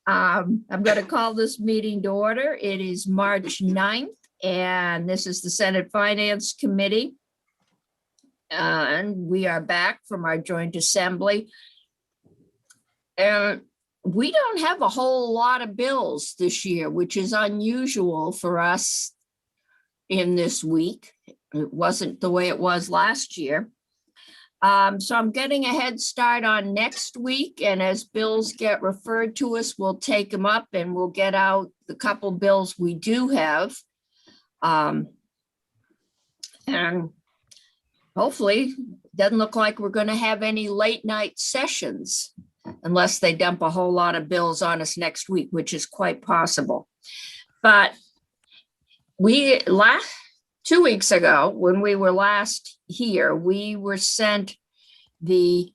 I'm going to call this meeting to order. It is March 9th, and this is the Senate Finance Committee. And we are back from our joint assembly. And we don't have a whole lot of bills this year, which is unusual for us in this week. It wasn't the way it was last year. So I'm getting a head start on next week, and as bills get referred to us, we'll take them up and we'll get out the couple bills we do have. And hopefully, doesn't look like we're going to have any late night sessions unless they dump a whole lot of bills on us next week, which is quite possible. But we 2 weeks ago, when we were last here, we were sent the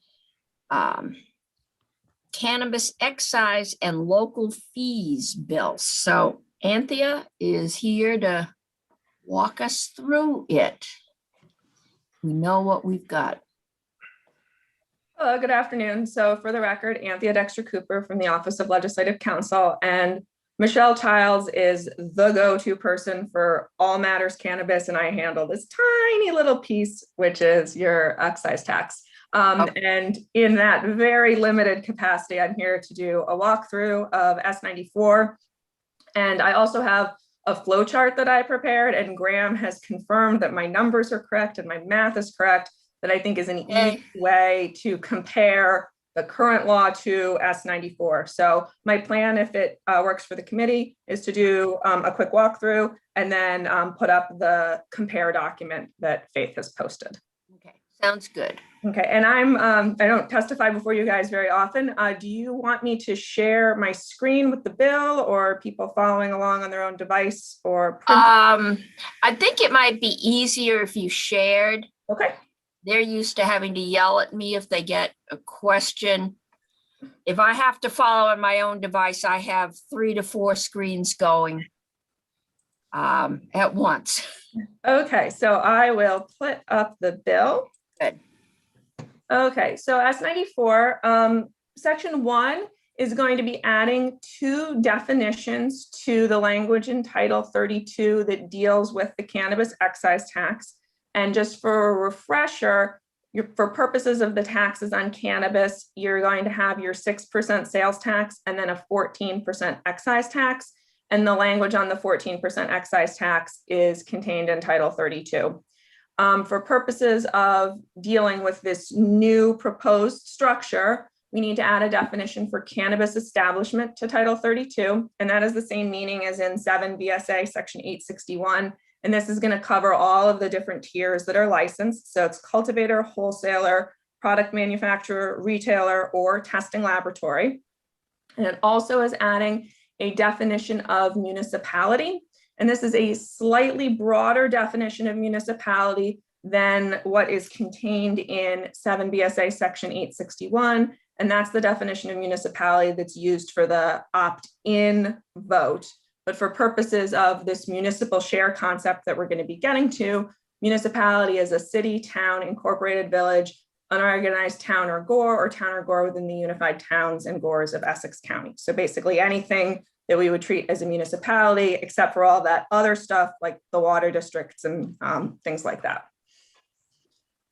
cannabis excise and local fees bills. So Anthea is here to walk us through it. We know what we've got. Hello, good afternoon. So for the record, Anthea Dexter Cooper from the Office of Legislative Counsel, and Michelle Childs is the go-to person for all matters cannabis, and I handle this tiny little piece, which is your excise tax. And in that very limited capacity, I'm here to do a walkthrough of S94. And I also have a flow chart that I prepared, and Graham has confirmed that my numbers are correct and my math is correct, that I think is an easy way to compare the current law to S94. So my plan, if it works for the committee, is to do a quick walkthrough and then put up the compare document that Faith has posted. Okay, sounds good. Okay, and I don't testify before you guys very often. Do you want me to share my screen with the bill, or people following along on their own device, or print? I think it might be easier if you shared. Okay. They're used to having to yell at me if they get a question. If I have to follow on my own device, I have 3 to 4 screens going at once. Okay, so I will put up the bill. Good. Okay, so S94, section 1 is going to be adding 2 definitions to the language in Title 32 that deals with the cannabis excise tax. And just for a refresher, for purposes of the taxes on cannabis, you're going to have your 6% sales tax and then a 14% excise tax. And the language on the 14% excise tax is contained in Title 32. For purposes of dealing with this new proposed structure, we need to add a definition for cannabis establishment to Title 32. And that is the same meaning as in 7 BSA section 861. And this is going to cover all of the different tiers that are licensed. So it's cultivator, wholesaler, product manufacturer, retailer, or testing laboratory. And it also is adding a definition of municipality. And this is a slightly broader definition of municipality than what is contained in 7 BSA section 861. And that's the definition of municipality that's used for the opt-in vote. But for purposes of this municipal share concept that we're going to be getting to, municipality is a city, town, incorporated village, unorganized town or gore within the unified towns and gores of Essex County. So basically anything that we would treat as a municipality, except for all that other stuff like the water districts and things like that.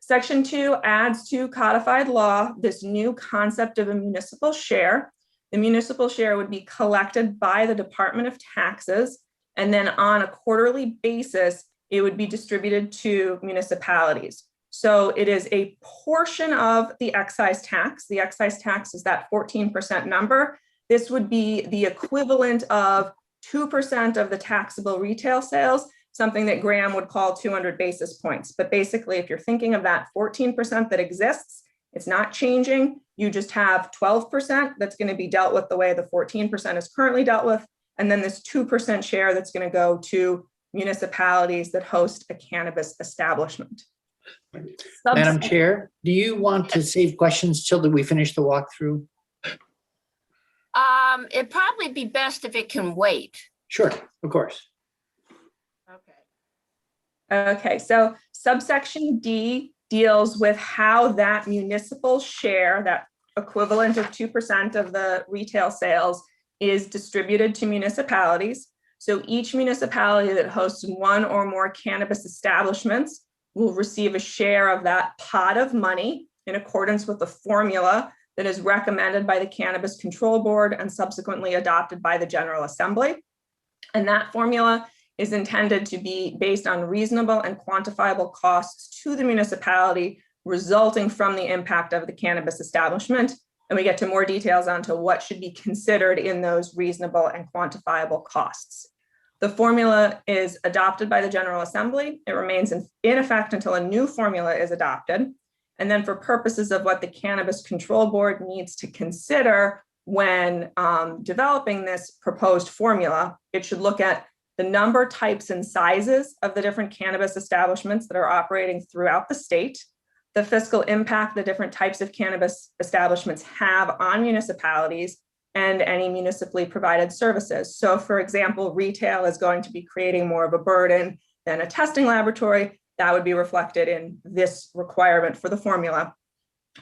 Section 2 adds to codified law this new concept of a municipal share. The municipal share would be collected by the Department of Taxes, and then on a quarterly basis, it would be distributed to municipalities. So it is a portion of the excise tax. The excise tax is that 14% number. This would be the equivalent of 2% of the taxable retail sales, something that Graham would call 200 basis points. But basically, if you're thinking of that 14% that exists, it's not changing. You just have 12% that's going to be dealt with the way the 14% is currently dealt with. And then this 2% share that's going to go to municipalities that host a cannabis establishment. Madam Chair, do you want to save questions till we finish the walkthrough? It'd probably be best if it can wait. Sure, of course. Okay, so subsection D deals with how that municipal share, that equivalent of 2% of the retail sales, is distributed to municipalities. So each municipality that hosts one or more cannabis establishments will receive a share of that pot of money in accordance with the formula that is recommended by the Cannabis Control Board and subsequently adopted by the General Assembly. And that formula is intended to be based on reasonable and quantifiable costs to the municipality resulting from the impact of the cannabis establishment. And we get to more details onto what should be considered in those reasonable and quantifiable costs. The formula is adopted by the General Assembly. It remains in effect until a new formula is adopted. And then for purposes of what the Cannabis Control Board needs to consider when developing this proposed formula, it should look at the number, types, and sizes of the different cannabis establishments that are operating throughout the state, the fiscal impact the different types of cannabis establishments have on municipalities, and any municipally provided services. So for example, retail is going to be creating more of a burden than a testing laboratory. That would be reflected in this requirement for the formula.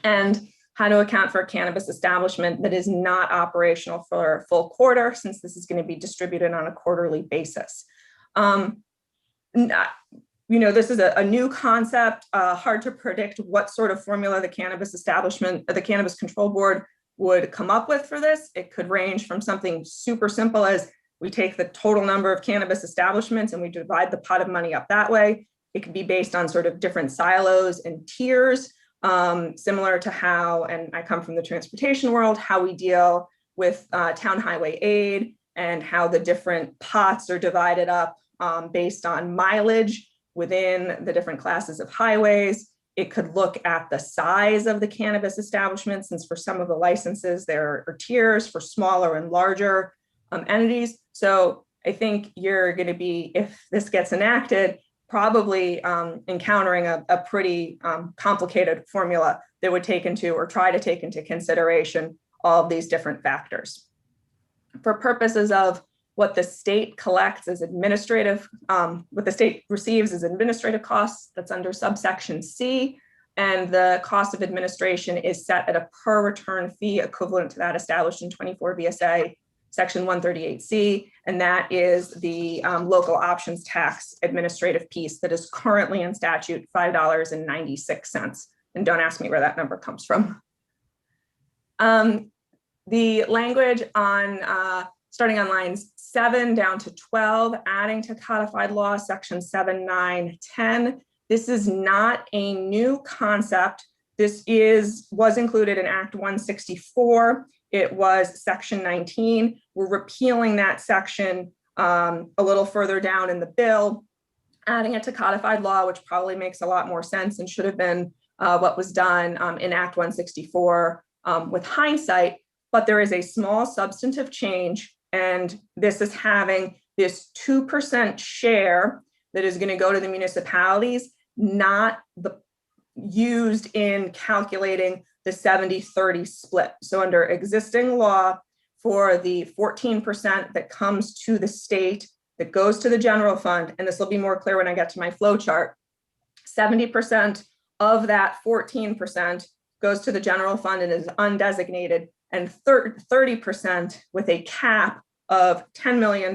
And how to account for a cannabis establishment that is not operational for a full quarter, since this is going to be distributed on a quarterly basis. This is a new concept, hard to predict what sort of formula the cannabis establishment, the Cannabis Control Board would come up with for this. It could range from something super simple as we take the total number of cannabis establishments and we divide the pot of money up that way. It could be based on sort of different silos and tiers, similar to how, and I come from the transportation world, how we deal with town highway aid and how the different pots are divided up based on mileage within the different classes of highways. It could look at the size of the cannabis establishment, since for some of the licenses, there are tiers for smaller and larger entities. So I think you're going to be, if this gets enacted, probably encountering a pretty complicated formula that would take into or try to take into consideration all of these different factors. For purposes of what the state collects as administrative, what the state receives as administrative costs, that's under subsection C, and the cost of administration is set at a per return fee equivalent to that established in 24 VSA section 138C, and that is the local options tax administrative piece that is currently in statute $5.96. And don't ask me where that number comes from. The language on starting on lines 7 down to 12, adding to codified law, section 7, 9, 10. This is not a new concept. This was included in Act 164. It was section 19. We're repealing that section a little further down in the bill, adding it to codified law, which probably makes a lot more sense and should have been what was done in Act 164 with hindsight. But there is a small substantive change, and this is having this 2% share that is going to go to the municipalities, not used in calculating the 70-30 split. So under existing law, for the 14% that comes to the state that goes to the general fund, and this will be more clear when I get to my flow chart, 70% of that 14% goes to the general fund and is undesignated, and 30% with a cap of $10 million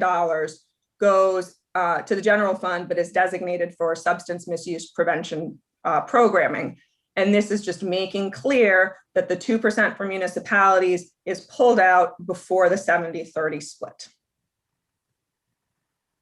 goes to the general fund, but is designated for substance misuse prevention programming. And this is just making clear that the 2% for municipalities is pulled out before the 70-30 split.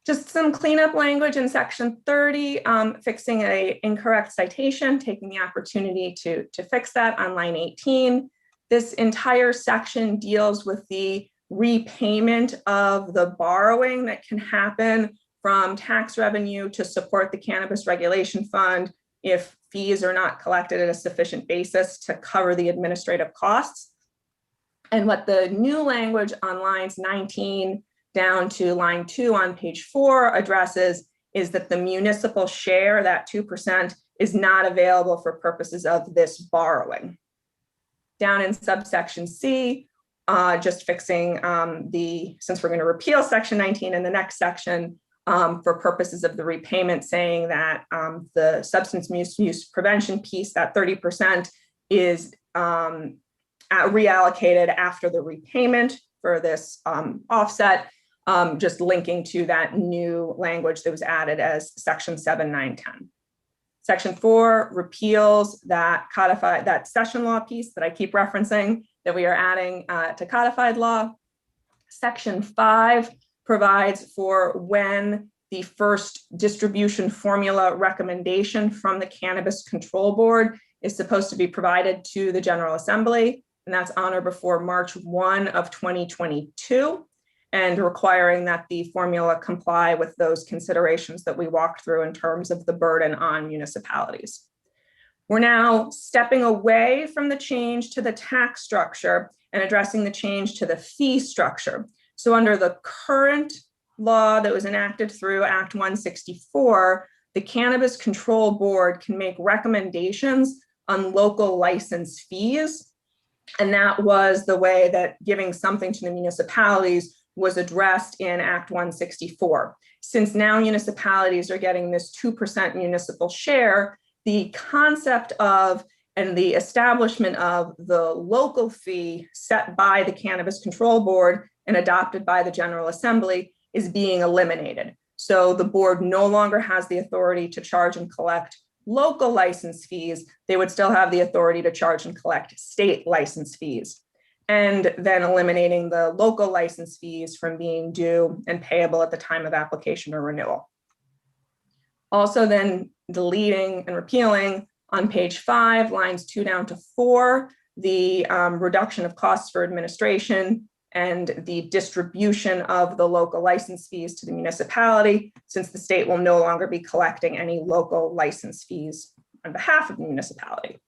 Just some cleanup language in section 30, fixing an incorrect citation, taking the opportunity to fix that on line 18. This entire section deals with the repayment of the borrowing that can happen from tax revenue to support the Cannabis Regulation Fund if fees are not collected at a sufficient basis to cover the administrative costs. And what the new language on lines 19 down to line 2 on page 4 addresses is that the municipal share, that 2%, is not available for purposes of this borrowing. Down in subsection C, just fixing since we're going to repeal section 19 in the next section, for purposes of the repayment, saying that the substance misuse prevention piece, that 30%, is reallocated after the repayment for this offset, just linking to that new language that was added as section 7.9.10. Section 4 repeals that session law piece that I keep referencing that we are adding to codified law. Section 5 provides for when the first distribution formula recommendation from the Cannabis Control Board is supposed to be provided to the General Assembly, and that's on or before March 1 of 2022, and requiring that the formula comply with those considerations that we walked through in terms of the burden on municipalities. We're now stepping away from the change to the tax structure and addressing the change to the fee structure. So under the current law that was enacted through Act 164, the Cannabis Control Board can make recommendations on local license fees. And that was the way that giving something to the municipalities was addressed in Act 164. Since now municipalities are getting this 2% municipal share, the concept of and the establishment of the local fee set by the Cannabis Control Board and adopted by the General Assembly is being eliminated. So the board no longer has the authority to charge and collect local license fees. They would still have the authority to charge and collect state license fees, and then eliminating the local license fees from being due and payable at the time of application or renewal. Also then deleting and repealing on page 5, lines 2 down to 4, the reduction of costs for administration and the distribution of the local license fees to the municipality, since the state will no longer be collecting any local license fees on behalf of the municipality.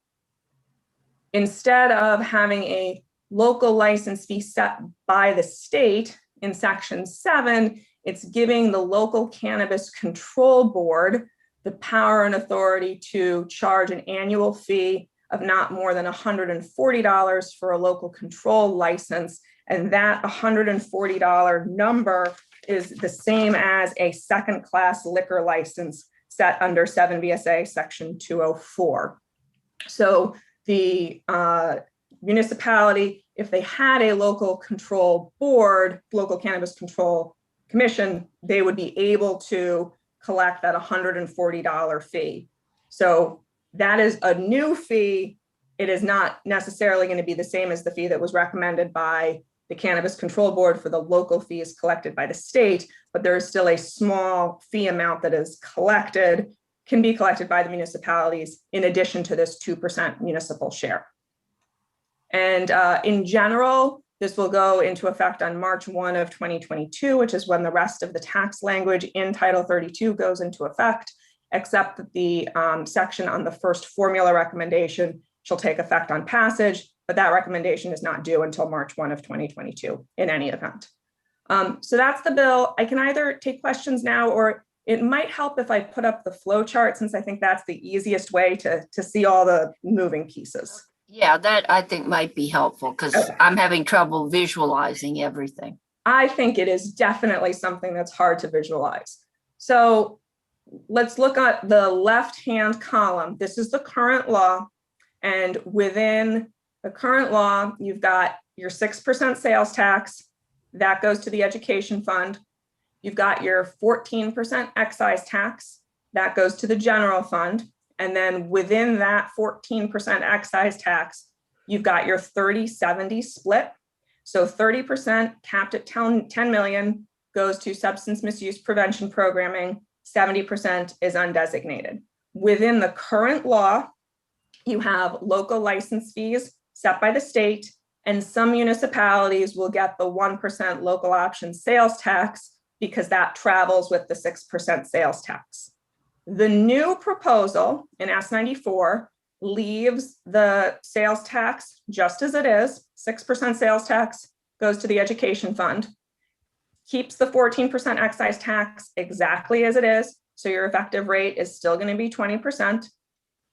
Instead of having a local license fee set by the state in section 7, it's giving the local Cannabis Control Board the power and authority to charge an annual fee of not more than $140 for a local control license. And that $140 number is the same as a second-class liquor license set under 7 VSA section 204. So the municipality, if they had a local control board, local cannabis control commission, they would be able to collect that $140 fee. So that is a new fee. It is not necessarily going to be the same as the fee that was recommended by the Cannabis Control Board for the local fees collected by the state, but there is still a small fee amount that is collected, can be collected by the municipalities in addition to this 2% municipal share. And in general, this will go into effect on March 1 of 2022, which is when the rest of the tax language in Title 32 goes into effect, except that the section on the first formula recommendation shall take effect on passage, but that recommendation is not due until March 1 of 2022 in any event. So that's the bill. I can either take questions now, or it might help if I put up the flow chart, since I think that's the easiest way to see all the moving pieces. Yeah, that I think might be helpful because I'm having trouble visualizing everything. I think it is definitely something that's hard to visualize. So let's look at the left-hand column. This is the current law. And within the current law, you've got your 6% sales tax that goes to the education fund. You've got your 14% excise tax that goes to the general fund. And then within that 14% excise tax, you've got your 30-70 split. So 30% capped at 10 million goes to substance misuse prevention programming, 70% is undesignated. Within the current law, you have local license fees set by the state, and some municipalities will get the 1% local option sales tax because that travels with the 6% sales tax. The new proposal in S94 leaves the sales tax just as it is. 6% sales tax goes to the education fund, keeps the 14% excise tax exactly as it is. So your effective rate is still going to be 20%.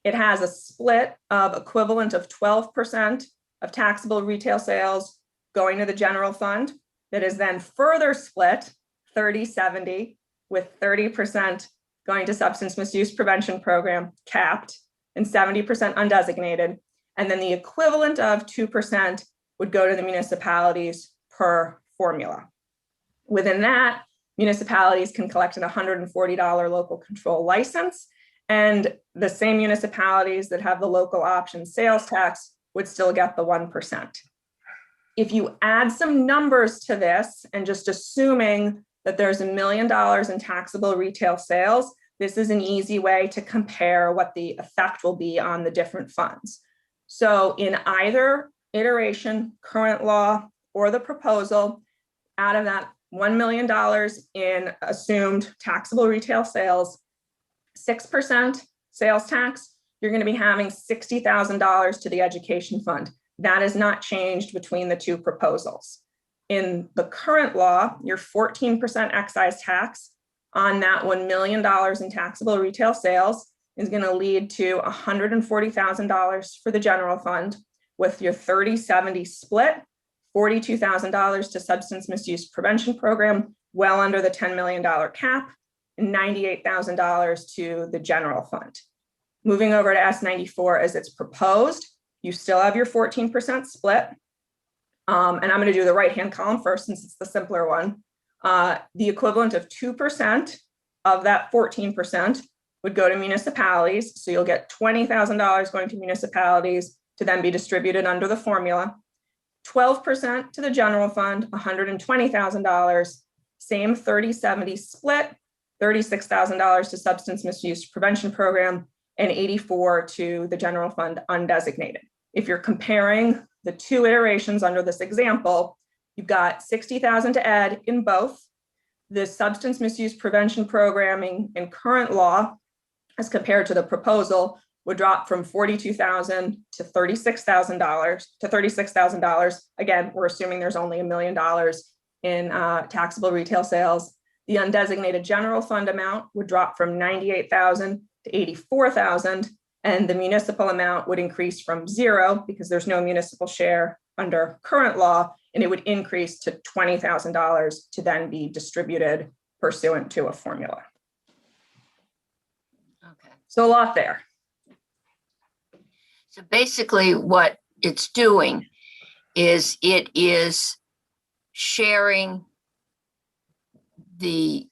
It has a split of equivalent of 12% of taxable retail sales going to the general fund that is then further split 30-70 with 30% going to substance misuse prevention program capped and 70% undesignated. And then the equivalent of 2% would go to the municipalities per formula. Within that, municipalities can collect an $140 local control license, and the same municipalities that have the local option sales tax would still get the 1%. If you add some numbers to this, and just assuming that there's $1 million in taxable retail sales, this is an easy way to compare what the effect will be on the different funds. So in either iteration, current law, or the proposal, out of that $1 million in assumed taxable retail sales, 6% sales tax, you're going to be having $60,000 to the education fund. That is not changed between the two proposals. In the current law, your 14% excise tax on that $1 million in taxable retail sales is going to lead to $140,000 for the general fund, with your 30-70 split, $42,000 to substance misuse prevention program, well under the $10 million cap, and $98,000 to the general fund. Moving over to S94 as it's proposed, you still have your 14% split. And I'm going to do the right-hand column first since it's the simpler one. The equivalent of 2% of that 14% would go to municipalities. So you'll get $20,000 going to municipalities to then be distributed under the formula. 12% to the general fund, $120,000, same 30-70 split, $36,000 to substance misuse prevention program, and $84,000 to the general fund undesignated. If you're comparing the two iterations under this example, you've got $60,000 to ed in both. The substance misuse prevention programming in current law, as compared to the proposal, would drop from $42,000 to $36,000. Again, we're assuming there's only $1 million in taxable retail sales. The undesignated general fund amount would drop from $98,000 to $84,000, and the municipal amount would increase from 0 because there's no municipal share under current law, and it would increase to $20,000 to then be distributed pursuant to a formula. Okay. So a lot there. So basically what it's doing is it is sharing the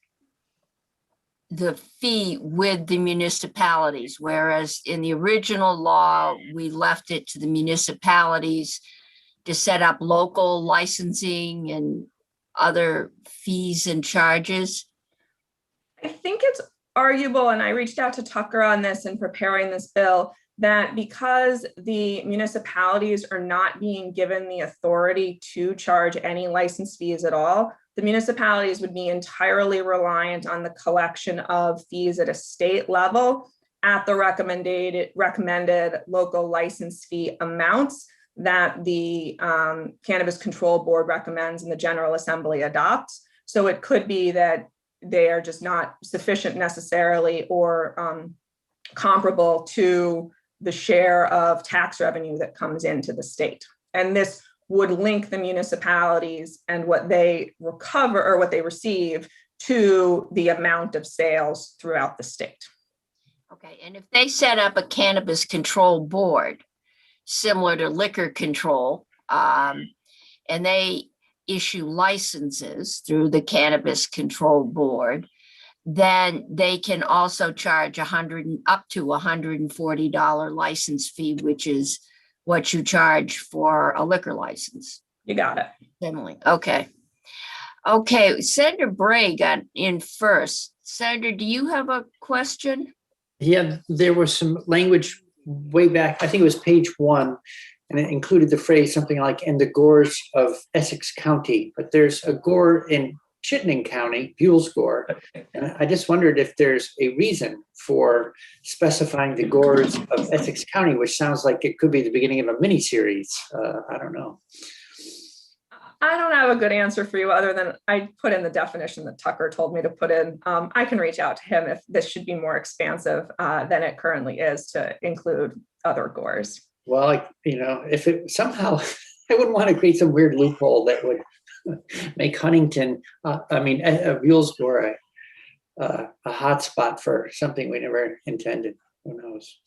fee with the municipalities, whereas in the original law, we left it to the municipalities to set up local licensing and other fees and charges. I think it's arguable, and I reached out to Tucker on this in preparing this bill, that because the municipalities are not being given the authority to charge any license fees at all, the municipalities would be entirely reliant on the collection of fees at a state level at the recommended local license fee amounts that the Cannabis Control Board recommends and the General Assembly adopts. So it could be that they are just not sufficient necessarily or comparable to the share of tax revenue that comes into the state. And this would link the municipalities and what they recover or what they receive to the amount of sales throughout the state. Okay, and if they set up a cannabis control board, similar to liquor control, and they issue licenses through the Cannabis Control Board, then they can also charge up to $140 license fee, which is what you charge for a liquor license. You got it. Emily, okay. Okay, Senator Bray got in first. Senator, do you have a question? Yeah, there was some language way back, I think it was page 1, and it included the phrase something like "in the gores of Essex County," but there's a gore in Chittenden County, Buell's Gore, and I just wondered if there's a reason for specifying the gores of Essex County, which sounds like it could be the beginning of a mini-series. I don't know. I don't have a good answer for you other than I put in the definition that Tucker told me to put in. I can reach out to him if this should be more expansive than it currently is to include other gores. Well, if it somehow, I wouldn't want to create some weird loophole that would make Huntington, Buell's Gore, a hot spot for something we never intended. Who knows?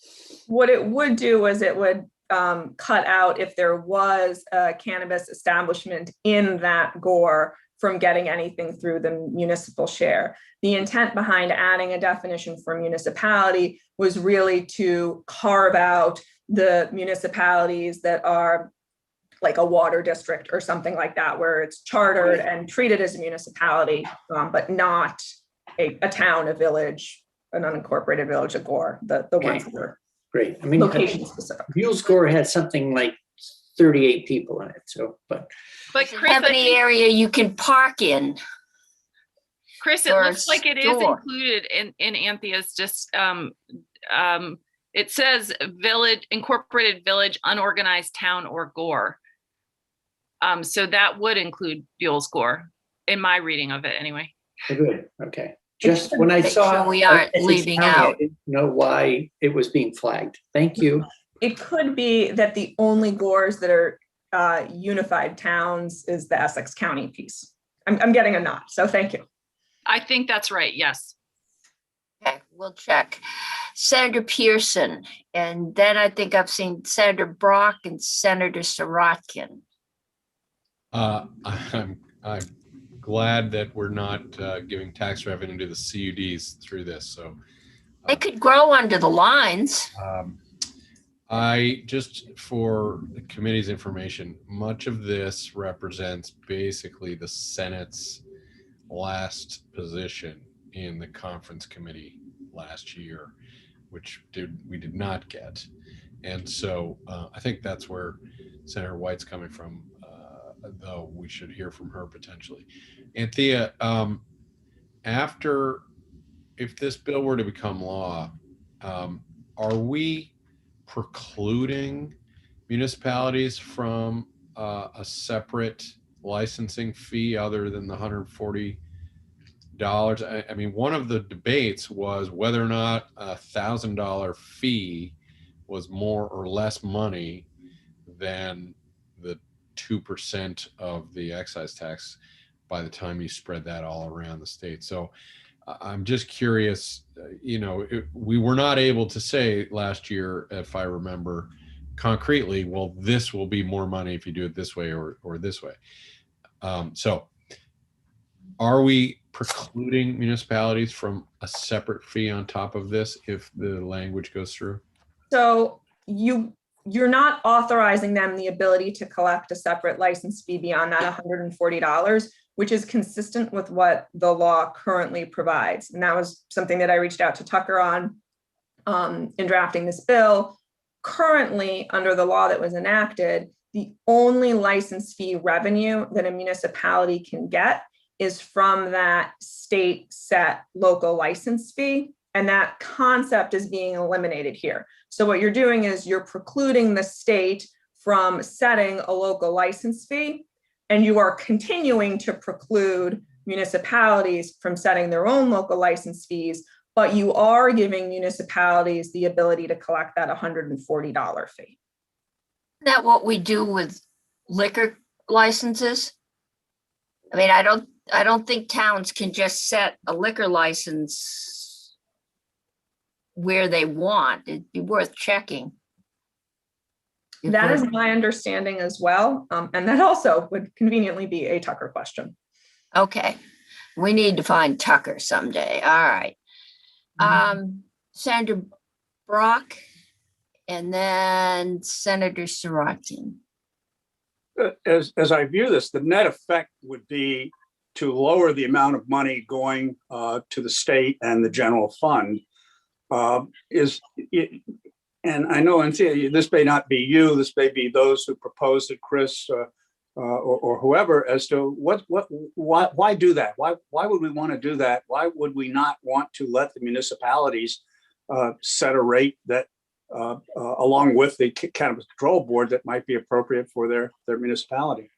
What it would do is it would cut out if there was a cannabis establishment in that GOR from getting anything through the municipal share. The intent behind adding a definition for municipality was really to carve out the municipalities that are like a water district or something like that, where it's chartered and treated as a municipality, but not a town, a village, an unincorporated village, a GOR, the ones that are Great. I mean, location specific. Buell's Gore had something like 38 people in it. So, but But Does it Chris, have I any think, area you can park in? Chris, it or a looks like it is store? included in Anthea's just, it says village, incorporated village, unorganized town or GOR. So that would include Buell's Gore in my reading of it anyway. good. Okay. Just when I Make saw sure we aren't Essex leaving County, out. I didn't know why it was being flagged. Thank you. It could be that the only GORs that are unified towns is the Essex County piece. I'm getting a nod, so thank you. I think that's right, yes. Okay, we'll check. Senator Pearson, and then I think I've seen Senator Brock and Senator Sirotkin. I'm glad that we're not giving tax revenue to the CUDs through this. So They could grow under the lines. I just, for the committee's information, much of this represents basically the Senate's last position in the conference committee last year, which we did not get. And so I think that's where Senator White's coming from, though we should hear from her potentially. Anthea, if this bill were to become law, are we precluding municipalities from a separate licensing fee other than the $140? I mean, one of the debates was whether or not a $1,000 fee was more or less money than the 2% of the excise tax by the time you spread that all around the state. So I'm just curious, we were not able to say last year, if I remember concretely, well, this will be more money if you do it this way or this way. So are we precluding municipalities from a separate fee on top of this if the language goes through? So you're not authorizing them the ability to collect a separate license fee beyond that $140, which is consistent with what the law currently provides. And that was something that I reached out to Tucker on in drafting this bill. Currently, under the law that was enacted, the only license fee revenue that a municipality can get is from that state set local license fee. And that concept is being eliminated here. So what you're doing is you're precluding the state from setting a local license fee, and you are continuing to preclude municipalities from setting their own local license fees, but you are giving municipalities the ability to collect that $140 fee. Isn't that what we do with liquor licenses? I mean, I don't think towns can just set a liquor license where they want. It'd be worth checking. That is my understanding as well. And that also would conveniently be a Tucker question. Okay, we need to find Tucker someday. All right. Senator Brock and then Senator Sirotkin. As I view this, the net effect would be to lower the amount of money going to the state and the general fund. And I know, Anthea, this may not be you, this may be those who proposed it, Chris or whoever, as to why do that? Why would we want to do that? Why would we not want to let the municipalities set a rate that along with the Cannabis Control Board that might be appropriate for their municipality?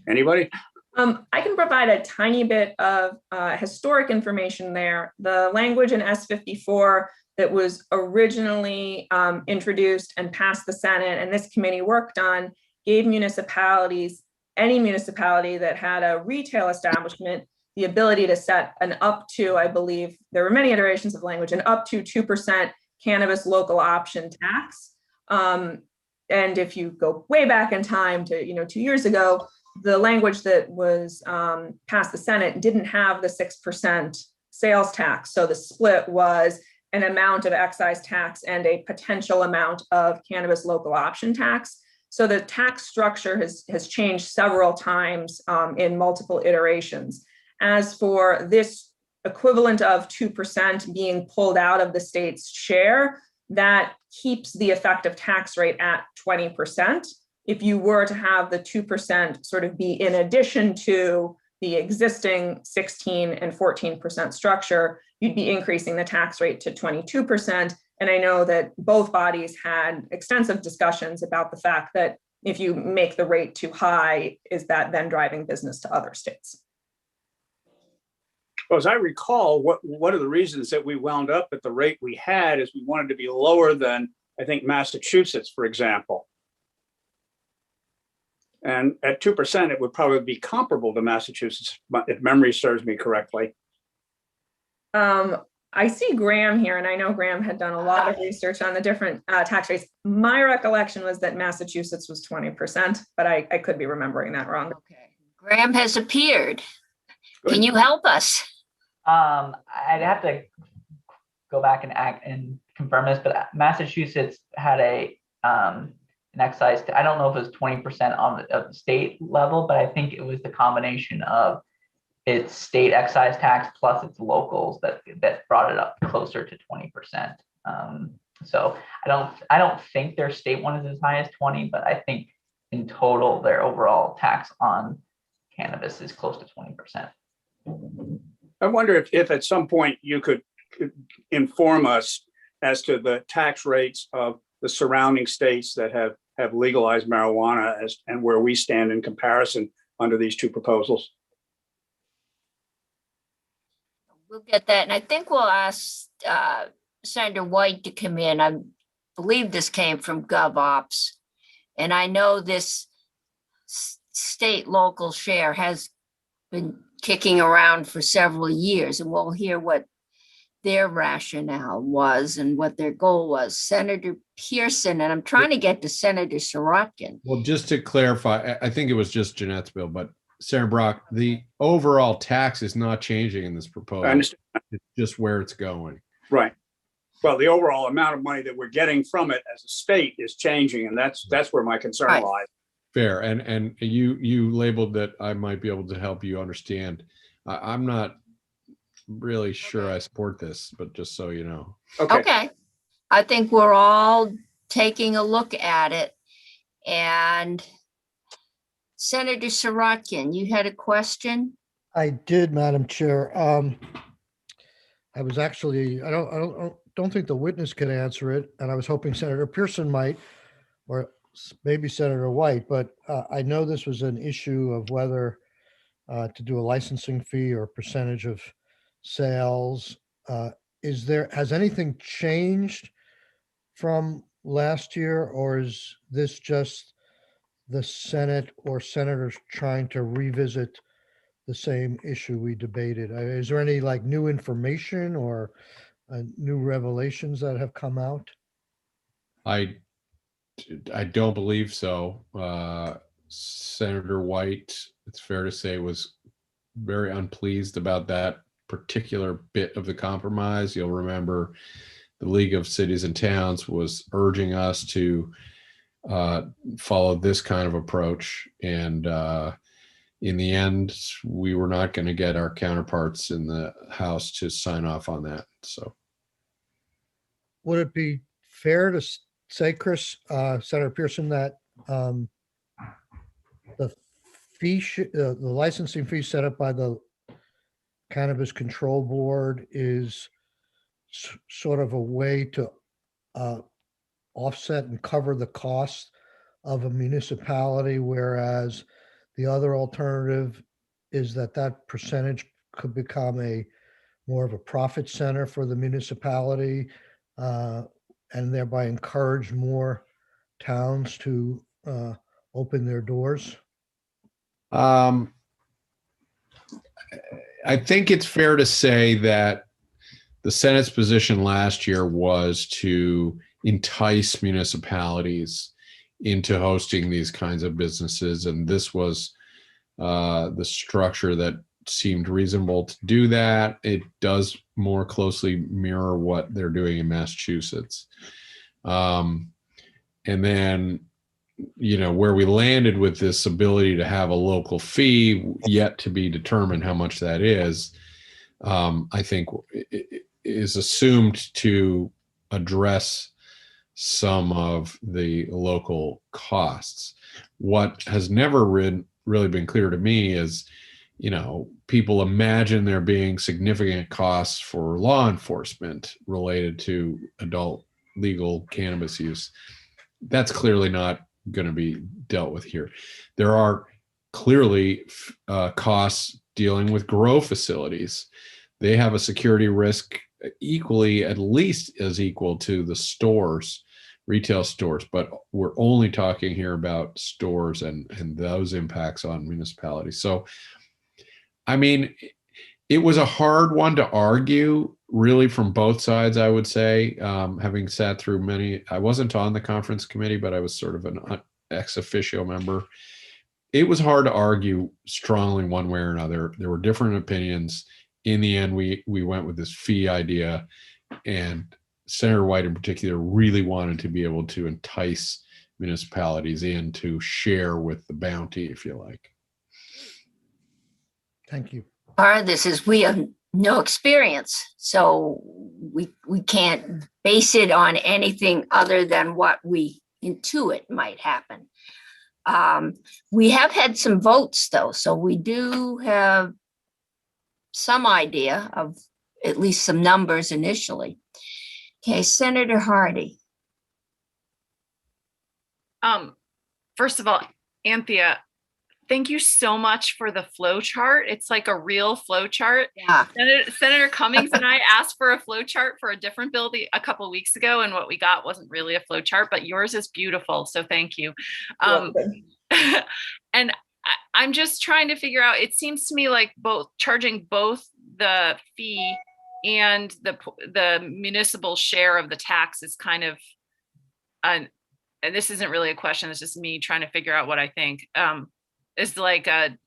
Anybody? I can provide a tiny bit of historic information there. The language in S54 that was originally introduced and passed the Senate and this committee worked on gave municipalities, any municipality that had a retail establishment, the ability to set an up to, I believe, there were many iterations of language, an up to 2% cannabis local option tax. And if you go way back in time to, 2 years ago, the language that was passed the Senate didn't have the 6% sales tax. So the split was an amount of excise tax and a potential amount of cannabis local option tax. So the tax structure has changed several times in multiple iterations. As for this equivalent of 2% being pulled out of the state's share, that keeps the effective tax rate at 20%. If you were to have the 2% sort of be in addition to the existing 16 and 14% structure, you'd be increasing the tax rate to 22%. And I know that both bodies had extensive discussions about the fact that if you make the rate too high, is that then driving business to other states? Well, as I recall, one of the reasons that we wound up at the rate we had is we wanted to be lower than, I think, Massachusetts, for example. And at 2%, it would probably be comparable to Massachusetts, if memory serves me correctly. I see Graham here, and I know Graham had done a lot of research on the different tax rates. My recollection was that Massachusetts was 20%, but I could be remembering that wrong. Okay. Graham has appeared. Good. Can you help us? I'd have to go back and confirm this, but Massachusetts had an excise. I don't know if it was 20% on the state level, but I think it was the combination of its state excise tax plus its locals that brought it up closer to 20%. So I don't think their state one is as high as 20, but I think in total their overall tax on cannabis is close to 20%. I wonder if at some point you could inform us as to the tax rates of the surrounding states that have legalized marijuana and where we stand in comparison under these two proposals. We'll get that. And I think we'll ask Senator White to come in. I believe this came from GovOps. And I know this state local share has been kicking around for several years, and we'll hear what their rationale was and what their goal was. Senator Pearson, and I'm trying to get to Senator Sirotkin. Well, just to clarify, I think it was just Jeanette's bill, but Senator Brock, the overall tax is not changing in this proposal. I understand. It's just where it's going. Right. Well, the overall amount of money that we're getting from it as a state is changing, and that's where my concern Right. lies. Fair. And you labeled that I might be able to help you understand. I'm not really sure I support this, but just so you know. Okay. I think we're all taking a look at it. And Senator Sirotkin, you had a question? I did, Madam Chair. I was actually, I don't think the witness can answer it, and I was hoping Senator Pearson might, or maybe Senator White, but I know this was an issue of whether to do a licensing fee or percentage of sales. Has anything changed from last year, or is this just the Senate or senators trying to revisit the same issue we debated? Is there any new information or new revelations that have come out? I don't believe so. Senator White, it's fair to say, was very unpleased about that particular bit of the compromise. You'll remember the League of Cities and Towns was urging us to follow this kind of approach. And in the end, we were not going to get our counterparts in the House to sign off on that. So Would it be fair to say, Chris, Senator Pearson, that the fee, the licensing fee set up by the Cannabis Control Board is sort of a way to offset and cover the cost of a municipality, whereas the other alternative is that percentage could become more of a profit center for the municipality, and thereby encourage more towns to open their doors? I think it's fair to say that the Senate's position last year was to entice municipalities into hosting these kinds of businesses. And this was the structure that seemed reasonable to do that. It does more closely mirror what they're doing in Massachusetts. And then, where we landed with this ability to have a local fee, yet to be determined how much that is, I think is assumed to address some of the local costs. What has never really been clear to me is, people imagine there being significant costs for law enforcement related to adult legal cannabis use. That's clearly not going to be dealt with here. There are clearly costs dealing with grow facilities. They have a security risk equally, at least as equal to the stores, retail stores, but we're only talking here about stores and those impacts on municipalities. So, I mean, it was a hard one to argue, really, from both sides, I would say. Having sat through many, I wasn't on the conference committee, but I was sort of an ex officio member. It was hard to argue strongly one way or another. There were different opinions. In the end, we went with this fee idea, and Senator White in particular really wanted to be able to entice municipalities in to share with the bounty, if you like. Thank you. Part of this is we have no experience, so we can't base it on anything other than what we intuit might happen. We have had some votes though, so we do have some idea of at least some numbers initially. Okay, Senator Hardy. First of all, Anthea, thank you so much for the flow chart. It's like a real flow chart. Yeah. Senator Cummings and I asked for a flow chart for a different bill a couple of weeks ago, and what we got wasn't really a flow chart, but yours is beautiful. So thank you. And I'm just trying to figure out, it seems to me like charging both the fee and the municipal share of the tax is kind of, and this isn't really a question, it's just me trying to figure out what I think, is like a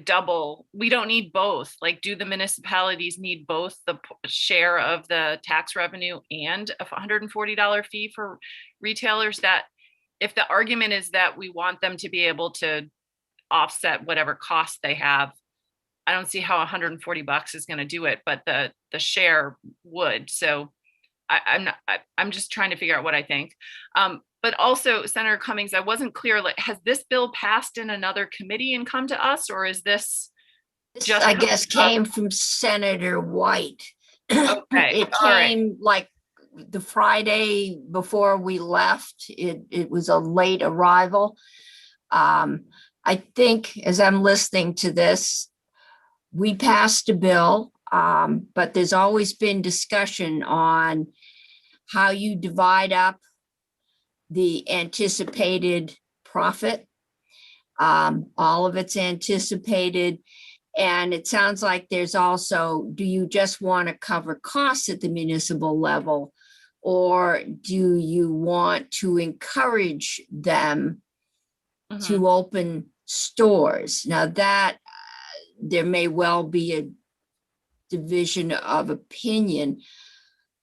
double. We don't need both. Like, do the municipalities need both the share of the tax revenue and a $140 fee for retailers? That if the argument is that we want them to be able to offset whatever costs they have, I don't see how $140 is going to do it, but the share would. So I'm just trying to figure out what I think. But also, Senator Cummings, I wasn't clear, like, has this bill passed in another committee and come to us, or is this just, I guess, came from Senator White. Okay. It came like the Friday before we left. It was a late arrival. I think as I'm listening to this, we passed a bill, but there's always been discussion on how you divide up the anticipated profit. All of it's anticipated. And it sounds like there's also, do you just want to cover costs at the municipal level, or do you want to encourage them to open stores? Now that there may well be a division of opinion,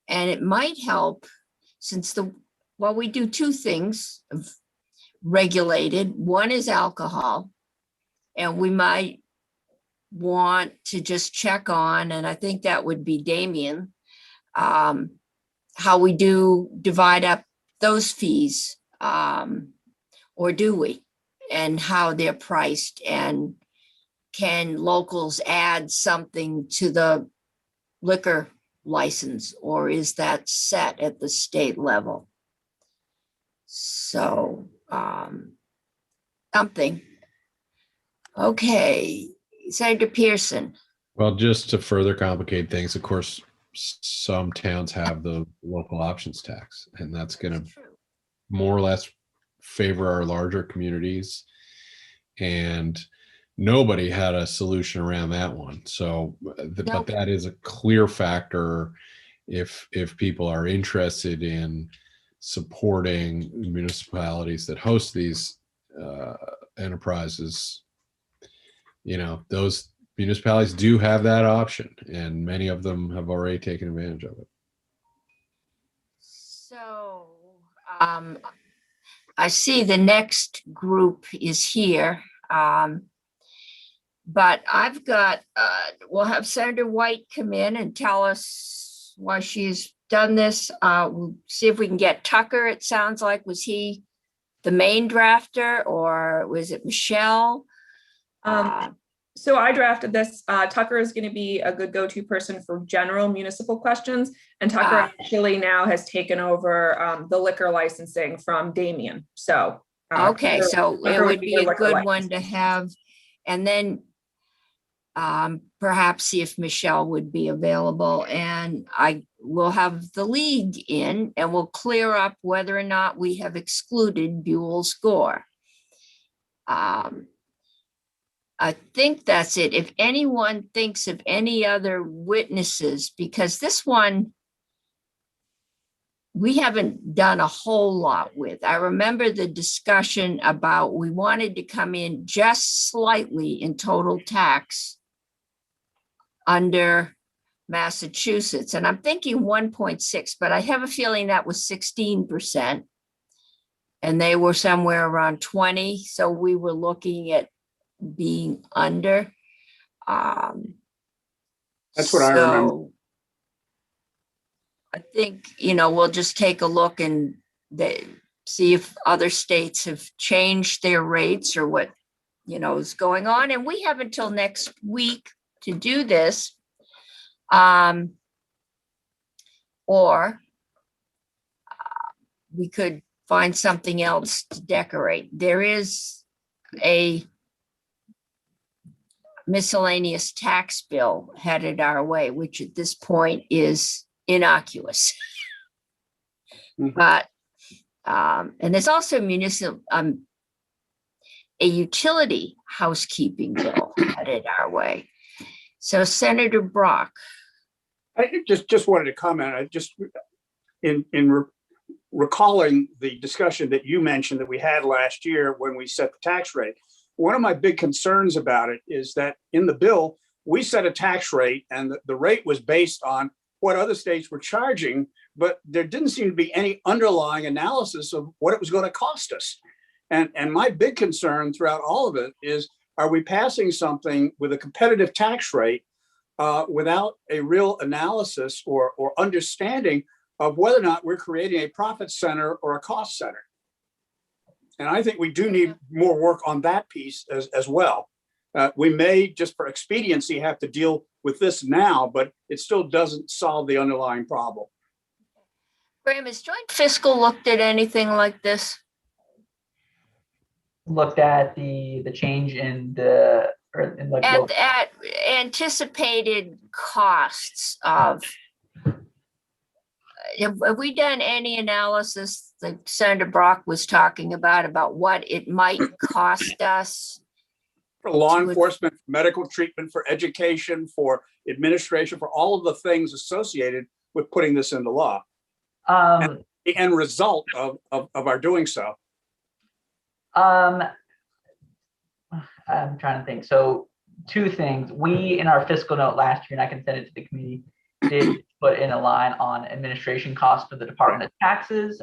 and it might help since we do two things of regulated. One is alcohol, and we might want to just check on, and I think that would be Damien, how we do divide up those fees, or do we, and how they're priced, and can locals add something to the liquor license, or is that set at the state level? So something. Okay, Senator Pearson. Well, just to further complicate things, of course, some towns have the local options tax, and that's going to more or less favor our larger communities. And nobody had a solution around that one. So, but Nope. that is a clear factor if people are interested in supporting municipalities that host these enterprises. You know, those municipalities do have that option, and many of them have already taken advantage of it. So, I see the next group is here. But I've got, we'll have Senator White come in and tell us why she's done this. We'll see if we can get Tucker, it sounds like. Was he the main drafter or was it Michelle? So I drafted this. Tucker is going to be a good go-to person for general municipal questions. And Tucker actually now has taken over the liquor licensing from Damien. So. Okay, so it Tucker would be the a liquor good one licensing. to have. And then perhaps see if Michelle would be available, and I will have the league in and we'll clear up whether or not we have excluded Buell's Gore. I think that's it. If anyone thinks of any other witnesses, because this one we haven't done a whole lot with. I remember the discussion about we wanted to come in just slightly in total tax under Massachusetts. And I'm thinking 1.6, but I have a feeling that was 16%. And they were somewhere around 20. So we were looking at being under. That's what I remember. I think, we'll just take a look and see if other states have changed their rates or what, is going on. And we have until next week to do this. Or we could find something else to decorate. There is a miscellaneous tax bill headed our way, which at this point is innocuous. But, and there's also municipal, a utility housekeeping bill headed our way. So Senator Brock. I just wanted to comment. I just recalling the discussion that you mentioned that we had last year when we set the tax rate. One of my big concerns about it is that in the bill, we set a tax rate and the rate was based on what other states were charging, but there didn't seem to be any underlying analysis of what it was going to cost us. And my big concern throughout all of it is, are we passing something with a competitive tax rate without a real analysis or understanding of whether or not we're creating a profit center or a cost center? And I think we do need more work on that piece as well. We may, just for expediency, have to deal with this now, but it still doesn't solve the underlying problem. Graham, has Joint Fiscal looked at anything like this? Looked at the change in the at anticipated costs of. Have we done any analysis like Senator Brock was talking about what it might cost us? For law enforcement, for medical treatment, for education, for administration, for all of the things associated with putting this into law. And the end result of our doing so. I'm trying to think. So 2 things. We, in our fiscal note last year, and I can send it to the committee, did put in a line on administration costs for the Department of Taxes.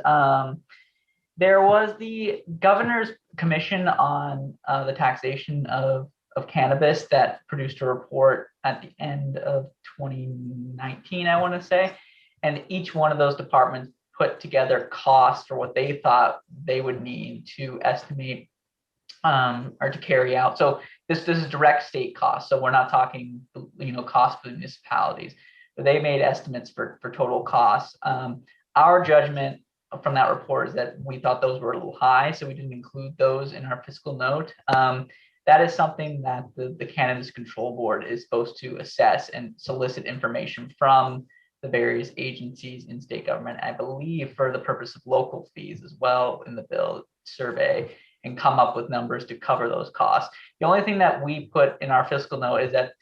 There was the Governor's Commission on the taxation of cannabis that produced a report at the end of 2019, I want to say. And each one of those departments put together costs or what they thought they would need to estimate or to carry out. So this is direct state costs. So we're not talking, costs for municipalities, but they made estimates for total costs. Our judgment from that report is that we thought those were a little high, so we didn't include those in our fiscal note. That is something that the Cannabis Control Board is supposed to assess and solicit information from the various agencies in state government, I believe, for the purpose of local fees as well in the bill survey and come up with numbers to cover those costs. The only thing that we put in our fiscal note is that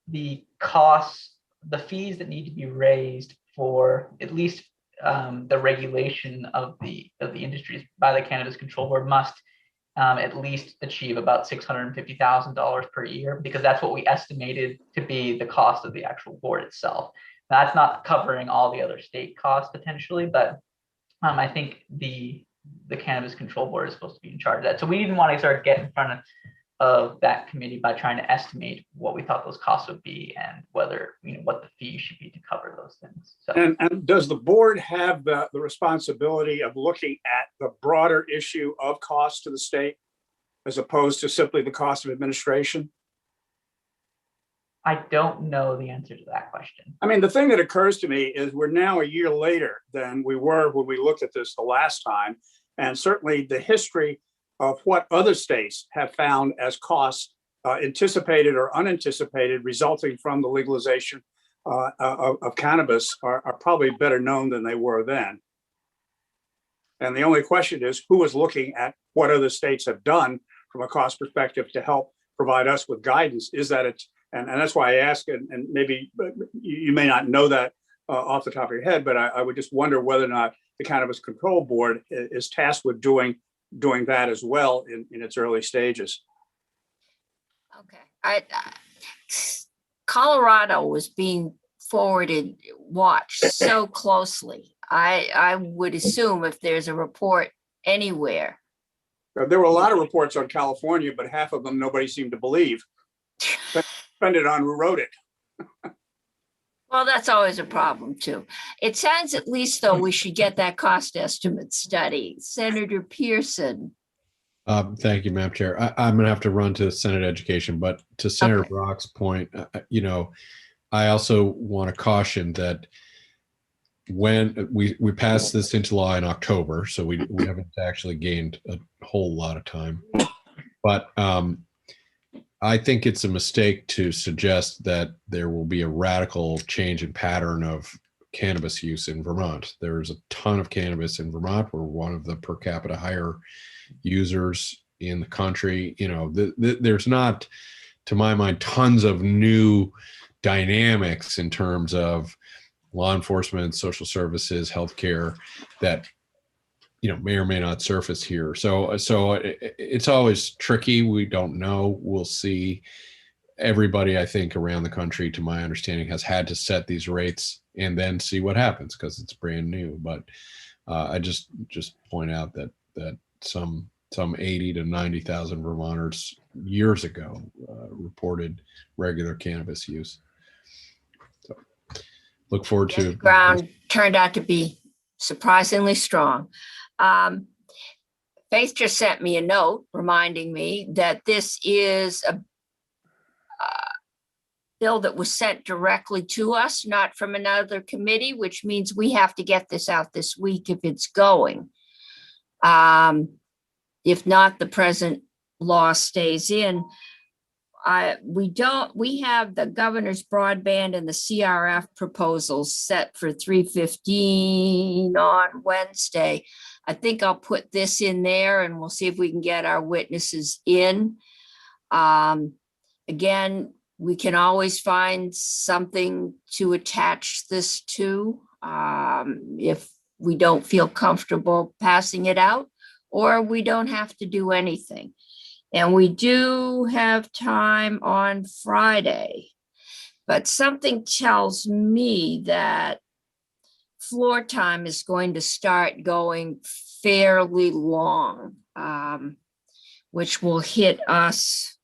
the costs, the fees that need to be raised for at least the regulation of the industries by the Cannabis Control Board must at least achieve about $650,000 per year, because that's what we estimated to be the cost of the actual board itself. That's not covering all the other state costs potentially, but I think the Cannabis Control Board is supposed to be in charge of that. So we didn't want to start getting in front of that committee by trying to estimate what we thought those costs would be and whether, what the fee should be to cover those things. So. And does the board have the responsibility of looking at the broader issue of cost to the state as opposed to simply the cost of administration? I don't know the answer to that question. I mean, the thing that occurs to me is we're now a year later than we were when we looked at this the last time. And certainly the history of what other states have found as costs, anticipated or unanticipated, resulting from the legalization of cannabis are probably better known than they were then. And the only question is, who is looking at what other states have done from a cost perspective to help provide us with guidance? Is that it? And that's why I ask, and maybe you may not know that off the top of your head, but I would just wonder whether or not the Cannabis Control Board is tasked with doing that as well in its early stages. Okay. Colorado was being watched so closely. I would assume if there's a report anywhere. There were a lot of reports on California, but half of them nobody seemed to believe. Depended on who wrote it. Well, that's always a problem too. It sounds at least though we should get that cost estimate study. Senator Pearson. Thank you, Madam Chair. I'm going to have to run to Senate Education, but to Senator Brock's point, I also want to caution that when we passed this into law in October, so we haven't actually gained a whole lot of time, but I think it's a mistake to suggest that there will be a radical change in pattern of cannabis use in Vermont. There's a ton of cannabis in Vermont. We're one of the per capita higher users in the country. There's not, to my mind, tons of new dynamics in terms of law enforcement, social services, healthcare that may or may not surface here. So it's always tricky. We don't know. We'll see. Everybody, I think, around the country, to my understanding, has had to set these rates and then see what happens because it's brand new. But I just point out that some 80 to 90,000 Vermonters years ago reported regular cannabis use. So look forward to. The ground turned out to be surprisingly strong. Faith just sent me a note reminding me that this is a bill that was sent directly to us, not from another committee, which means we have to get this out this week if it's going. If not, the present law stays in. We have the governor's broadband and the CRF proposals set for 3:15 on Wednesday. I think I'll put this in there and we'll see if we can get our witnesses in. Again, we can always find something to attach this to if we don't feel comfortable passing it out, or we don't have to do anything. And we do have time on Friday, but something tells me that floor time is going to start going fairly long, which will hit us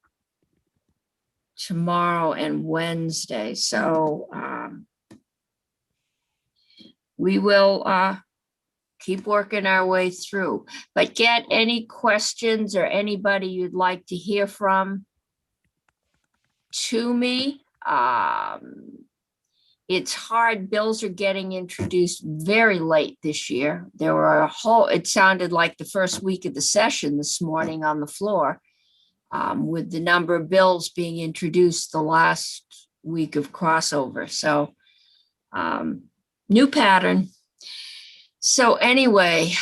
tomorrow and Wednesday. So we will keep working our way through, but get any questions or anybody you'd like to hear from to me. It's hard. Bills are getting introduced very late this year. There were it sounded like the first week of the session this morning on the floor, with the number of bills being introduced the last week of crossover. So new pattern. So anyway,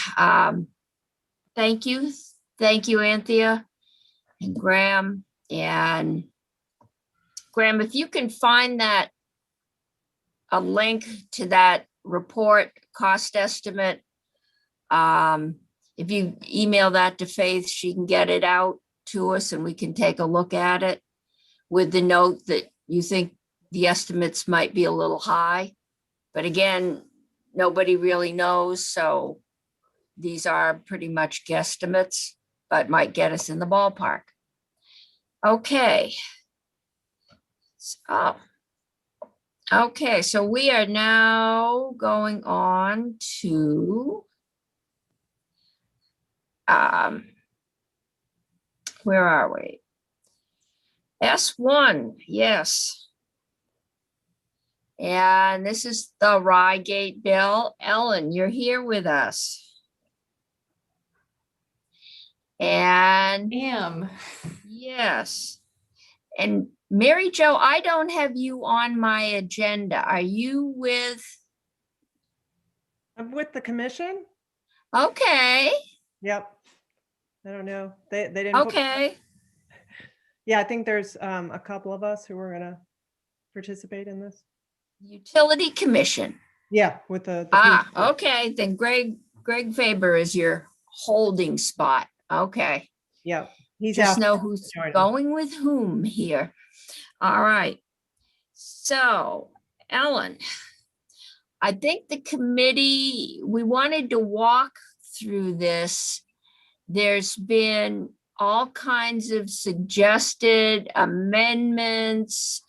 thank you. Thank you, Anthea and Graham. And Graham, if you can find that, a link to that report cost estimate, if you email that to Faith, she can get it out to us and we can take a look at it with the note that you think the estimates might be a little high. But again, nobody really knows, so these are pretty much guesstimates, but might get us in the ballpark. Okay. Okay, so we are now going on to where are we? S1, yes. And this is the Rygate bill. Ellen, you're here with us. And Am. yes. And Mary Jo, I don't have you on my agenda. Are you with? I'm with the commission. Okay, Yep. I don't know. They didn't. put- okay. Yeah, I think there's a couple of us who are gonna participate in this. Utility Commission. Yeah, with the. Okay, then Greg Faber is your holding spot. Okay. Yeah, he's Just asked know to who's join us. going with whom here. All right. So, Ellen, I think the committee, we wanted to walk through this. There's been all kinds of suggested amendments.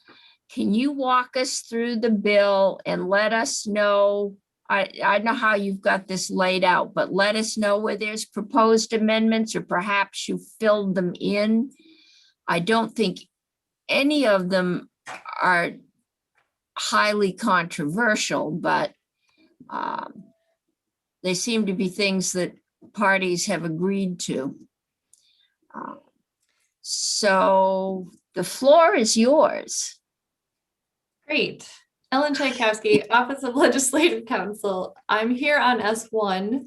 Can you walk us through the bill and let us know? I know how you've got this laid out, but let us know where there's proposed amendments or perhaps you filled them in. I don't think any of them are highly controversial, but they seem to be things that parties have agreed to. So the floor is yours. Great. Ellen Tchaikovsky, Office of Legislative Counsel. I'm here on S1,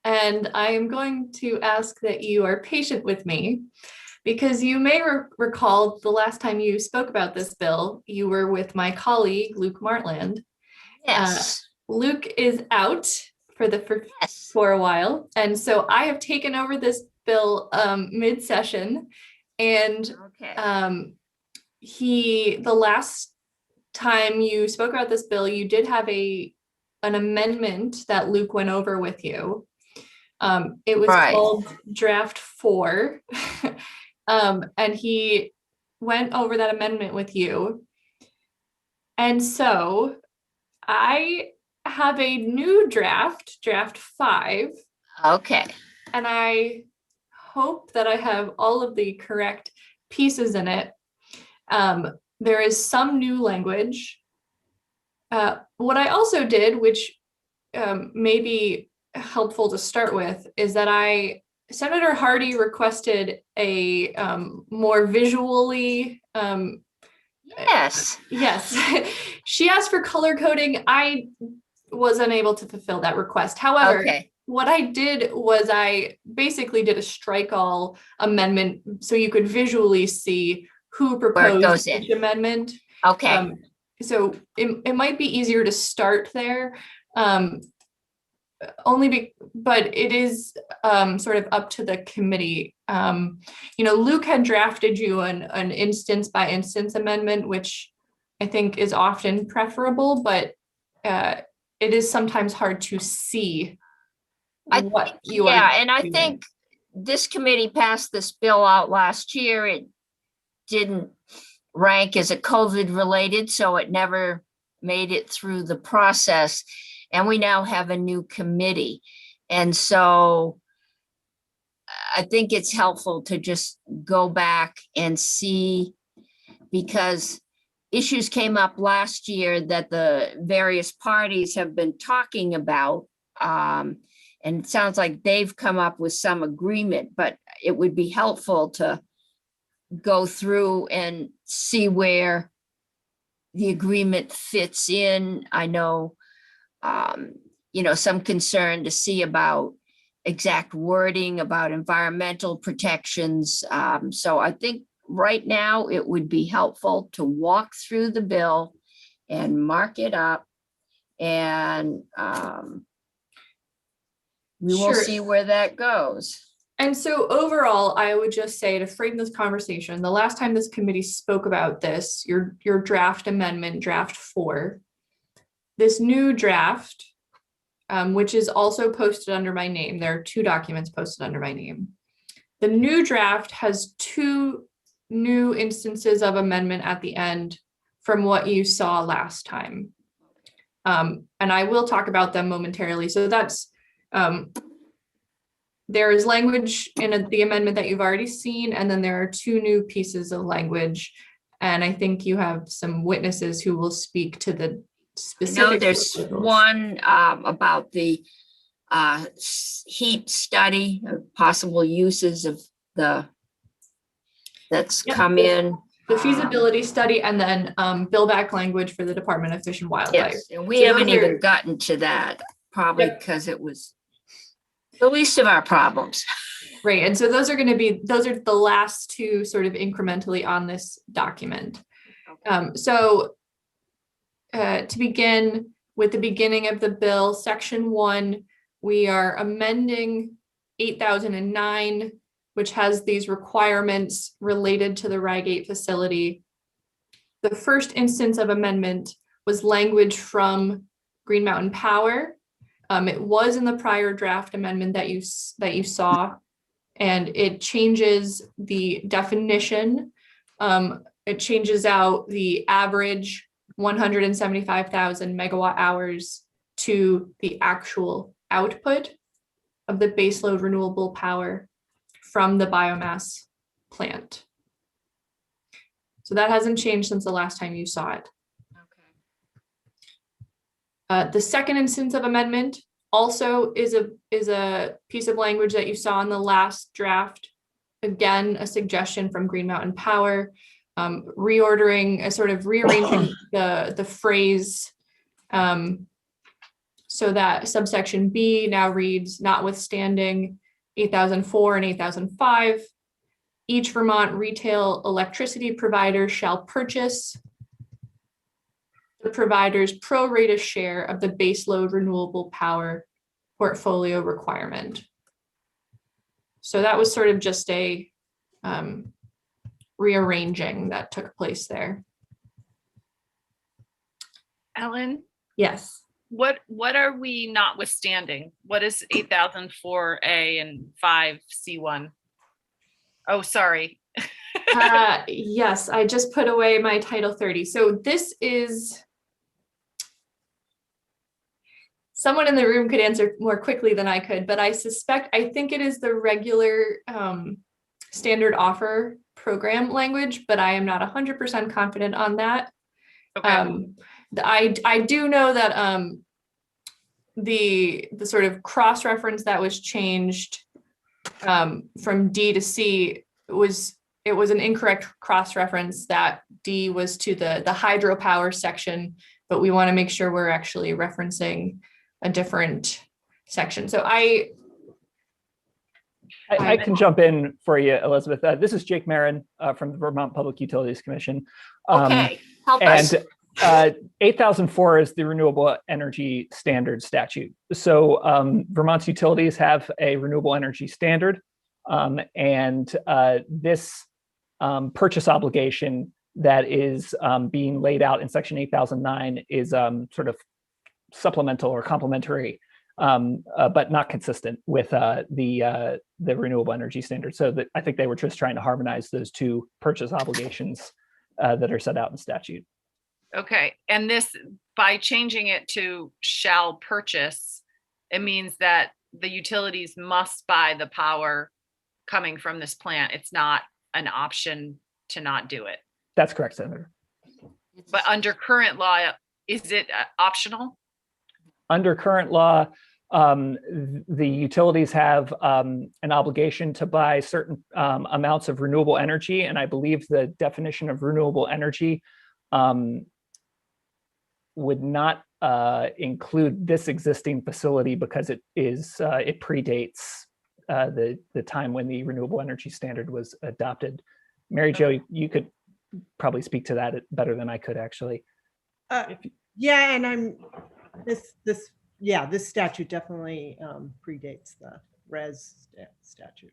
and I am going to ask that you are patient with me because you may recall the last time you spoke about this bill, you were with my colleague, Luke Martland. Yes. Luke is out Yes. for a while, and so I have taken over this bill mid-session, and Okay. the last time you spoke about this bill, you did have an amendment that Luke went over with you. It was Right. called Draft 4. And he went over that amendment with you. And so I have a new draft, Draft 5. Okay. And I hope that I have all of the correct pieces in it. There is some new language. What I also did, which may be helpful to start with, is that Senator Hardy requested a more visually. Yes. Yes, she asked for color coding. I was unable to fulfill that request. However, Okay. what I did was I basically did a strike all amendment so you could visually see who proposed goes in. each amendment. Okay. So it might be easier to start there, but it is sort of up to the committee. Luke had drafted you an instance by instance amendment, which I think is often preferable, but it is sometimes hard to see what you are. Yeah, and I doing. think this committee passed this bill out last year. It didn't rank as a COVID related, so it never made it through the process. And we now have a new committee. And so I think it's helpful to just go back and see, because issues came up last year that the various parties have been talking about. And it sounds like they've come up with some agreement, but it would be helpful to go through and see where the agreement fits in. I know, some concern to see about exact wording about environmental protections. So I think right now it would be helpful to walk through the bill and mark it up. And we will Sure. see where that goes. And so overall, I would just say, to frame this conversation, the last time this committee spoke about this, your draft amendment, draft 4, this new draft, which is also posted under my name. There are 2 documents posted under my name. The new draft has 2 new instances of amendment at the end from what you saw last time. And I will talk about them momentarily. So that's, there is language in the amendment that you've already seen, and then there are 2 new pieces of language. And I think you have some witnesses who will speak to the No, specific. there's one about the heat study, possible uses of that's Yep. come in. The feasibility study, and then bill back language for the Department of Fish and Wildlife. Yes, and we So haven't those are- even gotten to that, probably Yep. because it was the least of our problems. Right, and so those are the last 2 sort of incrementally on this document. So to begin with the beginning of the bill, section 1, we are amending 8009, which has these requirements related to the Rygate facility. The first instance of amendment was language from Green Mountain Power. It was in the prior draft amendment that you saw, and it changes the definition. It changes out the average 175,000 megawatt hours to the actual output of the baseload renewable power from the biomass plant. So that hasn't changed since the last time you saw it. The second instance of amendment also is a piece of language that you saw in the last draft. Again, a suggestion from Green Mountain Power, reordering, rearranging the phrase so that subsection B now reads, notwithstanding 8004 and 8005, each Vermont retail electricity provider shall purchase the provider's pro rata share of the baseload renewable power portfolio requirement. So that was sort of just a rearranging that took place there. Ellen, Yes. what are we notwithstanding? What is 8004A and 5C1? Oh, sorry. Yes, I just put away my Title 30. So this is, someone in the room could answer more quickly than I could, but I think it is the regular standard offer program language, but I am not 100% confident on that. Okay. I do know that the sort of cross-reference that was changed from D to C it was an incorrect cross-reference. That D was to the hydropower section, but we want to make sure we're actually referencing a different section. So I can jump in for you, Elizabeth. This is Jake Marin from the Vermont Public Utilities Commission. Okay, help us. And 8004 is the Renewable Energy Standard statute. So Vermont's utilities have a renewable energy standard, and this purchase obligation that is being laid out in Section 8009 is sort of supplemental or complementary, but not consistent with the renewable energy standard. So that I think they were just trying to harmonize those 2 purchase obligations that are set out in statute. Okay, and this, by changing it to shall purchase, it means that the utilities must buy the power coming from this plant. It's not an option to not do it. That's correct, Senator. But under current law, is it optional? Under current law, the utilities have an obligation to buy certain amounts of renewable energy, and I believe the definition of renewable energy would not include this existing facility because it predates the time when the renewable energy standard was adopted. Mary Jo, you could probably speak to that better than I could, actually. Yeah, and this statute definitely predates the res statute.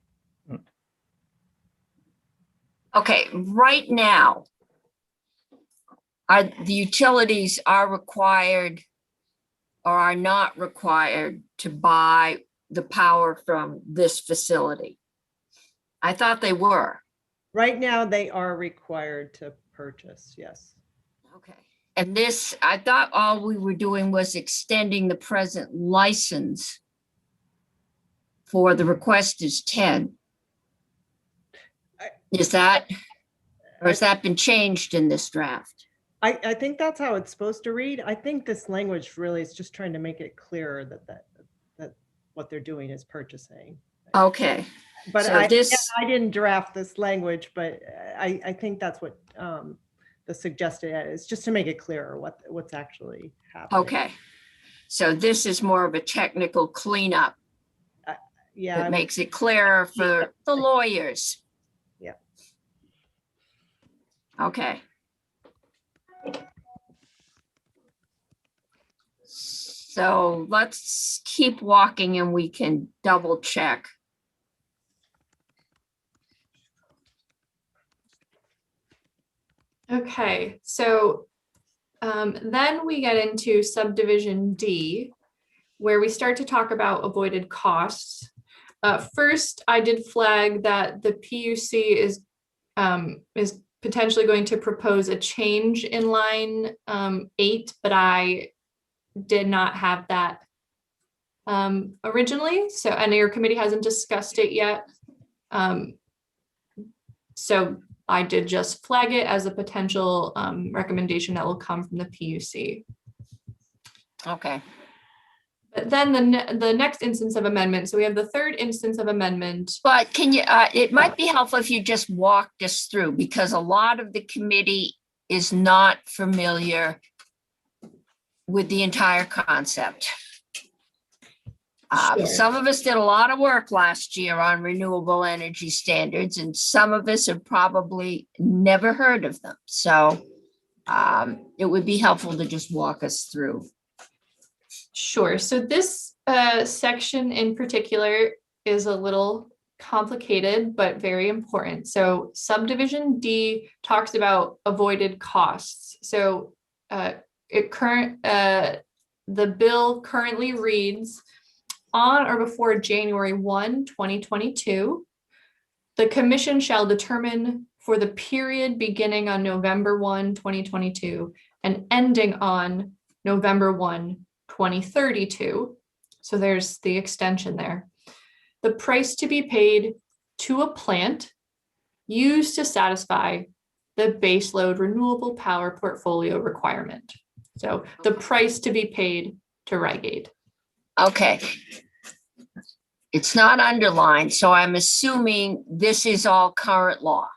Okay, right now, the utilities are required or are not required to buy the power from this facility? I thought they were. Right now, they are required to purchase, yes. Okay. And this, I thought all we were doing was extending the present license for the request is 10. Is that, or has that been changed in this draft? I think that's how it's supposed to read. I think this language really is just trying to make it clearer that what they're doing is purchasing. Okay. But so I didn't draft this language, but I think that's what the suggested is, just to make it clearer what's actually happening. Okay. So this is more of a technical cleanup. Yeah. It makes it clearer for the lawyers. Yeah. Okay. So let's keep walking and we can double check. Okay, so then we get into subdivision D, where we start to talk about avoided costs. First, I did flag that the PUC is potentially going to propose a change in line 8, but I did not have that originally. So, and your committee hasn't discussed it yet. So I did just flag it as a potential recommendation that will come from the PUC. Okay. But then the next instance of amendment, so we have the third instance of amendment. But can you, it might be helpful if you just walked us through, because a lot of the committee is not familiar with the entire concept. Sure. Some of us did a lot of work last year on renewable energy standards, and some of us have probably never heard of them. So it would be helpful to just walk us through. Sure. So this section in particular is a little complicated, but very important. So subdivision D talks about avoided costs. So the bill currently reads, on or before January 1, 2022, the commission shall determine for the period beginning on November 1, 2022 and ending on November 1, 2032. So there's the extension there. The price to be paid to a plant used to satisfy the baseload renewable power portfolio requirement. So the price to be paid to Rygate. Okay. It's not underlined, so I'm assuming this is all current law.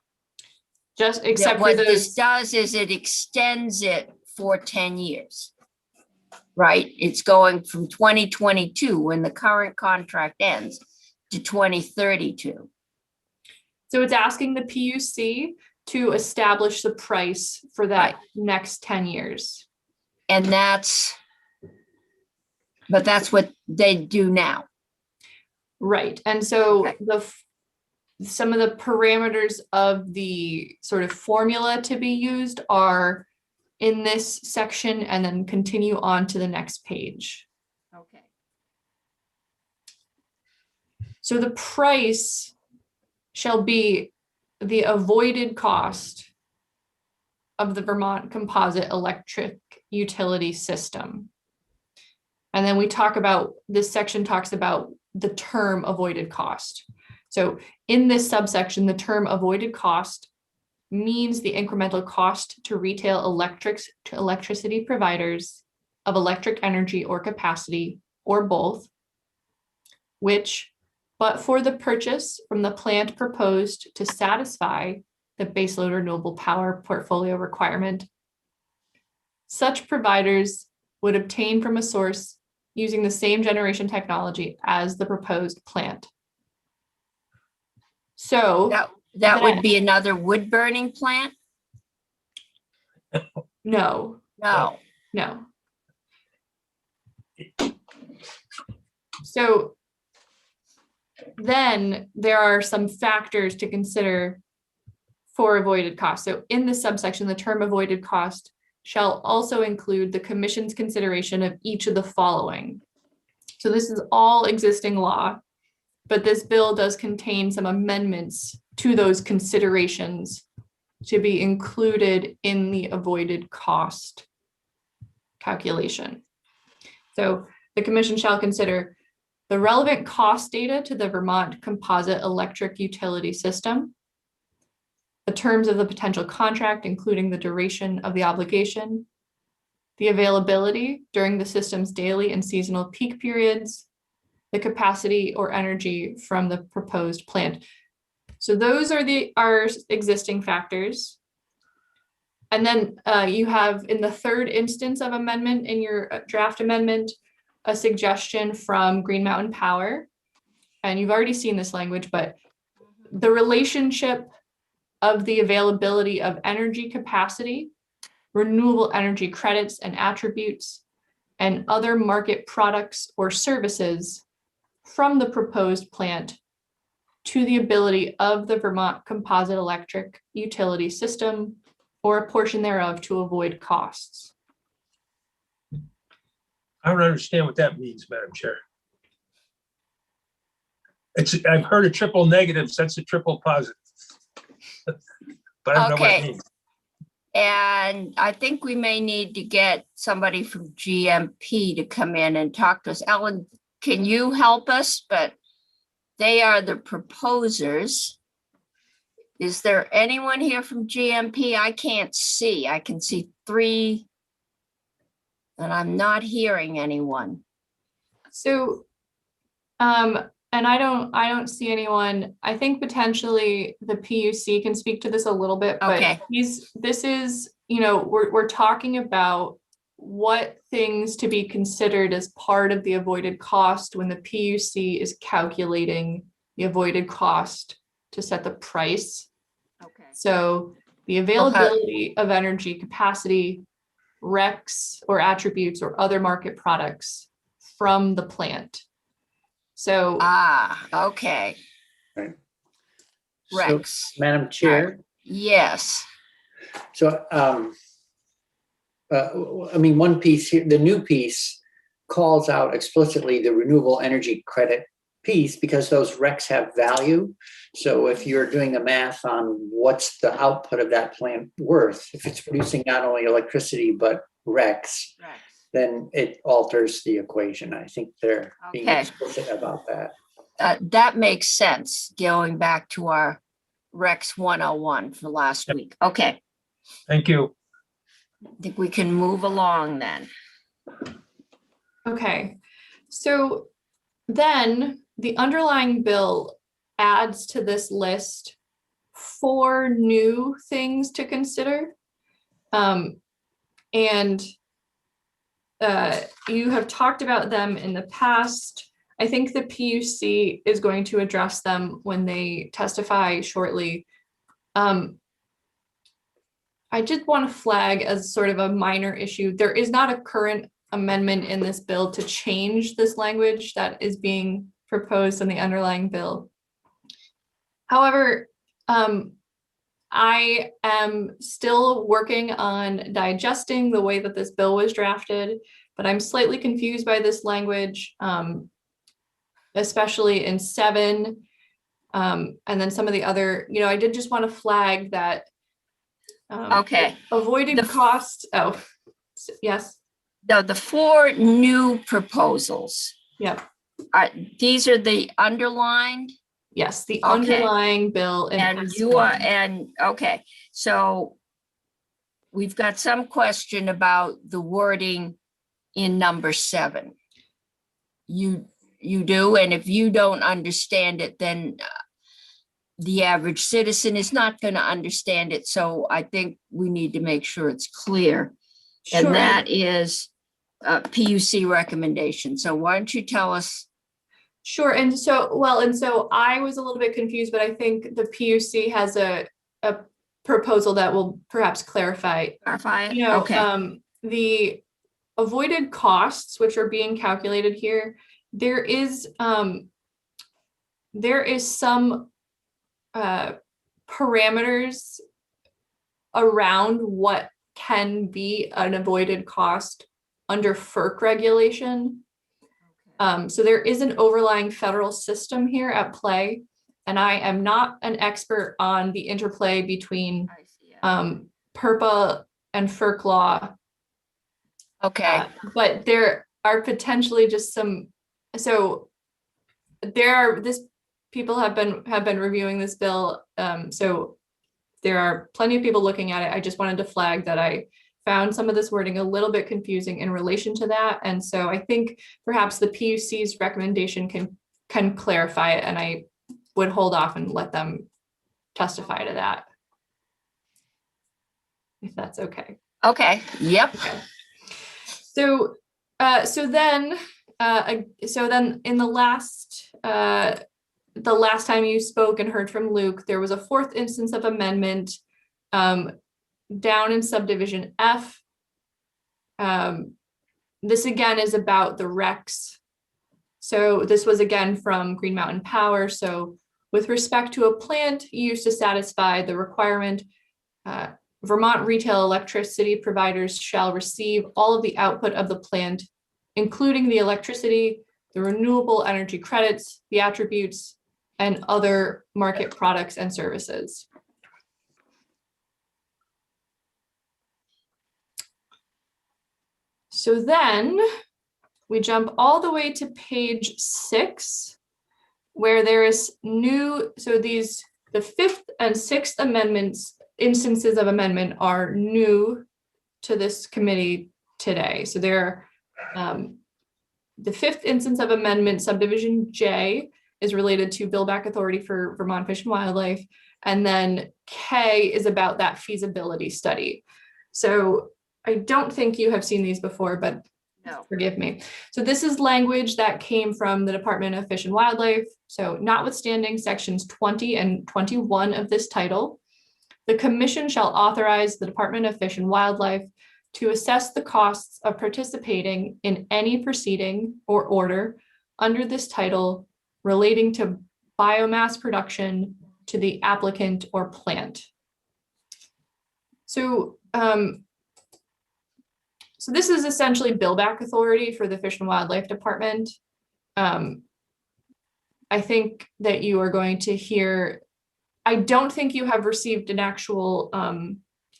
Just except for what those. This does is it extends it for 10 years. Right? It's going from 2022 when the current contract ends to 2032. So it's asking the PUC to establish the price for that next 10 years. And that's what they do now. Right. And so some of the parameters of the sort of formula to be used are in this section and then continue on to the next page. Okay. So the price shall be the avoided cost of the Vermont Composite Electric Utility System. And then we talk about, this section talks about the term avoided cost. So in this subsection, the term avoided cost means the incremental cost to retail electricity providers of electric energy or capacity, or both, which, but for the purchase from the plant proposed to satisfy the baseload renewable power portfolio requirement, such providers would obtain from a source using the same generation technology as the proposed plant. So That would be another wood burning plant? no, No. no. So then there are some factors to consider for avoided cost. So in this subsection, the term avoided cost shall also include the commission's consideration of each of the following. So this is all existing law, but this bill does contain some amendments to those considerations to be included in the avoided cost calculation. So the commission shall consider the relevant cost data to the Vermont Composite Electric Utility System, the terms of the potential contract, including the duration of the obligation, the availability during the system's daily and seasonal peak periods, the capacity or energy from the proposed plant. So those are our existing factors. And then you have in the third instance of amendment in your draft amendment, a suggestion from Green Mountain Power. And you've already seen this language, but the relationship of the availability of energy capacity, renewable energy credits and attributes, and other market products or services from the proposed plant to the ability of the Vermont Composite Electric Utility System or a portion thereof to avoid costs. I don't understand what that means, Madam Chair. I've heard of triple negatives, that's a triple positive. But I don't know what it Okay. means. And I think we may need to get somebody from GMP to come in and talk to us. Ellen, can you help us? But they are the proposers. Is there anyone here from GMP? I can't see. I can see 3. And I'm not hearing anyone. So, and I don't see anyone. I think potentially the PUC can speak to this a little bit, but Okay. this is, we're talking about what things to be considered as part of the avoided cost when the PUC is calculating the avoided cost to set the price. Okay. So the availability of energy capacity, RECs or attributes or other market products from the plant. So Okay. Right. So, Rex. Madam Chair, Yes. so, I mean, one piece here, the new piece calls out explicitly the renewable energy credit piece because those RECs have value. So if you're doing the math on what's the output of that plant worth, if it's producing not only electricity, but RECs, then it alters the equation. I think they're being Okay. explicit about that. That makes sense, going back to our Rex 101 for last week. Okay, Thank you. I think we can move along then. okay, so then the underlying bill adds to this list 4 new things to consider. And you have talked about them in the past. I think the PUC is going to address them when they testify shortly. I did want to flag as sort of a minor issue. There is not a current amendment in this bill to change this language that is being proposed in the underlying bill. However, I am still working on digesting the way that this bill was drafted, but I'm slightly confused by this language, especially in 7. And then some of the other, I did just want to flag that. Okay. Avoided costs. Oh, yes. Now, the 4 new proposals, Yep. These are the underlined? Yes, the Okay. underlying bill. in And you are, S1. okay, so we've got some question about the wording in number 7. You do, and if you don't understand it, then the average citizen is not going to understand it. So I think we need to make sure it's clear. Sure. And that is PUC recommendation. So why don't you tell us? Sure. And so I was a little bit confused, but I think the PUC has a proposal that will perhaps clarify. Clarify it? You know, Okay. the avoided costs, which are being calculated here, there is some parameters around what can be an avoided cost under FERC regulation. So there is an overlying federal system here at play, and I am not an expert on the interplay between I see it. PURPA and FERC law. Okay. But there are potentially just some, so people have been reviewing this bill. So there are plenty of people looking at it. I just wanted to flag that I found some of this wording a little bit confusing in relation to that. And so I think perhaps the PUC's recommendation can clarify it, and I would hold off and let them testify to that, if that's okay. Okay. Yep. Okay. So then in the last time you spoke and heard from Luke, there was a fourth instance of amendment down in subdivision F. This again is about the RECs. So this was again from Green Mountain Power. So with respect to a plant used to satisfy the requirement, Vermont retail electricity providers shall receive all of the output of the plant, including the electricity, the renewable energy credits, the attributes, and other market products and services. So then we jump all the way to page 6, where there is new, so the 5th and 6th amendments, instances of amendment are new to this committee today. So there are the 5th instance of amendment, subdivision J, is related to build-back authority for Vermont Fish and Wildlife. And then K is about that feasibility study. So I don't think you have seen these before, but No. forgive me. So this is language that came from the Department of Fish and Wildlife. So notwithstanding sections 20 and 21 of this title, the commission shall authorize the Department of Fish and Wildlife to assess the costs of participating in any proceeding or order under this title relating to biomass production to the applicant or plant. So, so this is essentially build-back authority for the Fish and Wildlife Department. I think that you are going to hear, I don't think you have received an actual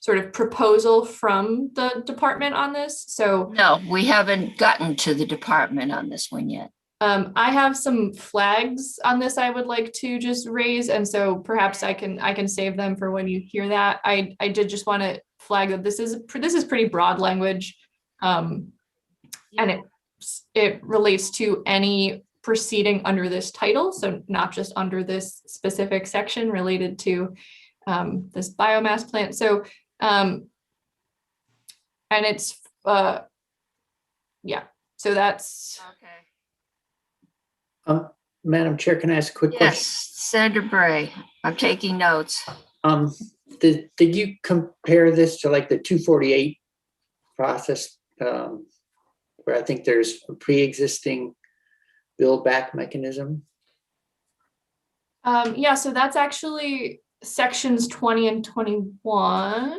sort of proposal from the department on this. So No, we haven't gotten to the department on this one yet. I have some flags on this I would like to just raise, and so perhaps I can save them for when you hear that. I did just want to flag that this is pretty broad language, and it relates to any proceeding under this title, so not just under this specific section related to this biomass plant. So and it's yeah, so that's Okay. Madam Chair, can I ask a quick Yes, question? Senator Bray, I'm taking notes. Did you compare this to like the 248 process, where I think there's a pre-existing build-back mechanism? Yeah, so that's actually sections 20 and 21.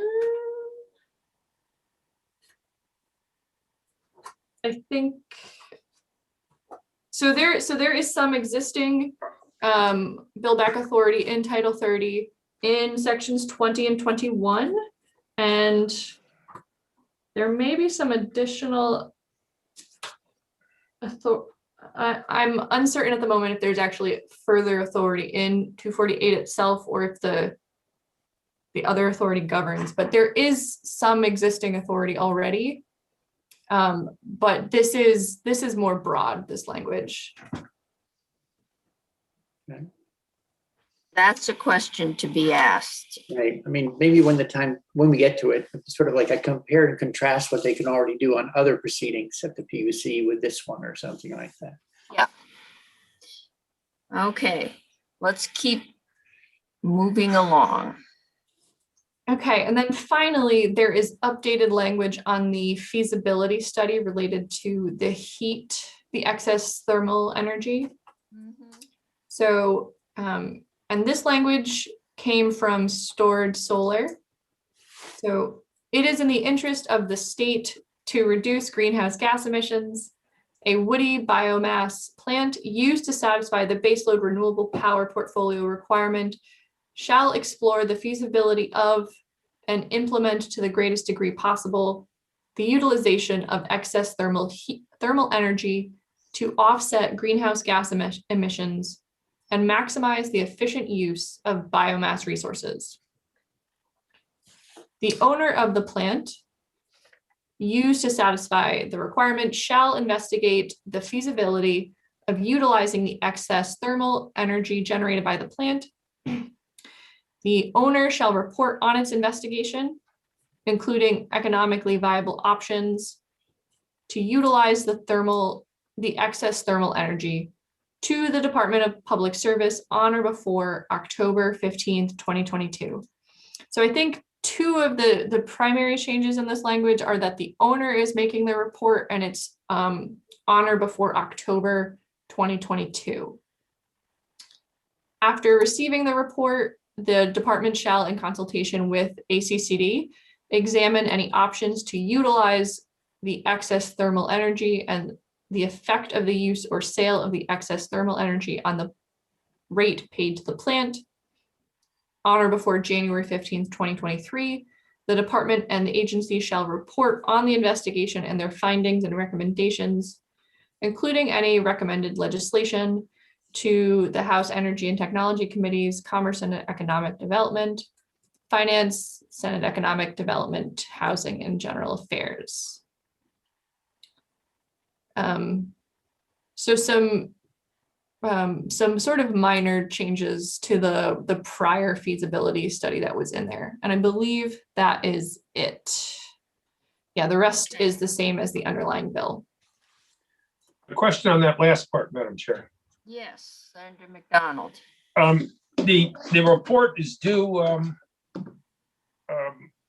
I think so there is some existing build back authority in Title 30 in sections 20 and 21, and there may be some additional I'm uncertain at the moment if there's actually further authority in 248 itself, or if the other authority governs, but there is some existing authority already. But this is more broad, this language. That's a question to be asked. Right. I mean, maybe when we get to it, it's sort of like I compare and contrast what they can already do on other proceedings at the PUC with this one or something like that. Yeah. Okay, let's keep moving along. Okay, and then finally, there is updated language on the feasibility study related to the heat, the excess thermal energy. So, and this language came from Stored Solar. So it is in the interest of the state to reduce greenhouse gas emissions. A woody biomass plant used to satisfy the baseload renewable power portfolio requirement shall explore the feasibility of and implement to the greatest degree possible the utilization of excess thermal energy to offset greenhouse gas emissions and maximize the efficient use of biomass resources. The owner of the plant used to satisfy the requirement shall investigate the feasibility of utilizing the excess thermal energy generated by the plant. The owner shall report on its investigation, including economically viable options to utilize the excess thermal energy to the Department of Public Service on or before October 15th, 2022. So I think two of the primary changes in this language are that the owner is making the report and it's on or before October 2022. After receiving the report, the department shall, in consultation with ACCD, examine any options to utilize the excess thermal energy and the effect of the use or sale of the excess thermal energy on the rate paid to the plant. On or before January 15th, 2023, the department and the agency shall report on the investigation and their findings and recommendations, including any recommended legislation, to the House Energy and Technology Committees, Commerce and Economic Development, Finance, Senate Economic Development, Housing and General Affairs. So some sort of minor changes to the prior feasibility study that was in there. And I believe that is it. Yeah, the rest is the same as the underlying bill. A question on that last part, Madam Chair. Yes, Senator McDonald. The report is due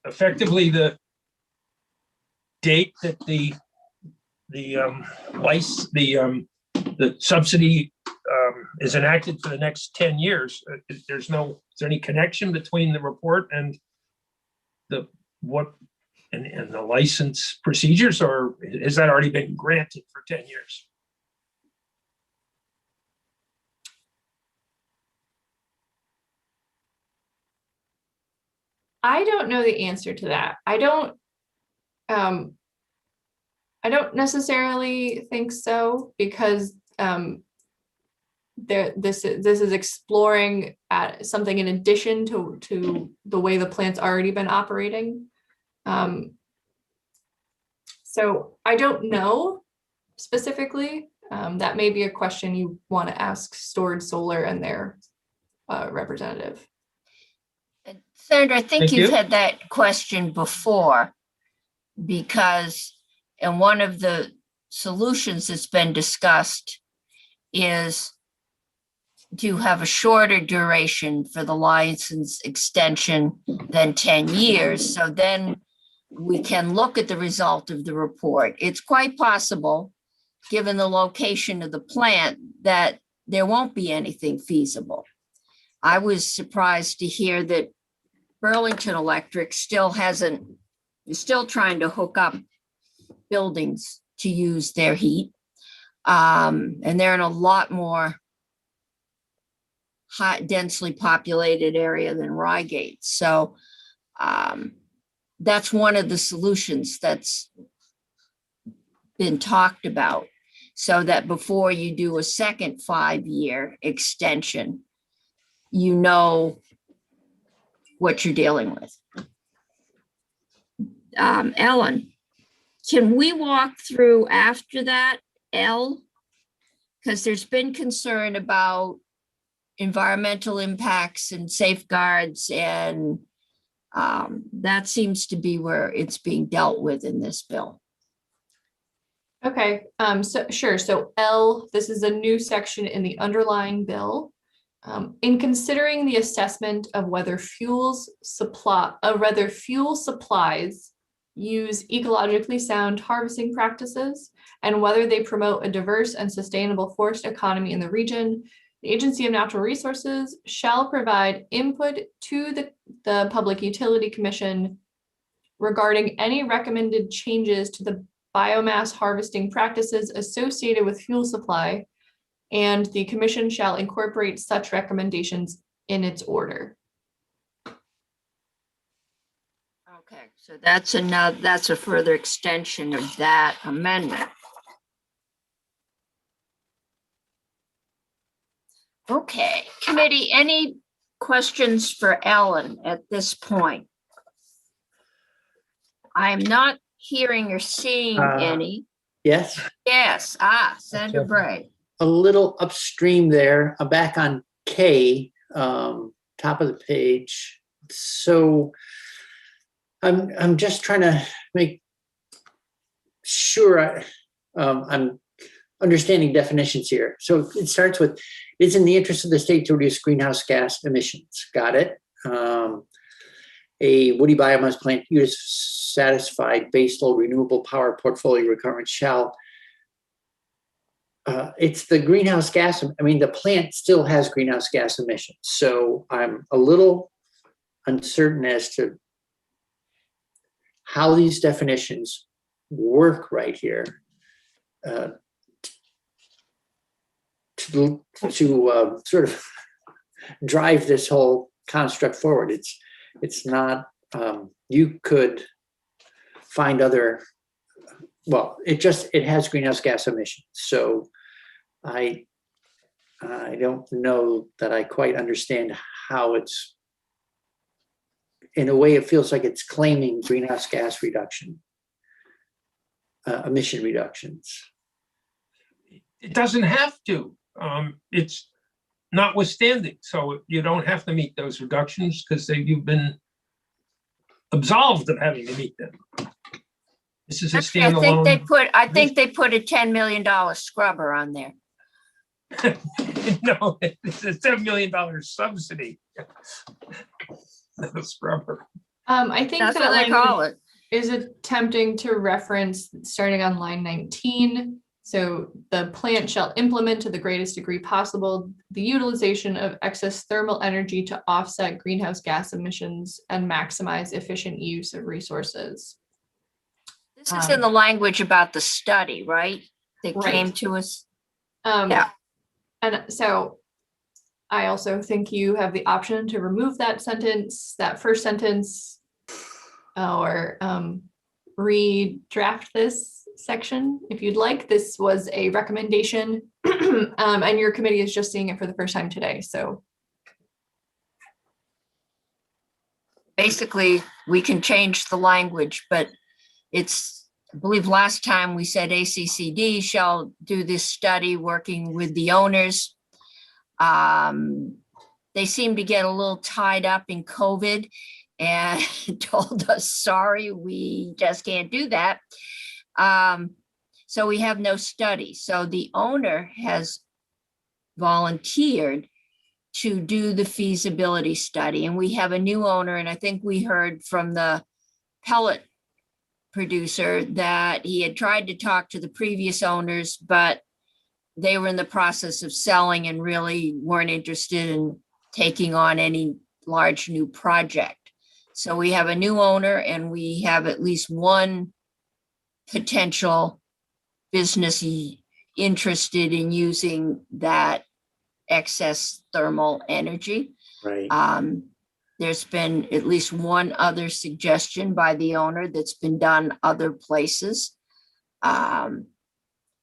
effectively the date that the subsidy is enacted for the next 10 years. Is there any connection between the report and the license procedures, or has that already been granted for 10 years? I don't know the answer to that. I don't necessarily think so, because this is exploring at something in addition to the way the plant's already been operating. So I don't know specifically. That may be a question you want to ask Stored Solar and their representative. Senator, I think Thank you've you. had that question before, because in one of the solutions that's been discussed is to have a shorter duration for the license extension than 10 years. So then we can look at the result of the report. It's quite possible, given the location of the plant, that there won't be anything feasible. I was surprised to hear that Burlington Electric is still trying to hook up buildings to use their heat. And they're in a lot more densely populated area than Reigate. So that's one of the solutions that's been talked about, so that before you do a second 5-year extension, you know what you're dealing with. Ellen, can we walk through after that, L? Because there's been concern about environmental impacts and safeguards, and that seems to be where it's being dealt with in this bill. Okay, so sure. So L, this is a new section in the underlying bill. In considering the assessment of whether fuel supplies use ecologically sound harvesting practices and whether they promote a diverse and sustainable forest economy in the region, the Agency of Natural Resources shall provide input to the Public Utility Commission regarding any recommended changes to the biomass harvesting practices associated with fuel supply, and the commission shall incorporate such recommendations in its order. Okay, so that's a further extension of that amendment. Okay, committee, any questions for Ellen at this point? I'm not hearing or seeing any. Yes, Yes, Senator Bray. a little upstream there. I'm back on K, top of the page. So I'm just trying to make sure I'm understanding definitions here. So it starts with, it's in the interest of the state to reduce greenhouse gas emissions. Got it. A woody biomass plant use satisfied baseload renewable power portfolio requirement shall. It's the greenhouse gas. I mean, the plant still has greenhouse gas emissions. So I'm a little uncertain as to how these definitions work right here. To sort of drive this whole construct forward. It's not, you could find other, well, it has greenhouse gas emissions. So I don't know that I quite understand how it's, in a way, it feels like it's claiming greenhouse gas reduction, emission reductions. It doesn't have to. It's notwithstanding. So you don't have to meet those reductions because you've been absolved of having to meet them. This is a standalone. I think they put a $10 million scrubber on there. No, it's a $7 million subsidy. No scrubber. I think That's that what they call it. is attempting to reference starting on line 19. So the plant shall implement to the greatest degree possible the utilization of excess thermal energy to offset greenhouse gas emissions and maximize efficient use of resources. This is in the language about the study, right? That Right. came to us. Yeah. And so I also think you have the option to remove that sentence, that first sentence, or redraft this section if you'd like. This was a recommendation and your committee is just seeing it for the first time today. So Basically, we can change the language, but it's, I believe last time we said ACCD shall do this study working with the owners. They seem to get a little tied up in COVID and told us, sorry, we just can't do that. So we have no study. So the owner has volunteered to do the feasibility study. And we have a new owner, and I think we heard from the pellet producer that he had tried to talk to the previous owners, but they were in the process of selling and really weren't interested in taking on any large new project. So we have a new owner and we have at least one potential business interested in using that excess thermal energy. Right. There's been at least one other suggestion by the owner that's been done other places. But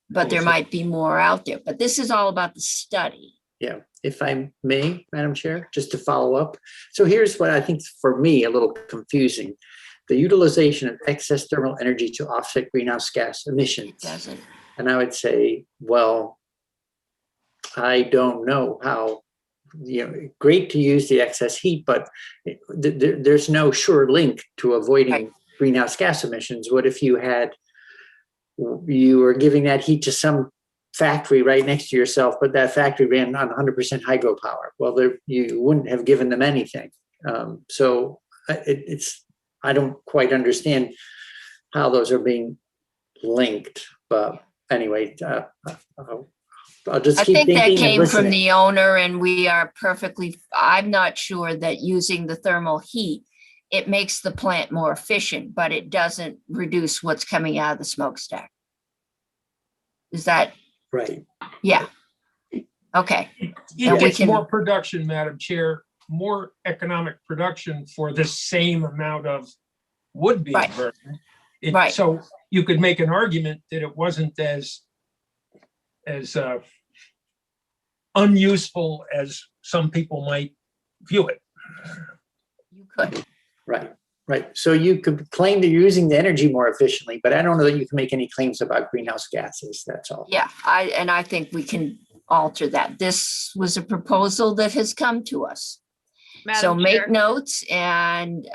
there might be more out there, but this is all about the study. Yeah, if I may, Madam Chair, just to follow up. So here's what I think for me a little confusing. The utilization of excess thermal energy to offset greenhouse gas emissions. It doesn't. And I would say, well, I don't know how great to use the excess heat, but there's no sure link to avoiding Right. greenhouse gas emissions. What if you were giving that heat to some factory right next to yourself, but that factory ran on 100% hydropower? Well, you wouldn't have given them anything. So I don't quite understand how those are being linked, but anyway, I'll just I keep think that thinking and came from listening. the owner, and we are I'm not sure that using the thermal heat, it makes the plant more efficient, but it doesn't reduce what's coming out of the smokestack. Is that, Right. yeah. Okay. And It we gets can- more production, Madam Chair, more economic production for the same amount of wood being Right. burned. Right. So you could make an argument that it wasn't as unuseful as some people might view it. You could. Right. So you could claim that you're using the energy more efficiently, but I don't know that you can make any claims about greenhouse gases. That's all. Yeah, I think we can alter that. This was a proposal that has come to us. So Madam make Chair, notes, and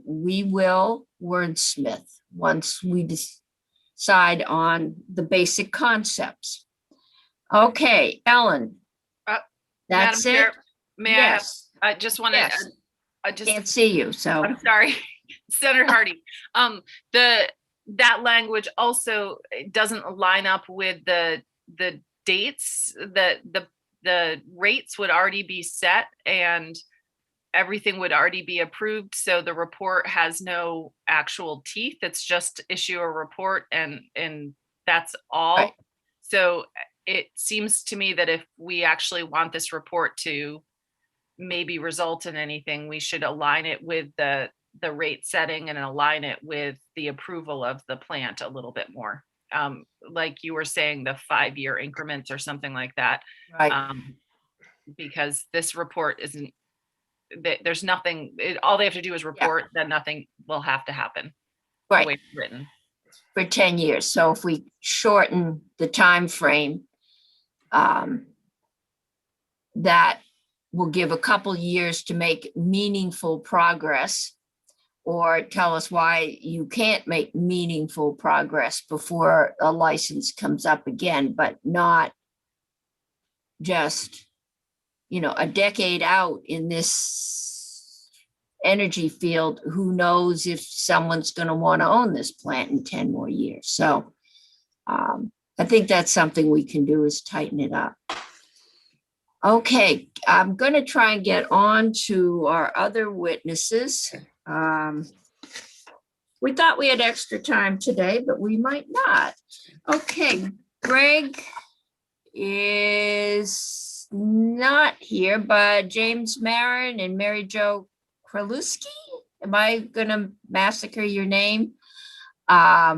we will wordsmith once we decide on the basic concepts. Okay, Ellen. Madam That's it? Chair, may Yes, I just want yes. to, I just, Can't see you, so. I'm sorry, Senator Hardy. That language also doesn't line up with the dates. The rates would already be set and everything would already be approved. So the report has no actual teeth. It's just issue a report and that's all. Right. So it seems to me that if we actually want this report to maybe result in anything, we should align it with the rate setting and align it with the approval of the plant a little bit more. Like you were saying, the 5-year increments or something like that. Right, Because this report isn't, there's nothing, all they have to do is report, then nothing will have to happen. The way right, it's written. for 10 years. So if we shorten the time frame, that will give a couple years to make meaningful progress, or tell us why you can't make meaningful progress before a license comes up again, but not just, a decade out in this energy field. Who knows if someone's going to want to own this plant in 10 more years. So I think that's something we can do, is tighten it up. Okay, I'm going to try and get on to our other witnesses. We thought we had extra time today, but we might not. Okay, Greg is not here, but James Marin and Mary Jo Kraluski. Am I going to massacre your name? I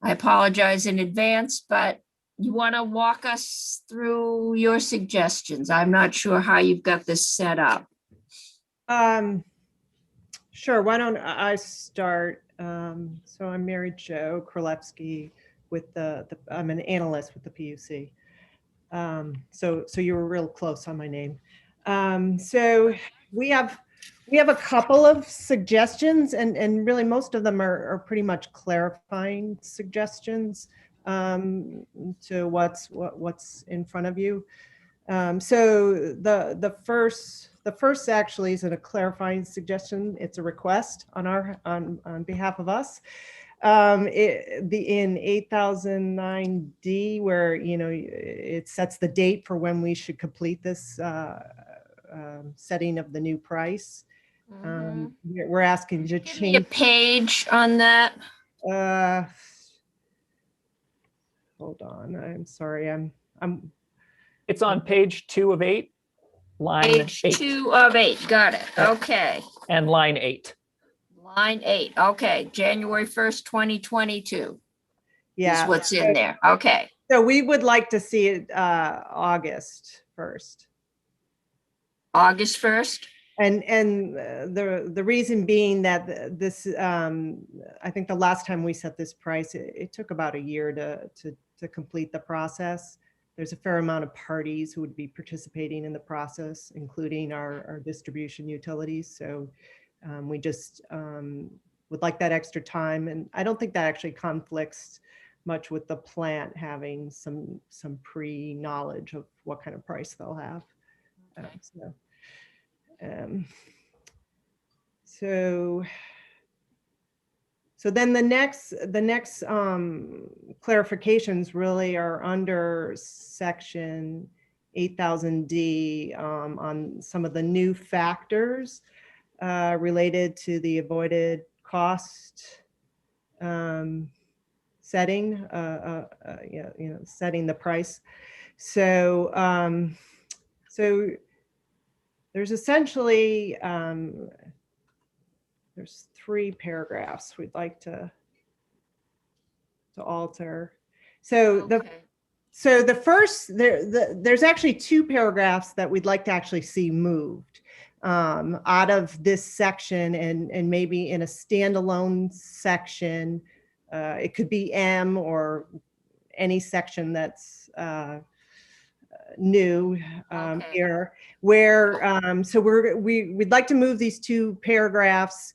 apologize in advance, but you want to walk us through your suggestions? I'm not sure how you've got this set up. Sure, why don't I start? So I'm Mary Jo Krolewski with I'm an analyst with the PUC. So you were real close on my name. So we have a couple of suggestions, and really most of them are pretty much clarifying suggestions to what's in front of you. So the first actually isn't a clarifying suggestion; it's a request on behalf of us. In 8009D, where it sets the date for when we should complete this setting of the new price. We're asking to Give me a change. page on that. Hold on, I'm sorry, I'm. It's on page 2 of 8, line Page 8. 2 of 8. Got it. Okay. And line 8. Line 8. Okay. January 1st, 2022 Yeah. is what's in there. Okay. So we would like to see it August 1st. August 1st? And the reason being that this, I think the last time we set this price, it took about a year to complete the process. there's a fair amount of parties who would be participating in the process, including our distribution utilities. So we just would like that extra time. And I don't think that actually conflicts much with the plant having some pre-knowledge of what kind of price they'll have. So then the next clarifications really are under section 8000 D on some of the new factors related to the avoided cost setting, setting the price. So so there's essentially there's 3 paragraphs we'd like to alter. So the first there's actually 2 paragraphs that we'd like to actually see moved out of this section and maybe in a standalone section. It could be M or any section that's new here, where so we'd like to move these 2 paragraphs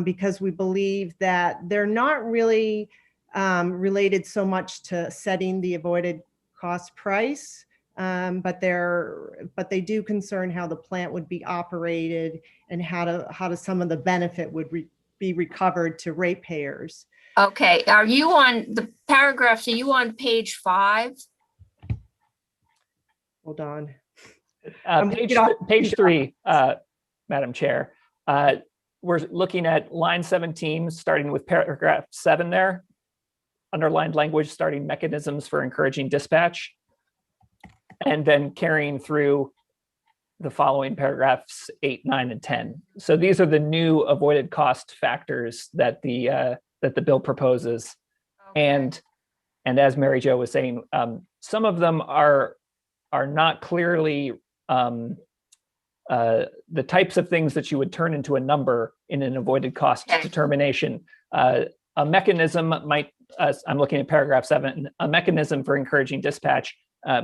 because we believe that they're not really related so much to setting the avoided cost price, but they do concern how the plant would be operated and how some of the benefit would be recovered to ratepayers. Okay, are you on the paragraphs? Are you on page 5? Hold on. Page 3, Madam Chair. We're looking at line 17, starting with paragraph 7 there. Underlined language starting mechanisms for encouraging dispatch. And then carrying through the following paragraphs 8, 9, and 10. So these are the new avoided cost factors that the bill proposes. Okay. And as Mary Jo was saying, some of them are not clearly the types of things that you would turn into a number in an avoided cost determination. A mechanism might, I'm looking at paragraph 7, a mechanism for encouraging dispatch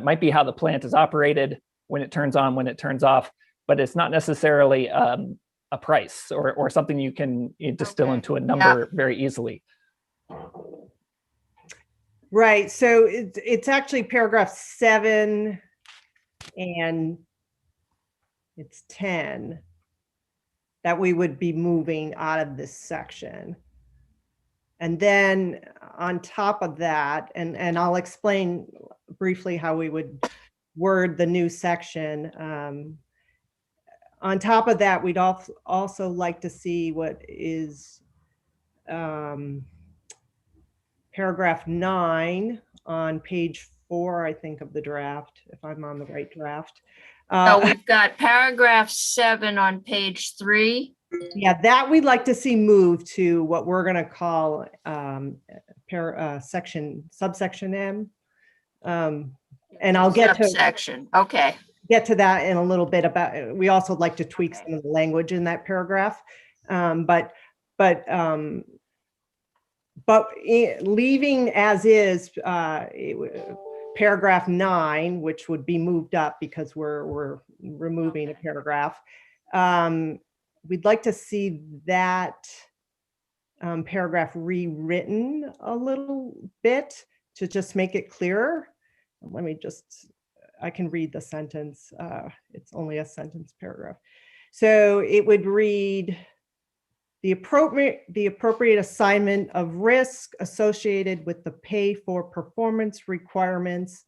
might be how the plant is operated, when it turns on, when it turns off, but it's not necessarily a price or something you can distill into a number very easily. Right, so it's actually paragraph 7 and it's 10 that we would be moving out of this section. And then on top of that, and I'll explain briefly how we would word the new section. On top of that, we'd also like to see what is paragraph 9 on page 4, I think, of the draft, if I'm on the right draft. So we've got paragraph 7 on page 3. Yeah, that we'd like to see moved to what we're going to call subsection M. And I'll get to subsection. Okay. Get to that in a little bit. About we also like to tweak some of the language in that paragraph, but leaving as is paragraph 9, which would be moved up because we're removing a paragraph. We'd like to see that paragraph rewritten a little bit to just make it clearer. Let me just, I can read the sentence. It's only a sentence paragraph. So it would read, the appropriate assignment of risk associated with the pay for performance requirements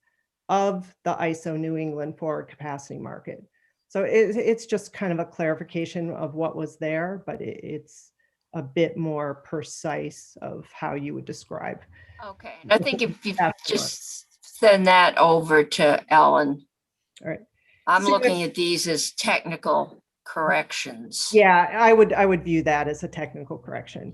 of the ISO New England forward capacity market. So it's just kind of a clarification of what was there, but it's a bit more precise of how you would describe. Okay, and I think if you just send that over to Ellen. All right. I'm looking at these as technical corrections. Yeah, I would view that as a technical correction.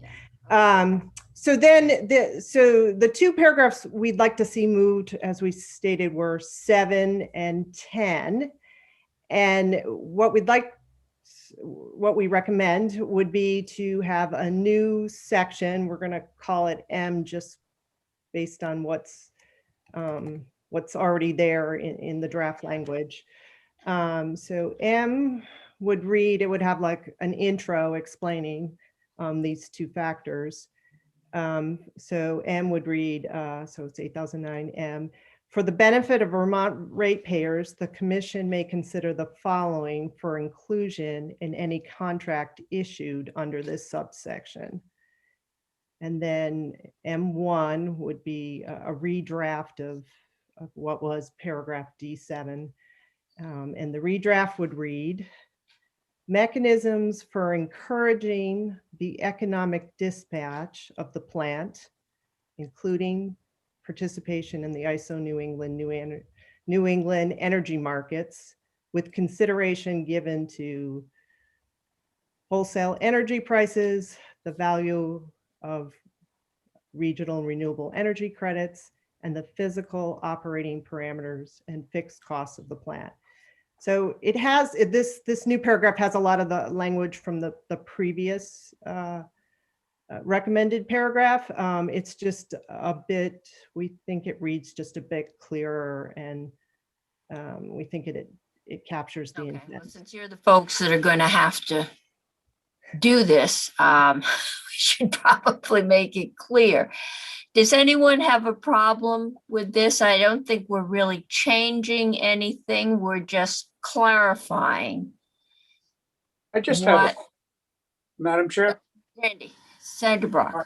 So then the 2 paragraphs we'd like to see moved, as we stated, were 7 and 10. And what we recommend would be to have a new section. We're going to call it M just based on what's what's already there in the draft language. So M would read, it would have like an intro explaining these two factors. So M would read, so it's 8009 M. For the benefit of Vermont ratepayers, the commission may consider the following for inclusion in any contract issued under this subsection. And then M1 would be a redraft of what was paragraph D7. And the redraft would read, mechanisms for encouraging the economic dispatch of the plant, including participation in the ISO New England energy markets, with consideration given to wholesale energy prices, the value of regional renewable energy credits, and the physical operating parameters and fixed costs of the plant. So it has, this new paragraph has a lot of the language from the previous recommended paragraph. It's just a bit, we think it reads just a bit clearer, and we think it captures the Okay, intent. well, since you're the folks that are going to have to do this, we should probably make it clear. Does anyone have a problem with this? I don't think we're really changing anything. We're just clarifying. I just have, What- Madam Chair, Randy, Sandra Brock.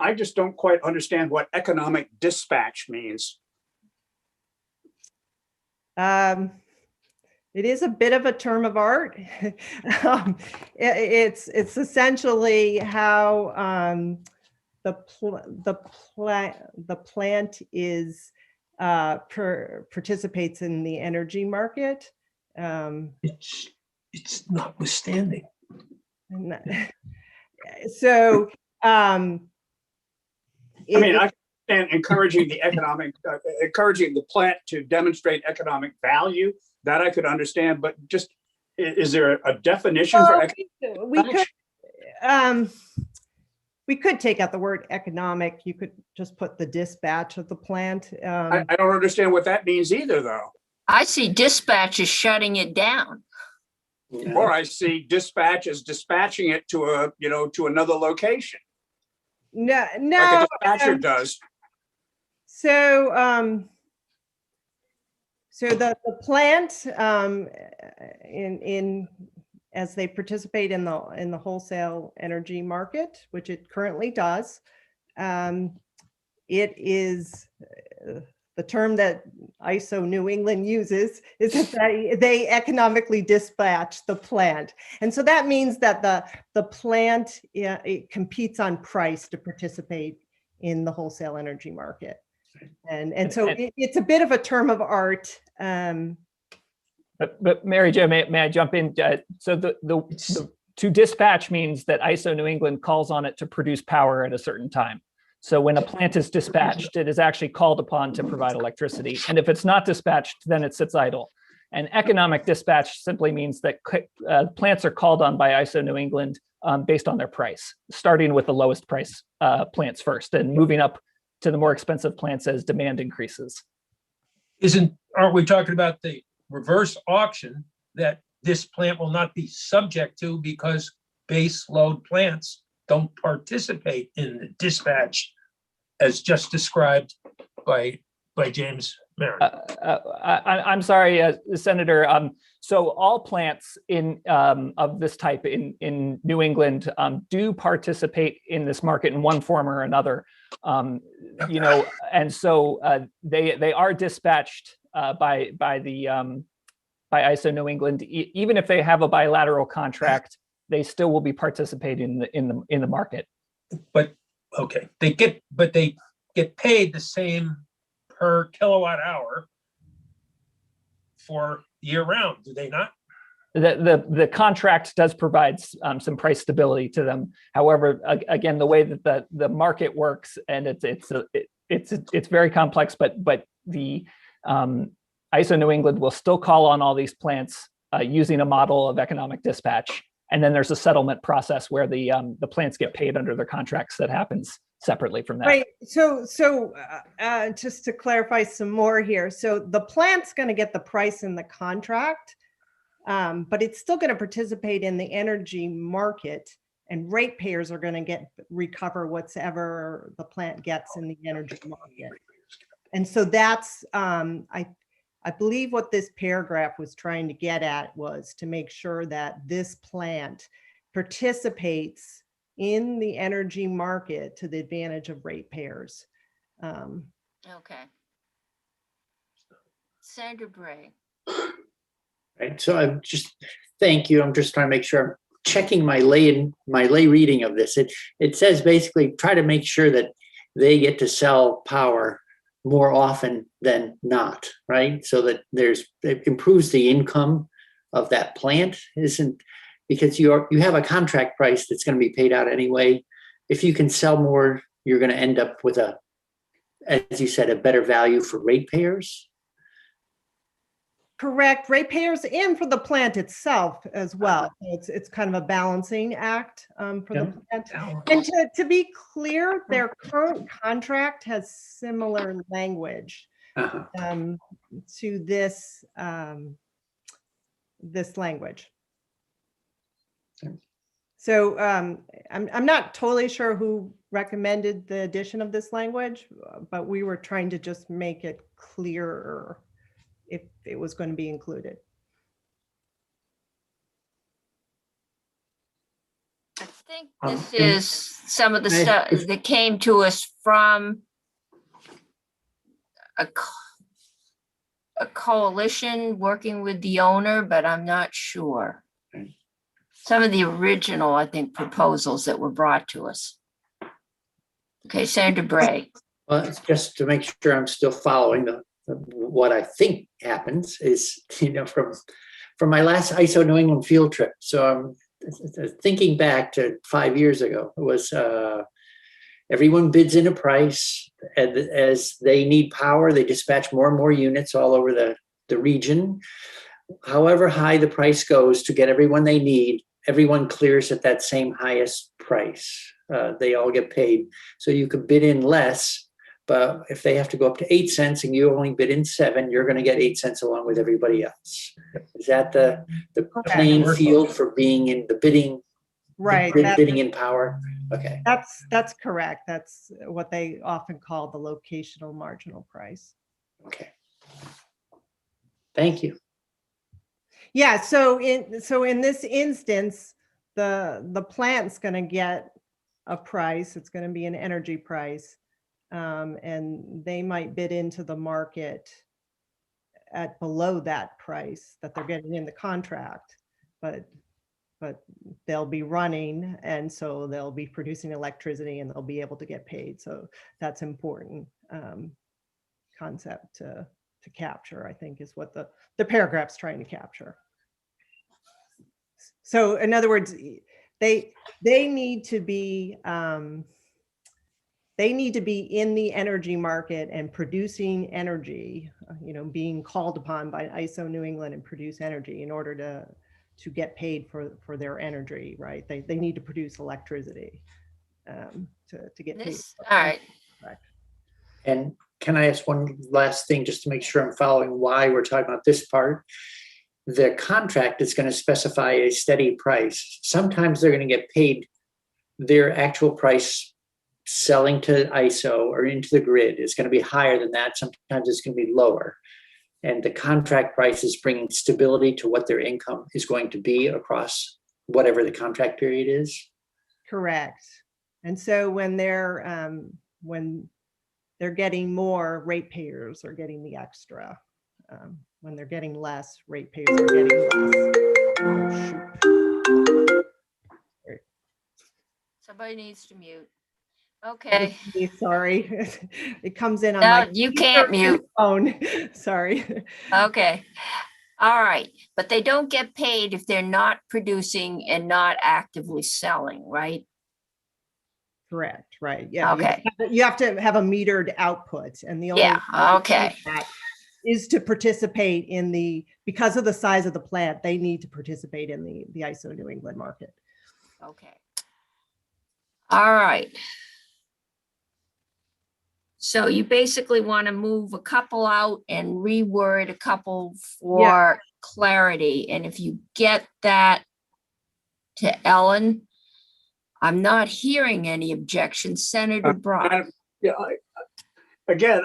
I just don't quite understand what economic dispatch means. It is a bit of a term of art. It's essentially how the plant is participates in the energy market. It's notwithstanding. So I mean, I understand encouraging the economic, encouraging the plant to demonstrate economic value, that I could understand, but just, is there a definition for economic? We could take out the word economic. You could just put the dispatch of the plant. I don't understand what that means either, though. I see dispatch is shutting it down. Or I see dispatch as dispatching it to a, to another location, No, like no. a dispatcher does. So, so the plant, as they participate in the wholesale energy market, which it currently does, it is the term that ISO New England uses is that they economically dispatch the plant, and so that means that the plant it competes on price to participate in the wholesale energy market. And so it's a bit of a term of art. But Mary Jo, may I jump in? So the to dispatch means that ISO New England calls on it to produce power at a certain time. So when a plant is dispatched, it is actually called upon to provide electricity. And if it's not dispatched, then it sits idle. And economic dispatch simply means that plants are called on by ISO New England based on their price, starting with the lowest price plants first and moving up to the more expensive plants as demand increases. Aren't we talking about the reverse auction that this plant will not be subject to because base load plants don't participate in the dispatch as just described by James Merritt? I'm sorry, Senator. So all plants of this type in New England do participate in this market in one form or another. And so they are dispatched by ISO New England. Even if they have a bilateral contract, they still will be participating in the market. But okay, they get paid the same per kilowatt hour for year round, do they not? The contract does provide some price stability to them. However, again, the way that the market works, and it's very complex, but the ISO New England will still call on all these plants using a model of economic dispatch. And then there's a settlement process where the plants get paid under their contracts that happens separately from that. Right. So just to clarify some more here. So the plant's going to get the price in the contract, but it's still going to participate in the energy market, and ratepayers are going to recover whatever the plant gets in the energy market. And so that's, I believe what this paragraph was trying to get at was to make sure that this plant participates in the energy market to the advantage of ratepayers. Okay. Sandra Bray. Right. So I'm just, thank you. I'm just trying to make sure I'm checking my lay reading of this. It says basically try to make sure that they get to sell power more often than not, right? So that it improves the income of that plant, isn't, because you have a contract price that's going to be paid out anyway. If you can sell more, you're going to end up with as you said, a better value for ratepayers. Correct, ratepayers and for the plant itself as well. It's kind of a balancing act for the plant. And to be clear, their current contract has similar language to this this language. So I'm not totally sure who recommended the addition of this language, but we were trying to just make it clearer if it was going to be included. I think this is some of the stuff that came to us from a coalition working with the owner, but I'm not sure. Some of the original, I think, proposals that were brought to us. Okay, Sandra Bray. Well, it's just to make sure I'm still following what I think happens is, from my last ISO New England field trip. So I'm thinking back to 5 years ago. It was everyone bids in a price, and as they need power, they dispatch more and more units all over the region. However high the price goes to get everyone they need, everyone clears at that same highest price. They all get paid. So you could bid in less, but if they have to go up to 8 cents and you only bid in 7, you're going to get 8 cents along with everybody else. Is that the playing field for being in the bidding? Right. Bidding in power. Okay. That's correct. That's what they often call the locational marginal price. Okay. Thank you. Yeah. So in this instance, the plant's going to get a price. It's going to be an energy price. And they might bid into the market at below that price that they're getting in the contract, but they'll be running, and so they'll be producing electricity and they'll be able to get paid. So that's important concept to capture, I think, is what the paragraph's trying to capture. So in other words, they need to be in the energy market and producing energy, being called upon by ISO New England and produce energy in order to get paid for their energy, right? They need to produce electricity to get paid. All right. And can I ask one last thing just to make sure I'm following why we're talking about this part? The contract is going to specify a steady price. Sometimes they're going to get paid their actual price selling to ISO or into the grid is going to be higher than that. Sometimes it's going to be lower. And the contract price is bringing stability to what their income is going to be across whatever the contract period is. Correct. And so when they're getting more, ratepayers are getting the extra. When they're getting less, ratepayers are getting less. Oh, shoot. Somebody needs to mute. Okay. Sorry, it comes in on No, my you can't mute. phone. Sorry. Okay. All right. But they don't get paid if they're not producing and not actively selling, right? Correct. Right. Yeah. Okay. You have to have a metered output, and the only okay. that is to participate in because of the size of the plant, they need to participate in the ISO New England market. Okay. All right. So you basically want to move a couple out and reword a couple for clarity. And if you get that to Ellen, I'm not hearing any objections. Senator Brock. Yeah, again,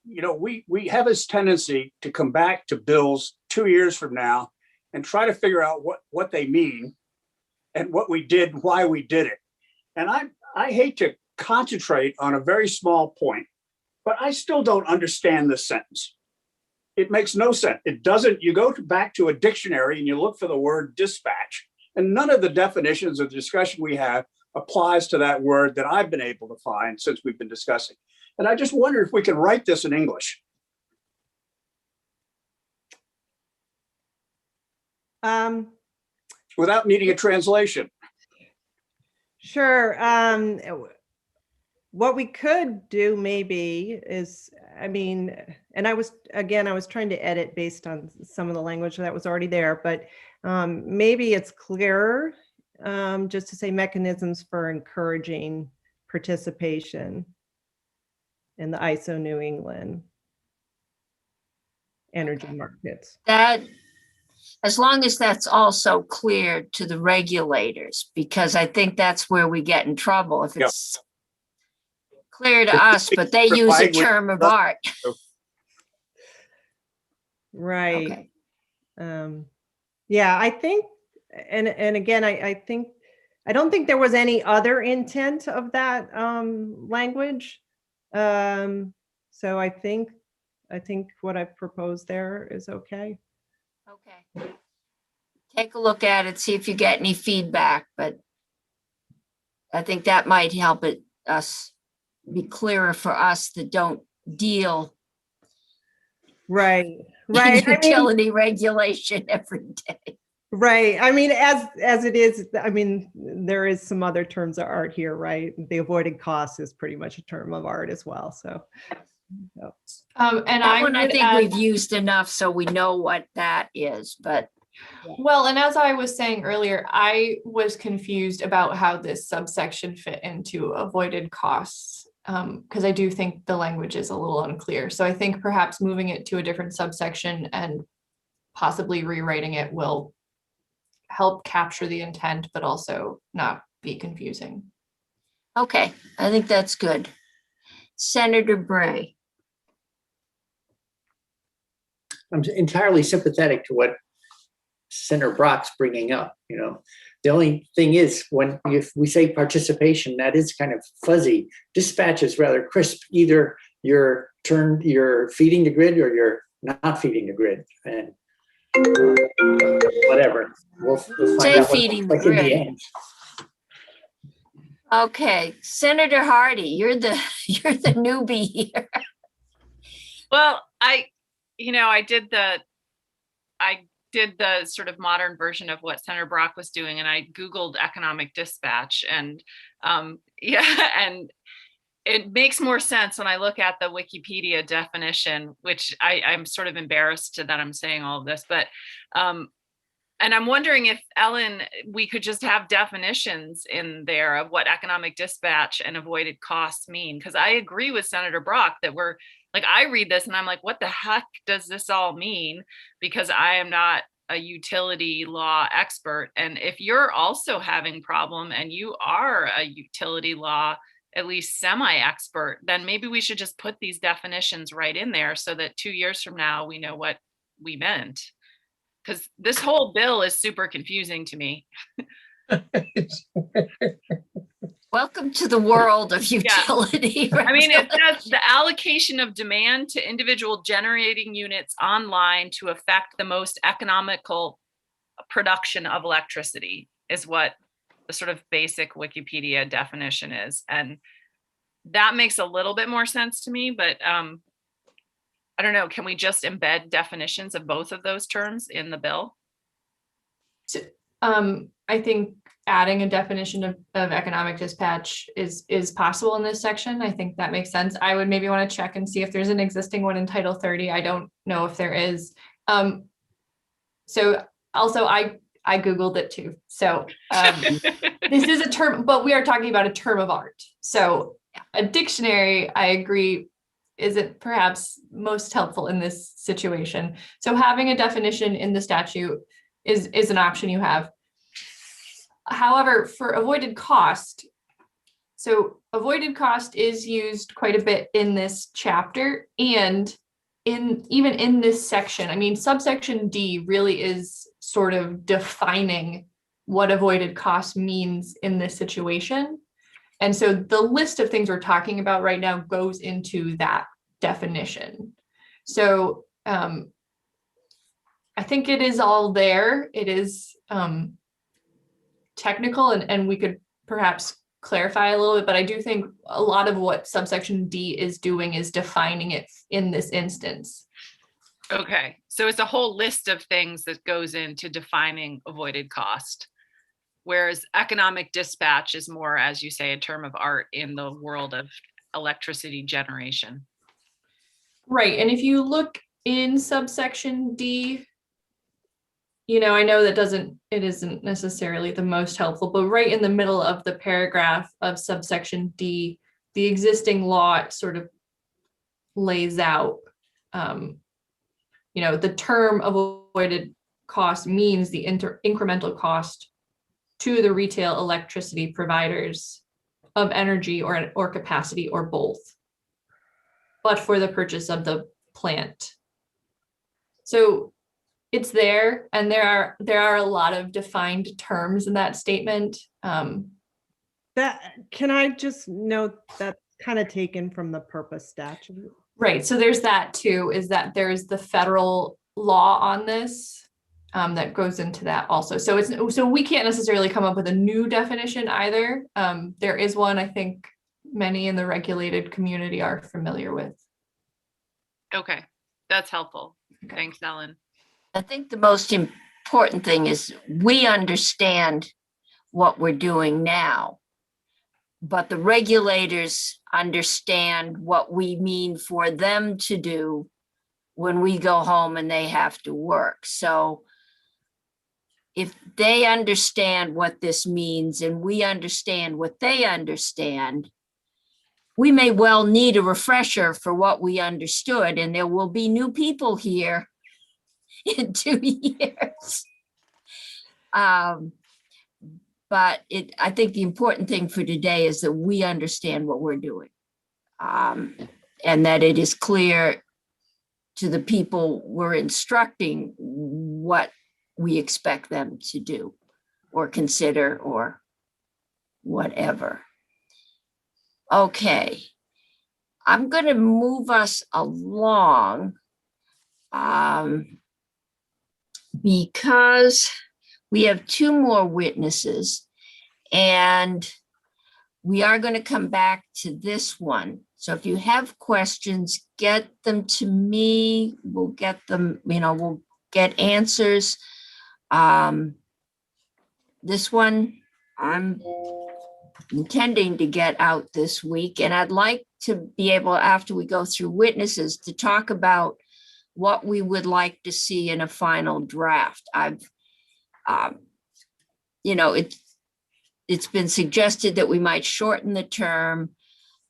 we have this tendency to come back to bills 2 years from now and try to figure out what they mean and what we did, why we did it. And I hate to concentrate on a very small point, but I still don't understand this sentence. It makes no sense. It doesn't, you go back to a dictionary and you look for the word dispatch, and none of the definitions of the discussion we have applies to that word that I've been able to find since we've been discussing. And I just wonder if we can write this in English. Without needing a translation. Sure. What we could do maybe is, and I was trying to edit based on some of the language that was already there, but maybe it's clearer just to say mechanisms for encouraging participation in the ISO New England energy markets. That, as long as that's also clear to the regulators, because I think that's where we get in trouble. If it's clear to us, but they use a term of art. Right. Okay. Yeah, I think, and again, I don't think there was any other intent of that language. So I think what I've proposed there is okay. Okay. Take a look at it, see if you get any feedback, but I think that might help us be clearer for us that don't deal right utility regulation every day. Right. As it is, there is some other terms of art here, right? The avoided cost is pretty much a term of art as well. So and I think we've used enough so we know what that is, but well, and as I was saying earlier, I was confused about how this subsection fit into avoided costs, because I do think the language is a little unclear. So I think perhaps moving it to a different subsection and possibly rewriting it will help capture the intent, but also not be confusing. okay, I think that's good. Senator Bray. I'm entirely sympathetic to what Senator Brock's bringing up. The only thing is, if we say participation, that is kind of fuzzy. Dispatch is rather crisp. Either you're feeding the grid or you're not feeding the grid, and whatever. We'll find Say out feeding the in the grid. end. Okay, Senator Hardy, you're the newbie here. Well, I did the sort of modern version of what Senator Brock was doing, and I Googled economic dispatch, and and it makes more sense when I look at the Wikipedia definition, which I'm sort of embarrassed that I'm saying all of this, but and I'm wondering if, Ellen, we could just have definitions in there of what economic dispatch and avoided costs mean, because I agree with Senator Brock that I read this and I'm like, what the heck does this all mean? Because I am not a utility law expert. And if you're also having problem and you are a utility law, at least semi-expert, then maybe we should just put these definitions right in there so that 2 years from now, we know what we meant. Because this whole bill is super confusing to me. Welcome to the world of utility. Yeah. It says the allocation of demand to individual generating units online to affect the most economical production of electricity is what the sort of basic Wikipedia definition is. And that makes a little bit more sense to me, but I don't know, can we just embed definitions of both of those terms in the bill? I think adding a definition of economic dispatch is possible in this section. I think that makes sense. I would maybe want to check and see if there's an existing one in Title 30. I don't know if there is. So also I Googled it too. So this is a term, but we are talking about a term of art. So a dictionary, I agree, isn't perhaps most helpful in this situation. So having a definition in the statute is an option you have. However, for avoided cost, so avoided cost is used quite a bit in this chapter and even in this section. I mean, subsection D really is sort of defining what avoided cost means in this situation. And so the list of things we're talking about right now goes into that definition. So I think it is all there. It is technical and we could perhaps clarify a little bit, but I do think a lot of what subsection D is doing is defining it in this instance. Okay, so it's a whole list of things that goes into defining avoided cost. Whereas economic dispatch is more, as you say, a term of art in the world of electricity generation. Right, and if you look in subsection D, you know, I know that it isn't necessarily the most helpful, but right in the middle of the paragraph of subsection D, the existing law sort of lays out, you know, the term avoided cost means the incremental cost to the retail electricity providers of energy or capacity or both, but for the purchase of the plant. So it's there, and there are a lot of defined terms in that statement. That, can I just note that's kind of taken from the purpose statute? Right, so there's that too, is that there's the federal law on this that goes into that also. So we can't necessarily come up with a new definition either. There is one I think many in the regulated community are familiar with. Okay, that's helpful. Okay. Thanks, Ellen. I think the most important thing is we understand what we're doing now, but the regulators understand what we mean for them to do when we go home and they have to work. So if they understand what this means and we understand what they understand, we may well need a refresher for what we understood, and there will be new people here in 2 years. But I think the important thing for today is that we understand what we're doing, and that it is clear to the people we're instructing what we expect them to do or consider or whatever. Okay, I'm going to move us along because we have 2 more witnesses and we are going to come back to this one. So if you have questions, get them to me. We'll get them, we'll get answers. This one I'm intending to get out this week, and I'd like to be able, after we go through witnesses, to talk about what we would like to see in a final draft. It's been suggested that we might shorten the term.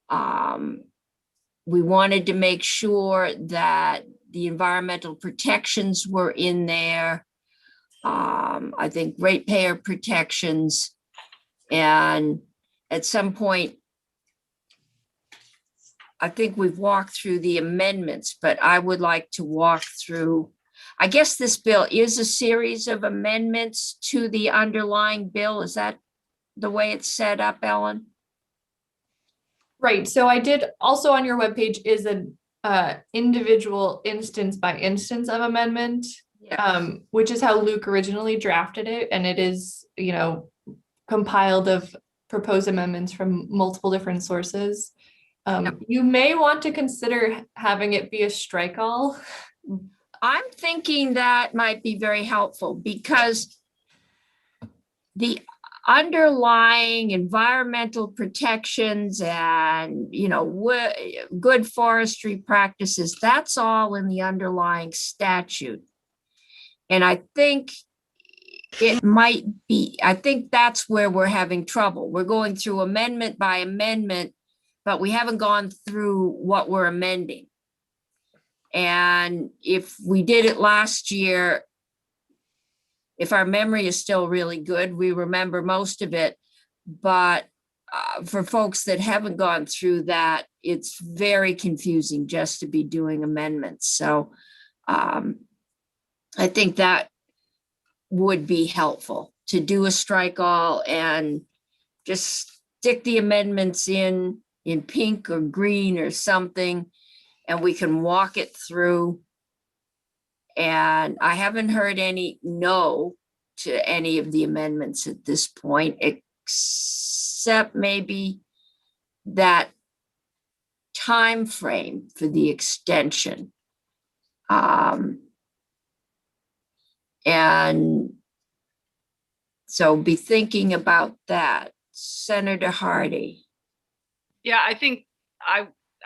We wanted to make sure that the environmental protections were in there. I think ratepayer protections, and at some point, I think we've walked through the amendments, but I would like to walk through, I guess this bill is a series of amendments to the underlying bill. Is that the way it's set up, Ellen? Right, so I did also on your webpage is an individual instance by instance of amendment, which is how Luke originally drafted it. And it is, compiled of proposed amendments from multiple different sources. You may want to consider having it be a strike all. I'm thinking that might be very helpful because the underlying environmental protections and, good forestry practices, that's all in the underlying statute. And I think that's where we're having trouble. We're going through amendment by amendment, but we haven't gone through what we're amending. And if we did it last year, if our memory is still really good, we remember most of it. But for folks that haven't gone through that, it's very confusing just to be doing amendments. So I think that would be helpful to do a strike all and just stick the amendments in pink or green or something, and we can walk it through. And I haven't heard any no to any of the amendments at this point, except maybe that time frame for the extension. And so be thinking about that. Senator Hardy. Yeah, I think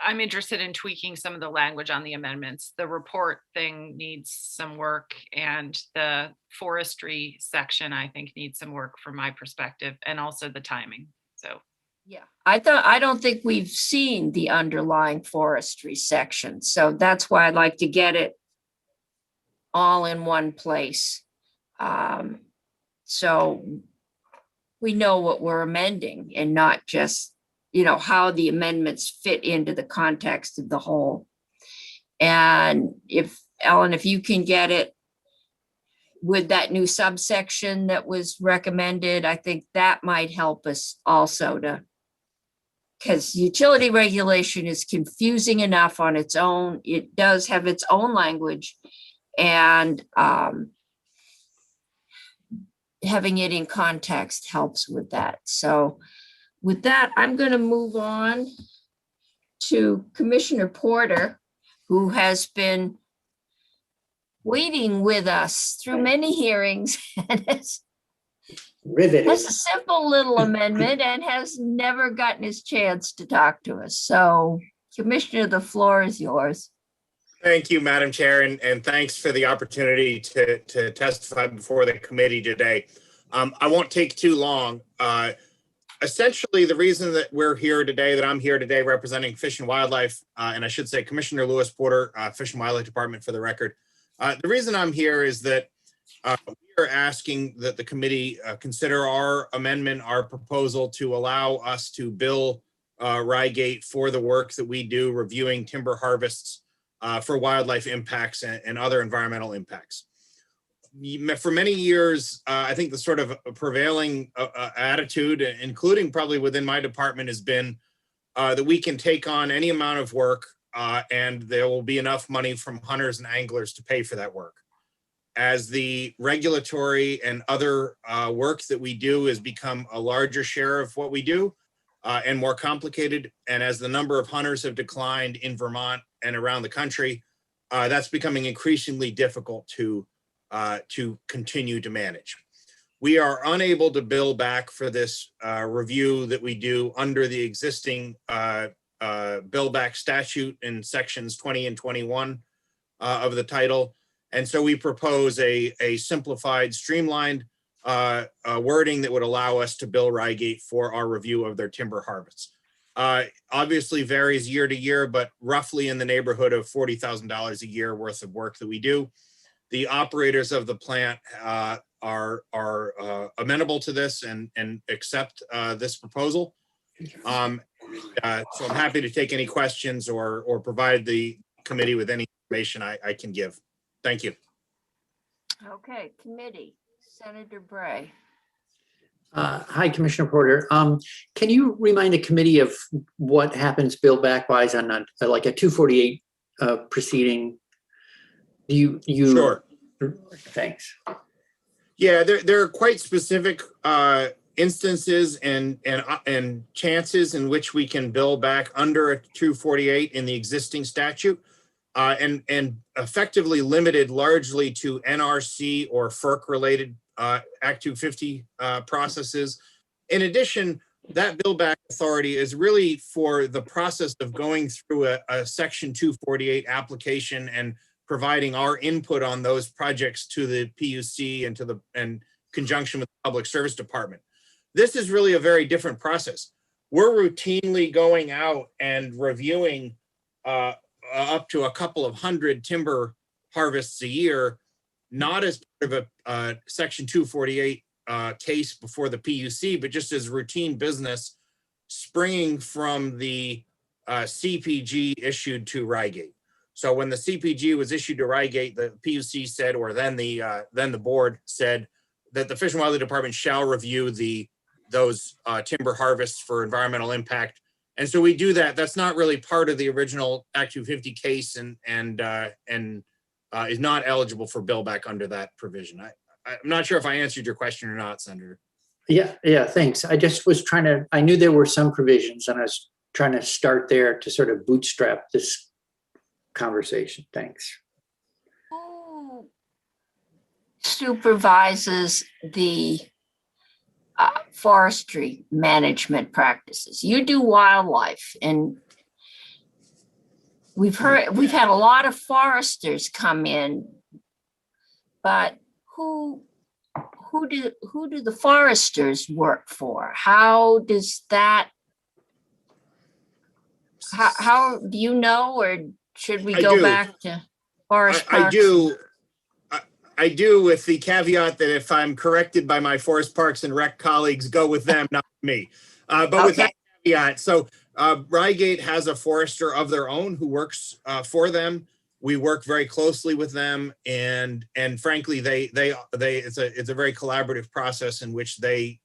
I'm interested in tweaking some of the language on the amendments. The report thing needs some work, and the forestry section, I think, needs some work from my perspective, and also the timing. So yeah, I don't think we've seen the underlying forestry section. So that's why I'd like to get it all in one place. So we know what we're amending and not just, how the amendments fit into the context of the whole. And if, Ellen, if you can get it with that new subsection that was recommended, I think that might help us also because utility regulation is confusing enough on its own. It does have its own language, and having it in context helps with that. So with that, I'm going to move on to Commissioner Porter, who has been waiting with us through many hearings and has a simple little amendment and has never gotten his chance to talk to us. So Commissioner, the floor is yours. Thank you, Madam Chair, and thanks for the opportunity to testify before the committee today. I won't take too long. Essentially, the reason that we're here today, that I'm here today representing Fish and Wildlife, and I should say Commissioner Lewis Porter, Fish and Wildlife Department for the record. The reason I'm here is that we are asking that the committee consider our amendment, our proposal to allow us to bill Rygate for the work that we do reviewing timber harvests for wildlife impacts and other environmental impacts. For many years, I think the sort of prevailing attitude, including probably within my department, has been that we can take on any amount of work and there will be enough money from hunters and anglers to pay for that work. As the regulatory and other work that we do has become a larger share of what we do and more complicated, and as the number of hunters have declined in Vermont and around the country, that's becoming increasingly difficult to continue to manage. We are unable to bill back for this review that we do under the existing bill back statute in sections 20 and 21 of the title. And so we propose a simplified, streamlined wording that would allow us to bill Rygate for our review of their timber harvests. Obviously varies year to year, but roughly in the neighborhood of $40,000 a year worth of work that we do. The operators of the plant are amenable to this and accept this proposal. So I'm happy to take any questions or provide the committee with any information I can give. Thank you. Okay, committee, Senator Bray. Hi, Commissioner Porter. Can you remind the committee of what happens bill back wise on like a 248 proceeding? You Sure. Thanks. Yeah, there are quite specific instances and chances in which we can bill back under a 248 in the existing statute, and effectively limited largely to NRC or FERC related Act 250 processes. In addition, that bill back authority is really for the process of going through a Section 248 application and providing our input on those projects to the PUC and conjunction with the Public Service Department. This is really a very different process. we're routinely going out and reviewing up to a couple of hundred timber harvests a year, not as part of a Section 248 case before the PUC, but just as routine business springing from the CPG issued to Rygate. So when the CPG was issued to Rygate, the PUC said, or then the board said that the Fish and Wildlife Department shall review those timber harvests for environmental impact. And so we do that. That's not really part of the original Act 250 case and is not eligible for billback under that provision. I'm not sure if I answered your question or not, Senator. Yeah, thanks. I just was I knew there were some provisions and I was trying to start there to sort of bootstrap this conversation. Thanks. Who supervises the forestry management practices? You do wildlife, and we've had a lot of foresters come in, but who do the foresters work for? How does that, how do you know, or should we go back to Forest Parks? I do, with the caveat that if I'm corrected by my Forest Parks and Rec colleagues, go with them, not me. But with that caveat, so Rygate has a forester of their own who works for them. We work very closely with them, and frankly, it's a very collaborative process in which they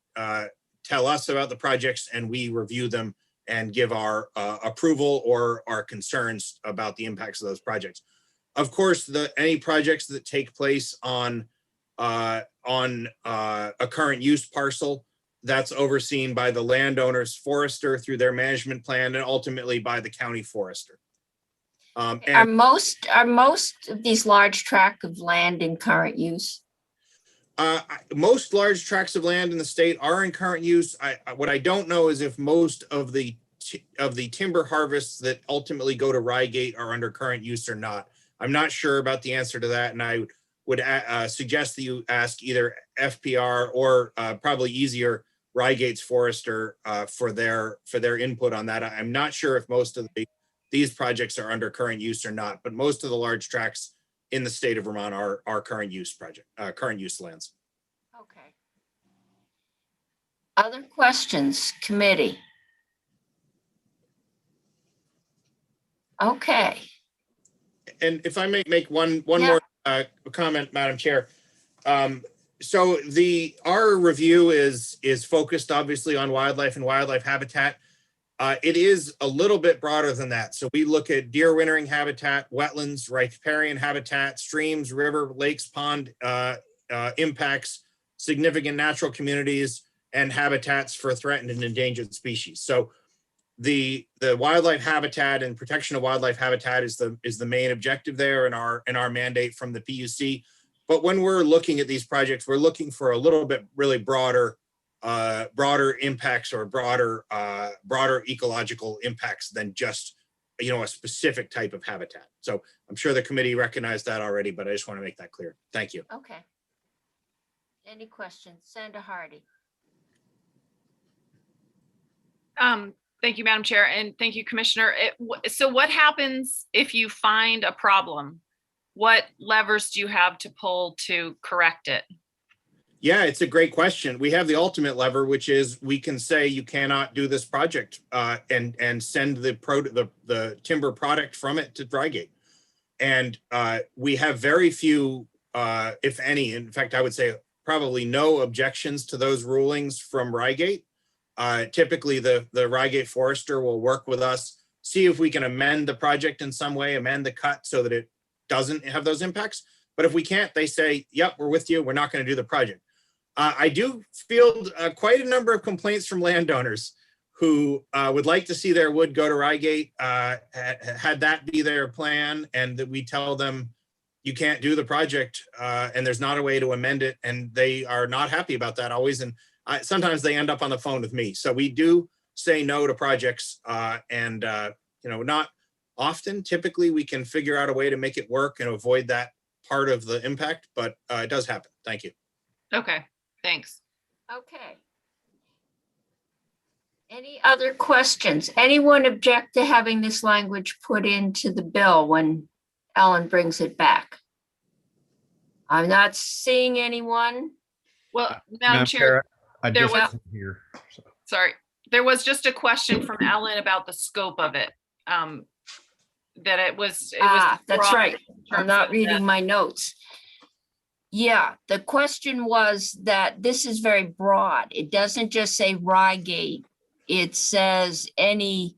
tell us about the projects and we review them and give our approval or our concerns about the impacts of those projects. Of course, any projects that take place on a current use parcel, that's overseen by the landowner's forester through their management plan and ultimately by the county forester. Are most of these large tracts of land in current use? Most large tracts of land in the state are in current use. What I don't know is if most of the timber harvests that ultimately go to Rygate are under current use or not. I'm not sure about the answer to that, and I would suggest that you ask either FPR or probably easier Rygate's forester for their input on that. I'm not sure if most of these projects are under current use or not, but most of the large tracts in the state of Vermont are current use lands. Okay. Other questions, committee? Okay. And if I may make one more comment, Madam Chair. So our review is focused obviously on wildlife and wildlife habitat. It is a little bit broader than that. So we look at deer wintering habitat, wetlands, riparian habitat, streams, river, lakes, pond impacts, significant natural communities, and habitats for threatened and endangered species. So the wildlife habitat and protection of wildlife habitat is the main objective there in our mandate from the PUC. But when we're looking at these projects, we're looking for a little bit really broader impacts or broader ecological impacts than just a specific type of habitat. So I'm sure the committee recognized that already, but I just want to make that clear. Thank you. Okay. Any questions? Senator Hardy. Thank you, Madam Chair, and thank you, Commissioner. So what happens if you find a problem? What levers do you have to pull to correct it? Yeah, it's a great question. We have the ultimate lever, which is we can say you cannot do this project and send the timber product from it to Rygate. And we have very few, if any, in fact, I would say probably no objections to those rulings from Rygate. Typically, the Rygate forester will work with us, see if we can amend the project in some way, amend the cut so that it doesn't have those impacts. But if we can't, they say, yep, we're with you. We're not going to do the project. I do field quite a number of complaints from landowners who would like to see their wood go to Rygate, had that be their plan, and that we tell them you can't do the project and there's not a way to amend it. And they are not happy about that always. And sometimes they end up on the phone with me. So we do say no to projects and not often. Typically, we can figure out a way to make it work and avoid that part of the impact, but it does happen. Thank you. Okay, thanks. Okay. Any other questions? Anyone object to having this language put into the bill when Ellen brings it back? I'm not seeing anyone. Well, Madam Chair, I there just was- couldn't hear. So. sorry, there was just a question from Ellen about the scope of it. That it was. That's broad right. in I'm terms not of reading that. my notes. Yeah, the question was that this is very broad. It doesn't just say Rygate. It says any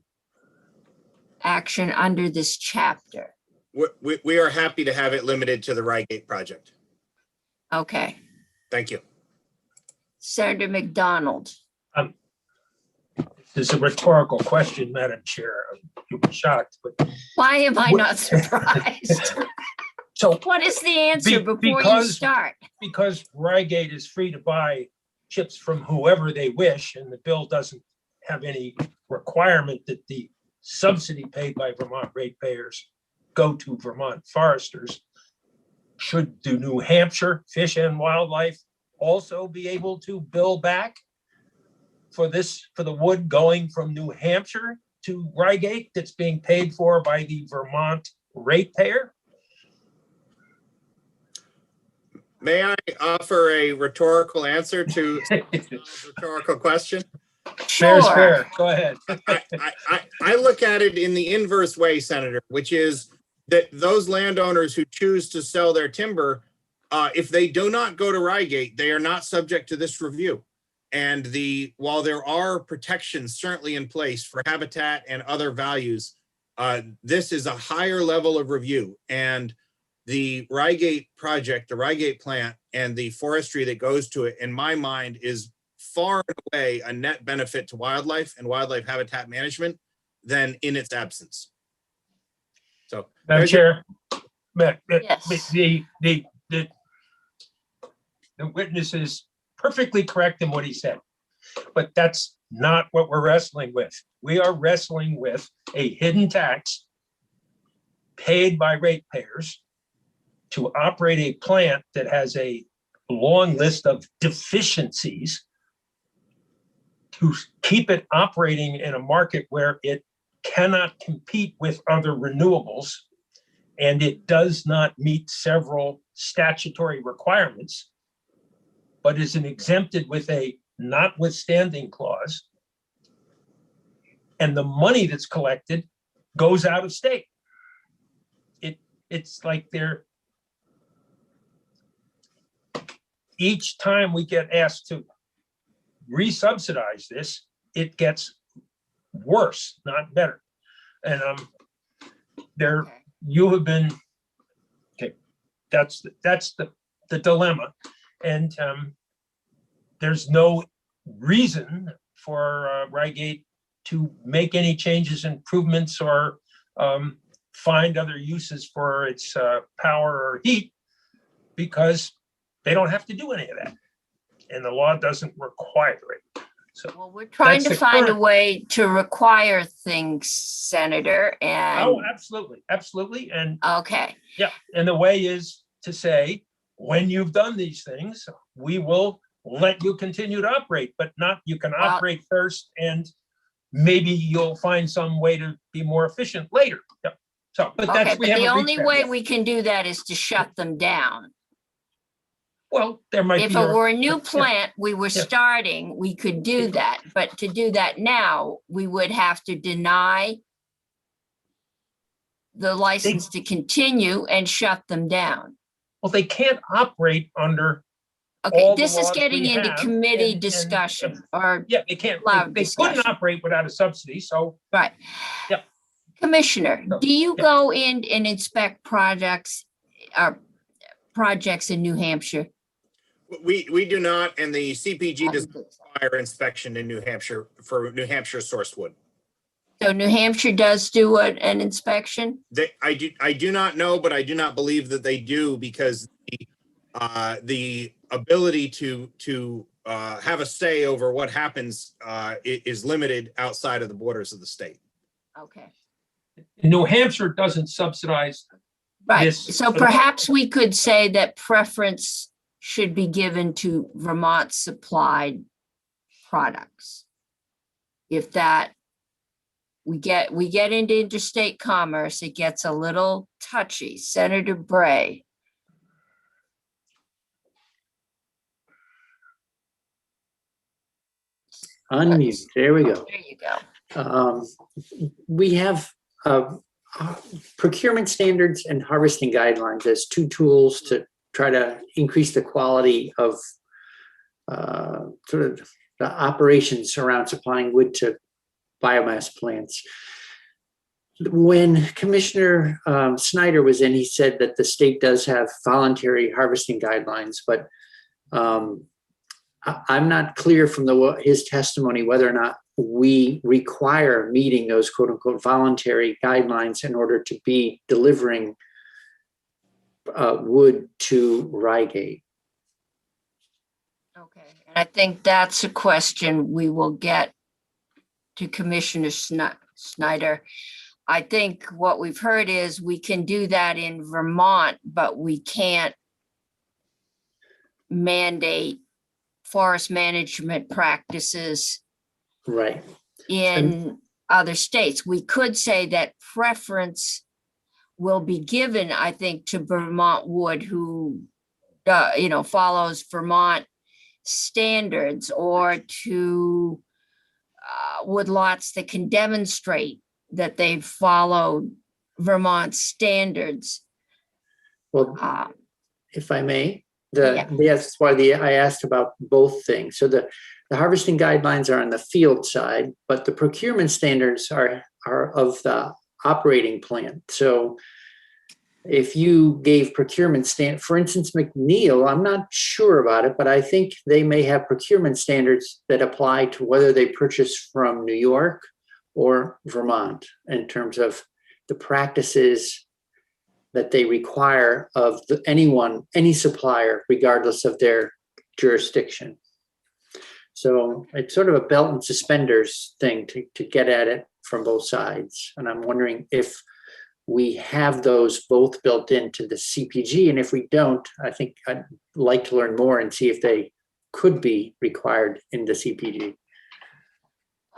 action under this chapter. We are happy to have it limited to the Rygate project. Okay. Thank you. Senator McDonald. This is a rhetorical question, Madam Chair. You'll be shocked, but Why am I not surprised? so What is the answer before you because- start? because Rygate is free to buy chips from whoever they wish, and the bill doesn't have any requirement that the subsidy paid by Vermont ratepayers go to Vermont foresters, should the New Hampshire Fish and Wildlife also be able to bill back for the wood going from New Hampshire to Rygate that's being paid for by the Vermont ratepayer? May I offer a rhetorical answer to a rhetorical question? Fair's Sure. fair. Go ahead. I look at it in the inverse way, Senator, which is that those landowners who choose to sell their timber, if they do not go to Rygate, they are not subject to this review. And while there are protections certainly in place for habitat and other values, this is a higher level of review. And the Rygate project, the Rygate plant, and the forestry that goes to it, in my mind, is far and away a net benefit to wildlife and wildlife habitat management than in its absence. So, Madam Chair, Yes. the witness is perfectly correct in what he said, but that's not what we're wrestling with. We are wrestling with a hidden tax paid by ratepayers to operate a plant that has a long list of deficiencies, to keep it operating in a market where it cannot compete with other renewables, and it does not meet several statutory requirements, but is exempted with a notwithstanding clause. And the money that's collected goes out of state. It's like each time we get asked to resubsidize this, it gets worse, not better. And you have been, okay, that's the dilemma. And there's no reason for Rygate to make any changes, improvements, or find other uses for its power or heat, because they don't have to do any of that. And the law doesn't require it. So Well, we're trying that's to the find a current- way to require things, Senator, and, Oh, absolutely, absolutely. And okay. yeah, and the way is to say, when you've done these things, we will let you continue to operate, but not, you can Well- operate first and maybe you'll find some way to be more efficient later. Yep. So, but Okay, that's, but we the haven't only reached that way yet. we can do that is to shut them down. Well, there might If be. it were a new yeah. plant we were Yeah. starting, we could do that. But to do that now, we would have to deny the license to continue and shut them down. Well, they can't operate under, Okay, all the this is laws getting we into have, committee and- discussion or, yeah, they can't, Loud they couldn't discussion. operate without a subsidy, so. right. Yep. Commissioner, No, do you yeah. go in and inspect projects in New Hampshire? We do not, and the CPG I does don't think so. require inspection in New Hampshire for New Hampshire sourced wood. So New Hampshire does do an inspection? I do not know, but I do not believe that they do, because the ability to have a say over what happens is limited outside of the borders of the state. Okay. New Hampshire doesn't subsidize. Right, This- so perhaps we could say that preference should be given to Vermont supplied products. if that we get into interstate commerce, it gets a little touchy. Senator Bray. Unmute. There we go. There you go. We have procurement standards and harvesting guidelines as two tools to try to increase the quality of sort of the operations around supplying wood to biomass plants. When Commissioner Snyder was in, he said that the state does have voluntary harvesting guidelines, but I'm not clear from his testimony whether or not we require meeting those quote unquote voluntary guidelines in order to be delivering wood to Rygate. Okay, and I think that's a question we will get to Commissioner Snyder. I think what we've heard is we can do that in Vermont, but we can't mandate forest management practices Right. in other states. We could say that preference will be given, I think, to Vermont wood who, follows Vermont standards, or to woodlots that can demonstrate that they've followed Vermont standards. Well, if I may, Yeah. that's why I asked about both things. So the harvesting guidelines are on the field side, but the procurement standards are of the operating plant. So if you gave procurement for instance, McNeil, I'm not sure about it, but I think they may have procurement standards that apply to whether they purchase from New York or Vermont in terms of the practices that they require of any supplier, regardless of their jurisdiction. So it's sort of a belt and suspenders thing to get at it from both sides. And I'm wondering if we have those both built into the CPG. And if we don't, I think I'd like to learn more and see if they could be required in the CPG.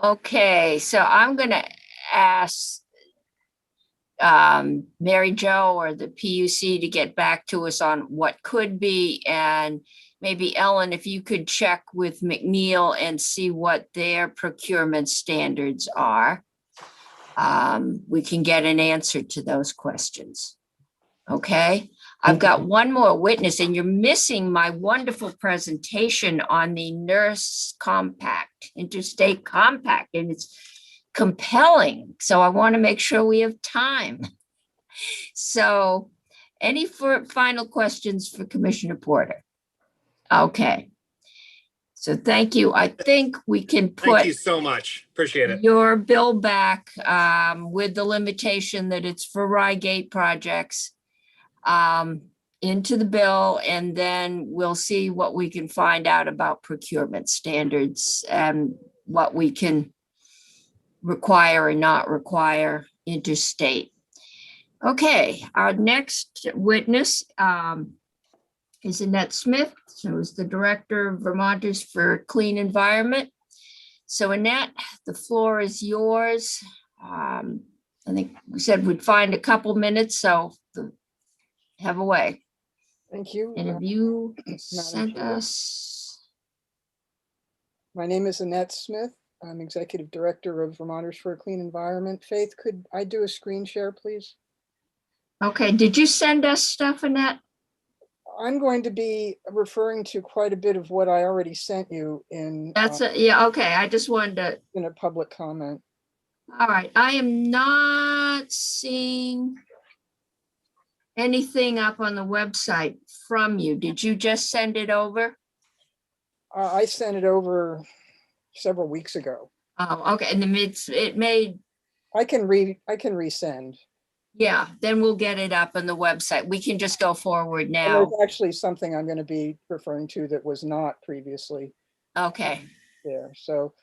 Okay, so I'm going to ask Mary Jo or the PUC to get back to us on what could be, and maybe Ellen, if you could check with McNeil and see what their procurement standards are. We can get an answer to those questions. Okay, I've got one more witness, and you're missing my wonderful presentation on the nurse compact, interstate compact, and it's compelling. So I want to make sure we have time. So any final questions for Commissioner Porter? Okay. So thank you. I think we can put Thank you so much. Appreciate it. your bill back with the limitation that it's for Rygate projects into the bill, and then we'll see what we can find out about procurement standards and what we can require or not require interstate. Okay, our next witness is Annette Smith, who is the Director of Vermonters for Clean Environment. So Annette, the floor is yours. I think we said we'd find a couple minutes, so have a way. Thank you. And if you Madam sent Chair. us. My name is Annette Smith. I'm Executive Director of Vermonters for a Clean Environment. Faith, could I do a screen share, please? Okay, did you send us stuff, Annette? I'm going to be referring to quite a bit of what I already sent you in Yeah, okay, I just wanted to. in a public comment. All right, I am not seeing anything up on the website from you. Did you just send it over? I sent it over several weeks ago. Oh, okay, and it made. I can resend. Yeah, then we'll get it up on the website. We can just go forward And now. there's actually something I'm going to be referring to that was not previously Okay, there. So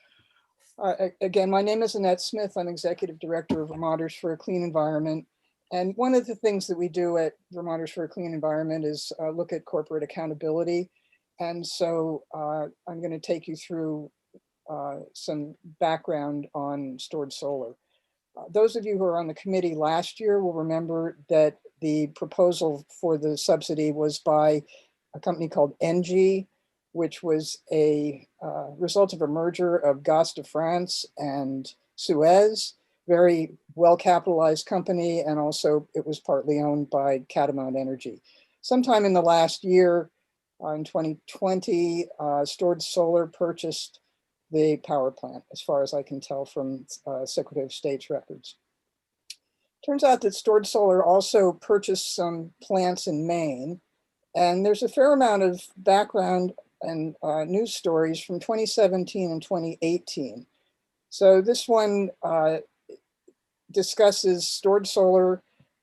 again, my name is Annette Smith. I'm Executive Director of Vermonters for a Clean Environment. And one of the things that we do at Vermonters for a Clean Environment is look at corporate accountability. And so I'm going to take you through some background on stored solar. Those of you who were on the committee last year will remember that the proposal for the subsidy was by a company called NG, which was a result of a merger of Gaz de France and Suez, very well-capitalized company, and also it was partly owned by Catamount Energy. Sometime in the last year, in 2020, Stored Solar purchased the power plant, as far as I can tell from Secretary of State's records. Turns out that Stored Solar also purchased some plants in Maine, and there's a fair amount of background and news stories from 2017 and 2018. So this one discusses Stored Solar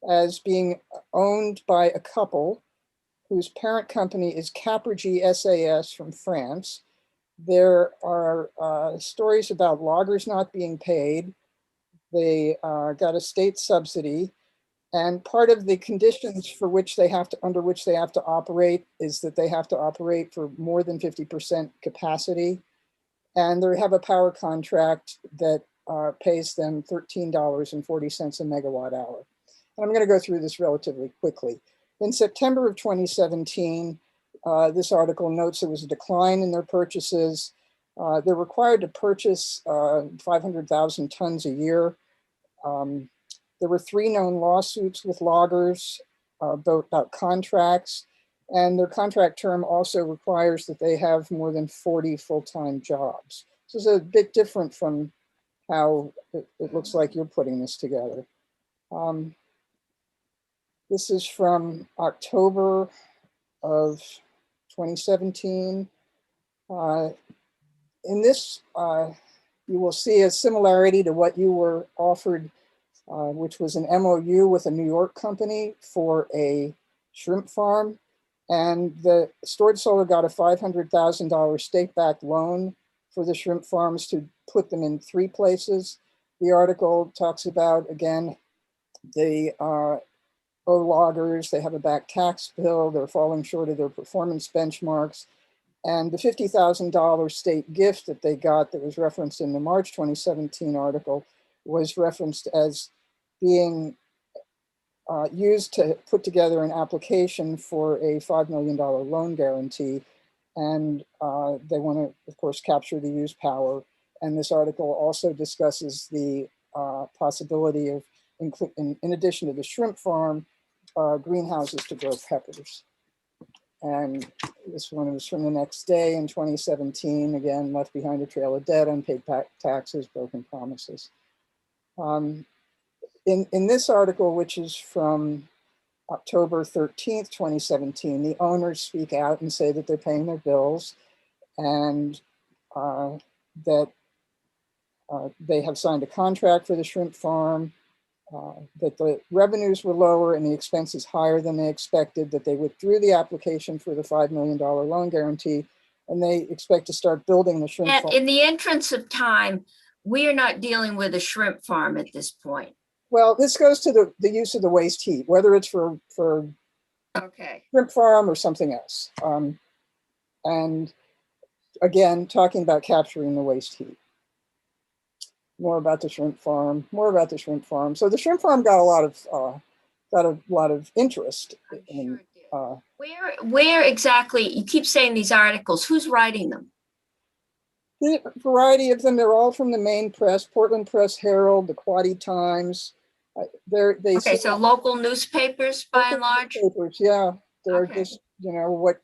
as being owned by a couple whose parent company is Capergy SAS from France. There are stories about loggers not being paid. They got a state subsidy, and part of the conditions for which they have to, under which they have to operate, is that they have to operate for more than 50% capacity, and they have a power contract that pays them $13.40 a megawatt hour. And I'm going to go through this relatively quickly. In September of 2017, this article notes there was a decline in their purchases. They're required to purchase 500,000 tons a year. There were 3 known lawsuits with loggers about contracts, and their contract term also requires that they have more than 40 full-time jobs. So it's a bit different from how it looks like you're putting this together. This is from October of 2017. In this, you will see a similarity to what you were offered, which was an MOU with a New York company for a shrimp farm. And the Stored Solar got a $500,000 state-backed loan for the shrimp farms to put them in 3 places. The article talks about, again, the loggers, they have a back tax bill, they're falling short of their performance benchmarks. And the $50,000 state gift that they got that was referenced in the March 2017 article was referenced as being used to put together an application for a $5 million loan guarantee. And they want to, of course, capture the use power. And this article also discusses the possibility of, in addition to the shrimp farm, greenhouses to grow peppers. And this one was from the next day in 2017, again, left behind a trail of debt, unpaid taxes, broken promises. In this article, which is from October 13th, 2017, the owners speak out and say that they're paying their bills and that they have signed a contract for the shrimp farm, that the revenues were lower and the expenses higher than they expected, that they withdrew the application for the $5 million loan guarantee, and they expect to start building the shrimp farm. In the entrance of time, we are not dealing with a shrimp farm at this point. Well, this goes to the use of the waste heat, whether it's for okay, shrimp farm or something else. And again, talking about capturing the waste heat. More about the shrimp farm, more about the shrimp farm. So the shrimp farm got a lot of interest. In, where exactly, you keep saying these articles, who's writing them? The variety of them, they're all from the main press, Portland Press Herald, the Quaddy Times. Okay, so local newspapers by and large? Newspapers, yeah. They're just, you know, what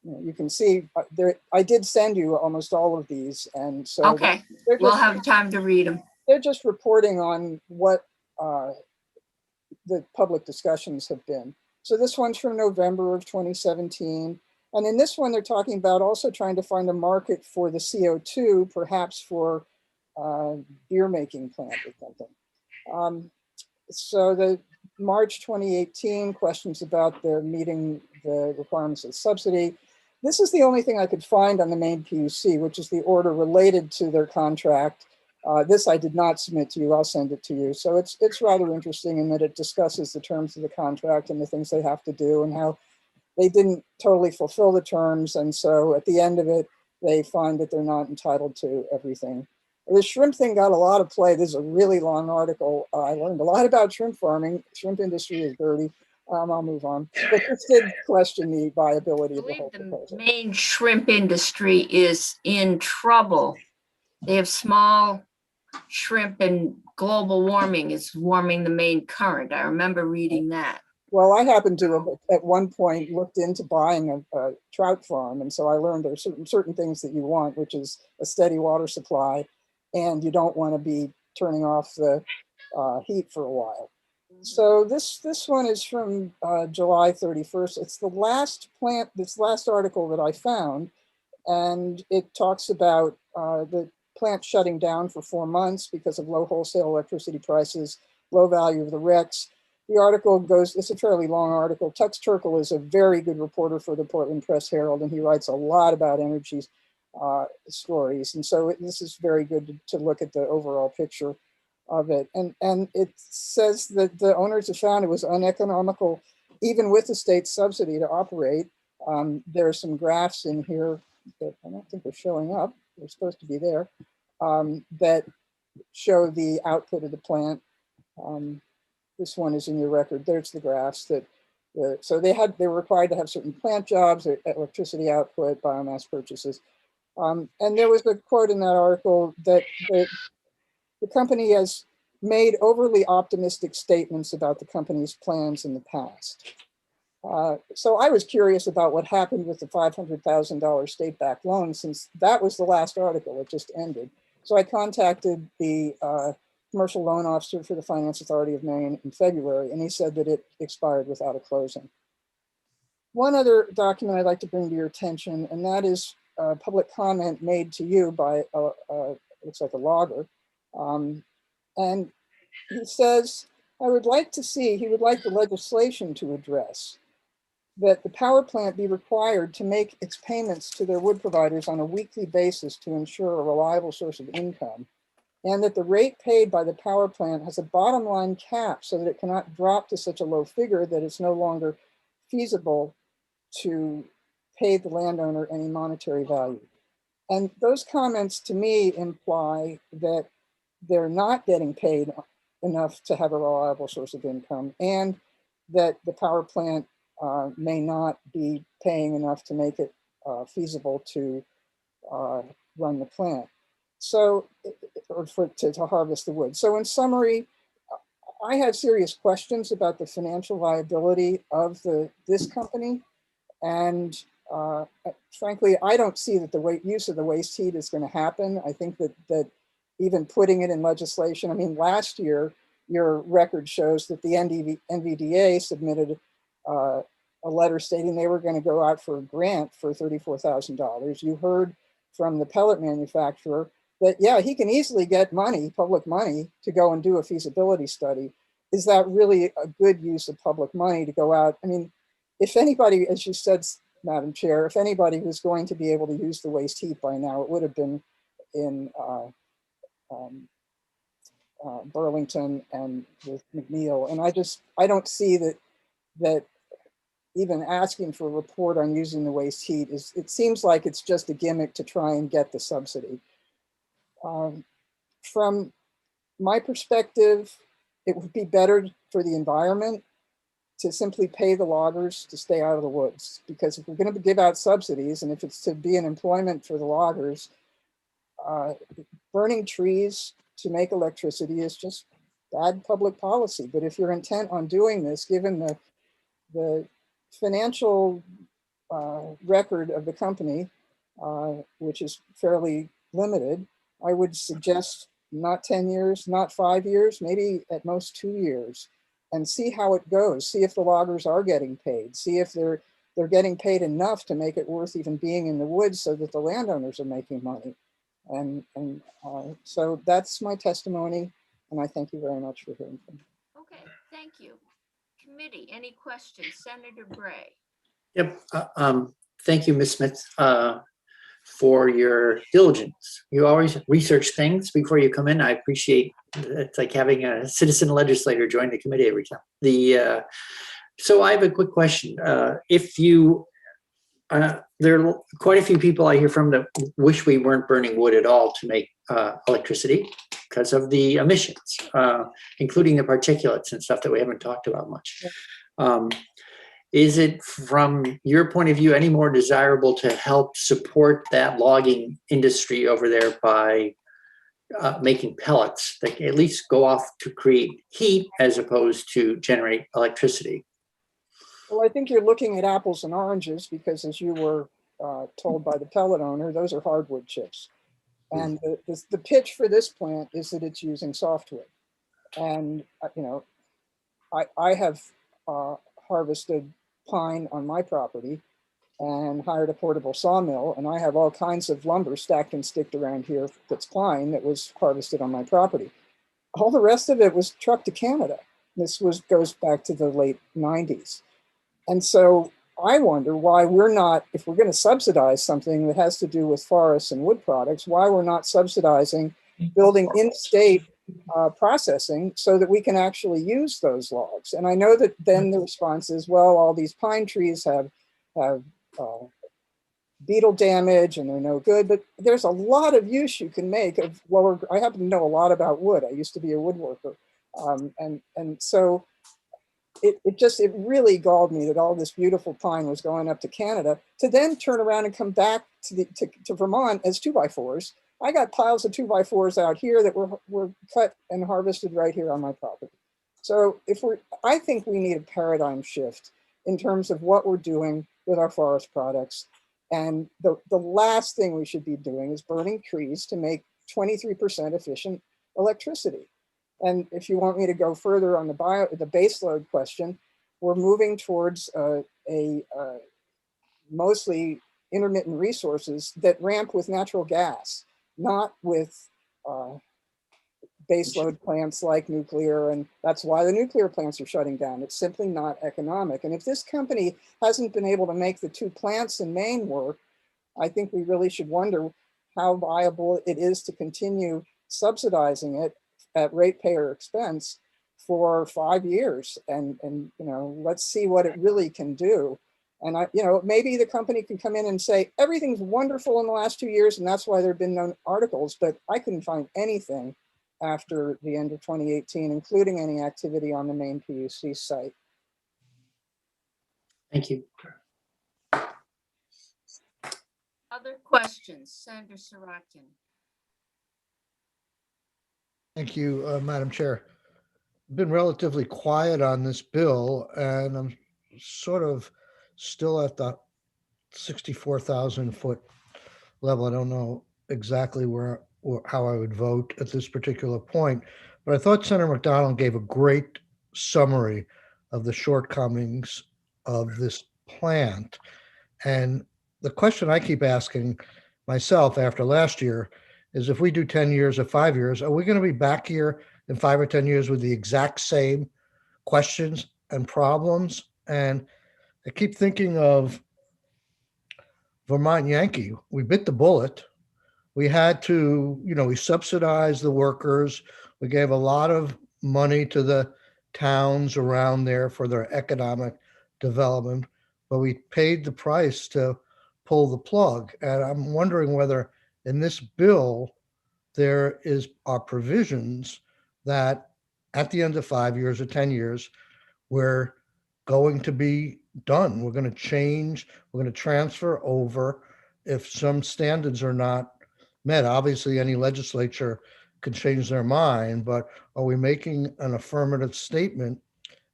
you can see there. I did send you almost all of these, and so okay, we'll have time to read them. They're just reporting on what the public discussions have been. So this one's from November of 2017, and in this one they're talking about also trying to find a market for the CO2, perhaps for beer making plant or something. So the March 2018 questions about the meeting the requirements of the subsidy. This is the only thing I could find on the main PUC, which is the order related to their contract. This I did not submit to you. I'll send it to you. So it's rather interesting in that it discusses the terms of the contract and the things they have to do and how they didn't totally fulfill the terms. And so at the end of it, they find that they're not entitled to everything. The shrimp thing got a lot of play. This is a really long article. I learned a lot about shrimp farming. Shrimp industry is dirty. I'll move on. But this did question the viability I of the whole believe the proposal. main shrimp industry is in trouble. They have small shrimp, and global warming is warming the main current. I remember reading that. Well, I happened to have at one point looked into buying a trout farm. And so I learned there are certain things that you want, which is a steady water supply, and you don't want to be turning off the heat for a while. So this one is from July 31st. It's the last last article that I found, and it talks about the plant shutting down for 4 months because of low wholesale electricity prices, low value of the RECs. The article goes, it's a fairly long article. Tux Turkle is a very good reporter for the Portland Press Herald, and he writes a lot about energy stories. And so this is very good to look at the overall picture of it. And it says that the owners have found it was uneconomical, even with the state subsidy, to operate. There are some graphs in here that I don't think are showing up. They're supposed to be there, that show the output of the plant. This one is in your record. There's the graphs that, so they were required to have certain plant jobs, electricity output, biomass purchases. And there was a quote in that article that the company has made overly optimistic statements about the company's plans in the past. So I was curious about what happened with the $500,000 state-backed loan, since that was the last article, it just ended. So I contacted the commercial loan officer for the Finance Authority of Maine in February, and he said that it expired without a closing. One other document I'd like to bring to your attention, and that is a public comment made to you by, looks like a logger. And he says, he would like the legislation to address that the power plant be required to make its payments to their wood providers on a weekly basis to ensure a reliable source of income, and that the rate paid by the power plant has a bottom line cap so that it cannot drop to such a low figure that it's no longer feasible to pay the landowner any monetary value. And those comments to me imply that they're not getting paid enough to have a reliable source of income, and that the power plant may not be paying enough to make it feasible to run the plant. So, or to harvest the wood. So in summary, I have serious questions about the financial viability of this company. And frankly, I don't see that the use of the waste heat is going to happen. I think that even putting it in legislation, I mean, last year, your record shows that the NVDA submitted a letter stating they were going to go out for a grant for $34,000. You heard from the pellet manufacturer that, yeah, he can easily get money, public money, to go and do a feasibility study. Is that really a good use of public money to go out? I mean, if anybody, as you said, Madam Chair, if anybody was going to be able to use the waste heat by now, it would have been in Burlington and with McNeil. And I don't see that even asking for a report on using the waste heat it seems like it's just a gimmick to try and get the subsidy. From my perspective, it would be better for the environment to simply pay the loggers to stay out of the woods, because if we're going to give out subsidies, and if it's to be an employment for the loggers, burning trees to make electricity is just bad public policy. But if you're intent on doing this, given the financial record of the company, which is fairly limited, I would suggest not 10 years, not 5 years, maybe at most 2 years, and see how it goes. See if the loggers are getting paid. See if they're getting paid enough to make it worth even being in the woods, so that the landowners are making money. And so that's my testimony, and I thank you very much for hearing from me. Okay, thank you. Committee, any questions? Senator Bray. Yep. Thank you, Ms. Smith, for your diligence. You always research things before you come in. I appreciate it's like having a citizen legislator join the committee every time. So I have a quick question. If you there are quite a few people I hear from that wish we weren't burning wood at all to make electricity because of the emissions, including the particulates and stuff that we haven't talked about much. Is it, from your point of view, any more desirable to help support that logging industry over there by making pellets that at least go off to create heat as opposed to generate electricity? Well, I think you're looking at apples and oranges because, as you were told by the pellet owner, those are hardwood chips. And the pitch for this plant is that it's using softwood. And, I have harvested pine on my property and hired a portable sawmill, and I have all kinds of lumber stacked and sticked around here that's pine that was harvested on my property. All the rest of it was trucked to Canada. This goes back to the late 90s. And so I wonder why we're not, if we're going to subsidize something that has to do with forests and wood products, why we're not subsidizing building in-state processing so that we can actually use those logs. And I know that then the response is, well, all these pine trees have beetle damage and they're no good, but there's a lot of use you can make of lower. I happen to know a lot about wood. I used to be a woodworker. And so it really galled me that all this beautiful pine was going up to Canada to then turn around and come back to Vermont as 2x4s. I got piles of 2x4s out here that were cut and harvested right here on my property. So I think we need a paradigm shift in terms of what we're doing with our forest products. And the last thing we should be doing is burning trees to make 23% efficient electricity. And if you want me to go further on the baseload question, we're moving towards mostly intermittent resources that ramp with natural gas, not with baseload plants like nuclear. And that's why the nuclear plants are shutting down. It's simply not economic. And if this company hasn't been able to make the 2 plants in Maine work, I think we really should wonder how viable it is to continue subsidizing it at ratepayer expense for 5 years. And let's see what it really can do. And maybe the company can come in and say, everything's wonderful in the last 2 years, and that's why there have been no articles, but I couldn't find anything after the end of 2018, including any activity on the Maine PUC site. Thank you. Other questions? Senator Sorokin. Thank you, Madam Chair. I've been relatively quiet on this bill, and I'm sort of still at the 64,000 foot level. I don't know exactly how I would vote at this particular point, but I thought Senator McDonald gave a great summary of the shortcomings of this plant. And the question I keep asking myself after last year is, if we do 10 years or 5 years, are we going to be back here in 5 or 10 years with the exact same questions and problems? And I keep thinking of Vermont Yankee. We bit the bullet. We had to, we subsidized the workers. We gave a lot of money to the towns around there for their economic development, but we paid the price to pull the plug. And I'm wondering whether in this bill, there are provisions that at the end of 5 years or 10 years, we're going to be done. We're going to change, we're going to transfer over if some standards are not met. Obviously, any legislature can change their mind, but are we making an affirmative statement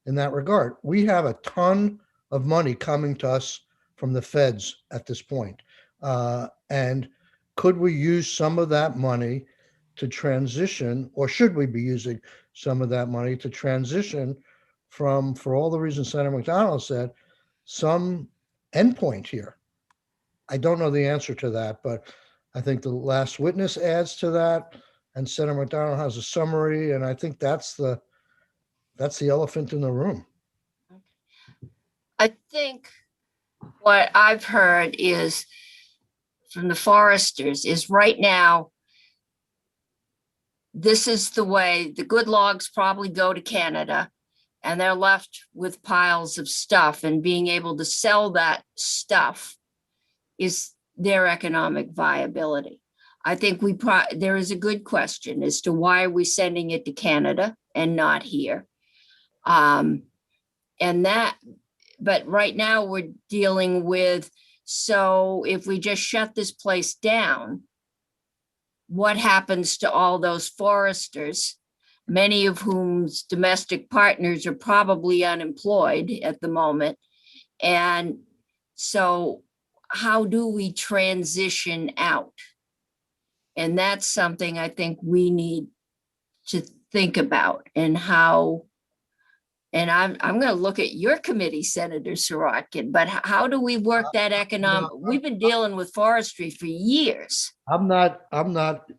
in that regard? We have a ton of money coming to us from the feds at this point. And could we use some of that money to transition, or should we be using some of that money to transition from, for all the reasons Senator McDonald said, some endpoint here? I don't know the answer to that, but I think the last witness adds to that, and Senator McDonald has a summary, and I think that's the elephant in the room. I think what I've heard is from the foresters is right now, this is the way the good logs probably go to Canada, and they're left with piles of stuff, and being able to sell that stuff is their economic viability. I think there is a good question as to why are we sending it to Canada and not here. But right now we're dealing with, so if we just shut this place down, what happens to all those foresters, many of whom's domestic partners are probably unemployed at the moment? And so how do we transition out? And that's something I think we need to think about, and how, and I'm going to look at your committee, Senator Sirotkin, but how do we work that economic? We've been dealing with forestry for years. I'm not,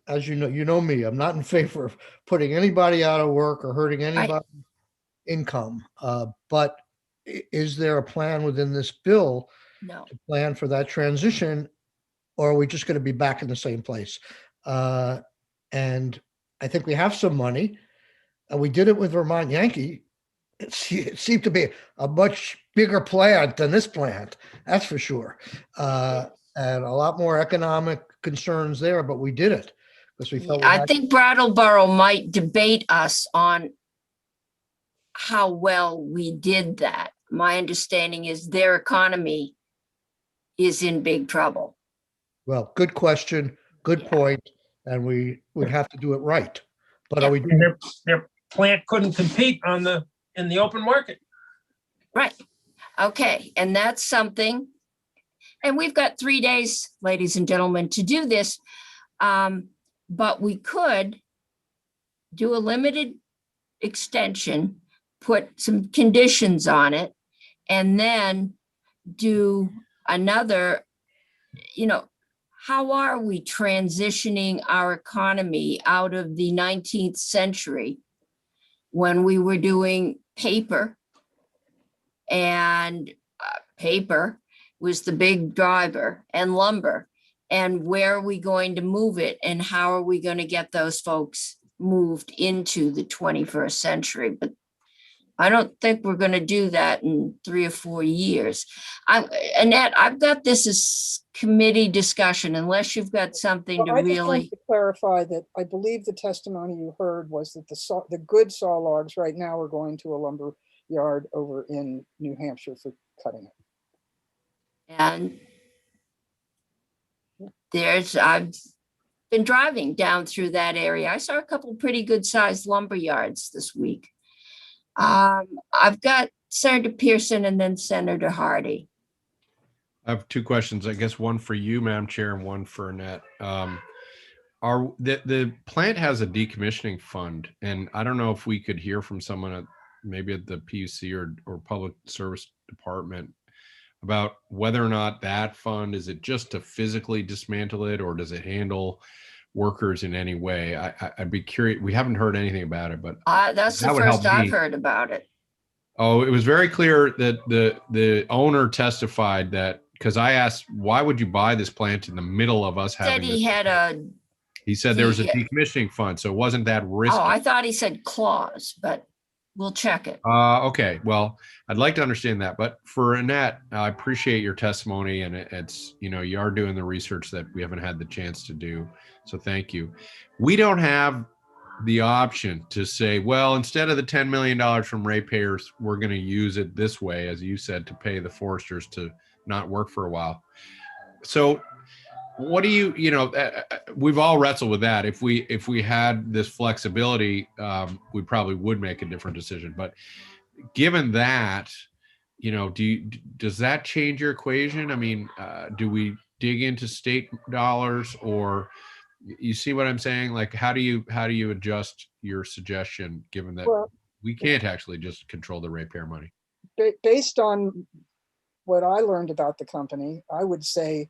as you know me, I'm not in favor of putting anybody out of work or hurting anybody's income. But is there a plan within this bill No. to plan for that transition, or are we just going to be back in the same place? And I think we have some money, and we did it with Vermont Yankee. It seemed to be a much bigger plant than this plant, that's for sure. And a lot more economic concerns there, but we did it because we felt. I think Brattleboro might debate us on how well we did that. My understanding is their economy is in big trouble. Well, good question, good point, and we would have to do it right. But are we? Their plant couldn't compete in the open market. Right. Okay. And that's something. And we've got 3 days, ladies and gentlemen, to do this. But we could do a limited extension, put some conditions on it, and then do another, how are we transitioning our economy out of the 19th century when we were doing paper, and paper was the big driver, and lumber, and where are we going to move it, and how are we going to get those folks moved into the 21st century? But I don't think we're going to do that in 3 or 4 years. Annette, I've got this as committee discussion, unless you've got something to I just really. want to clarify that I believe the testimony you heard was that the good saw logs right now are going to a lumber yard over in New Hampshire for cutting it. And I've been driving down through that area. I saw a couple pretty good sized lumber yards this week. I've got Senator Pearson and then Senator Hardy. I have 2 questions, I guess one for you, Madam Chair, and one for Annette. The plant has a decommissioning fund, and I don't know if we could hear from someone maybe at the PUC or Public Service Department about whether or not that fund, is it just to physically dismantle it, or does it handle workers in any way? I'd be curious. We haven't heard anything about it, but that's the first I've heard about it. Oh, it was very clear that the owner testified that, because I asked, why would you buy this plant in the middle of us having this? He said there was a decommissioning fund, so it wasn't that risky. Oh, I thought he said clause, but we'll check it. Okay, well, I'd like to understand that. But for Annette, I appreciate your testimony, and it's, you are doing the research that we haven't had the chance to do. So thank you. We don't have the option to say, well, instead of the $10 million from ratepayers, we're going to use it this way, as you said, to pay the foresters to not work for a while. So what do we've all wrestled with that. If we had this flexibility, we probably would make a different decision. But given that, does that change your equation? I mean, do we dig into state dollars, or you see what I'm saying? Like, how do you adjust your suggestion, given that we can't actually just control the ratepayer money? Based on what I learned about the company, I would say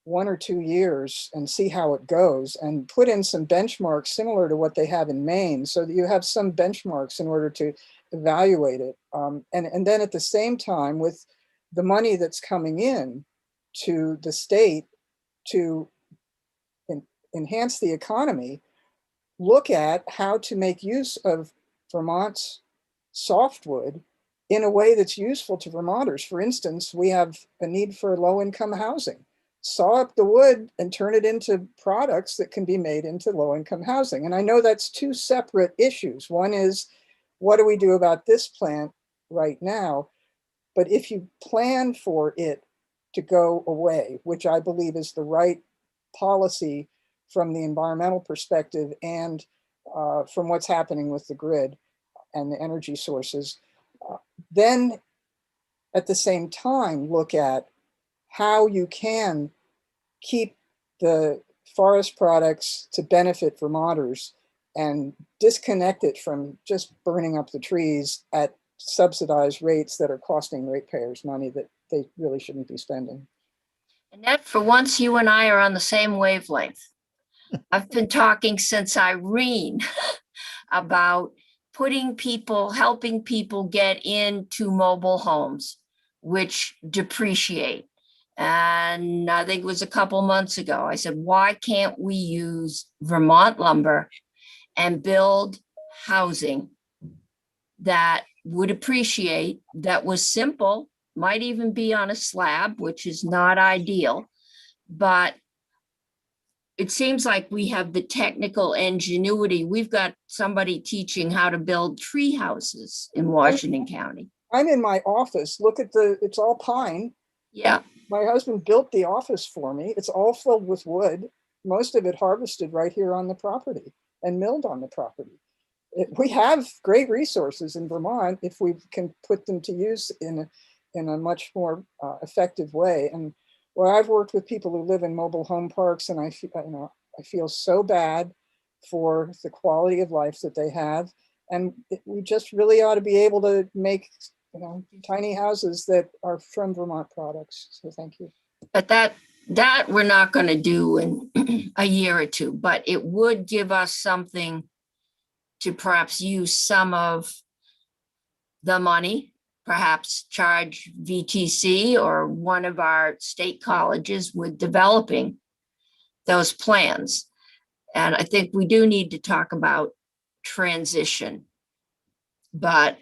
1 or 2 years and see how it goes, and put in some benchmarks similar to what they have in Maine, so that you have some benchmarks in order to evaluate it. And then at the same time, with the money that's coming in to the state to enhance the economy, look at how to make use of Vermont's softwood in a way that's useful to Vermonters. For instance, we have a need for low-income housing. saw up the wood and turn it into products that can be made into low-income housing. And I know that's two separate issues. One is, what do we do about this plant right now? But if you plan for it to go away, which I believe is the right policy from the environmental perspective and from what's happening with the grid and the energy sources, then at the same time, look at how you can keep the forest products to benefit Vermonters and disconnect it from just burning up the trees at subsidized rates that are costing ratepayers money that they really shouldn't be spending. Annette, for once, you and I are on the same wavelength. I've been talking since Irene about helping people get into mobile homes, which depreciate. And I think it was a couple months ago, I said, why can't we use Vermont lumber and build housing that would appreciate, that was simple, might even be on a slab, which is not ideal, but it seems like we have the technical ingenuity. We've got somebody teaching how to build tree houses in Washington County. I'm in my office. Look at it's all pine. Yeah. My husband built the office for me. It's all filled with wood, most of it harvested right here on the property and milled on the property. We have great resources in Vermont if we can put them to use in a much more effective way. And well, I've worked with people who live in mobile home parks, and I feel so bad for the quality of life that they have. And we just really ought to be able to make tiny houses that are from Vermont products. So thank you. But that we're not going to do in a year or two, but it would give us something to perhaps use some of the money, perhaps charge VTC or one of our state colleges with developing those plans. And I think we do need to talk about transition, but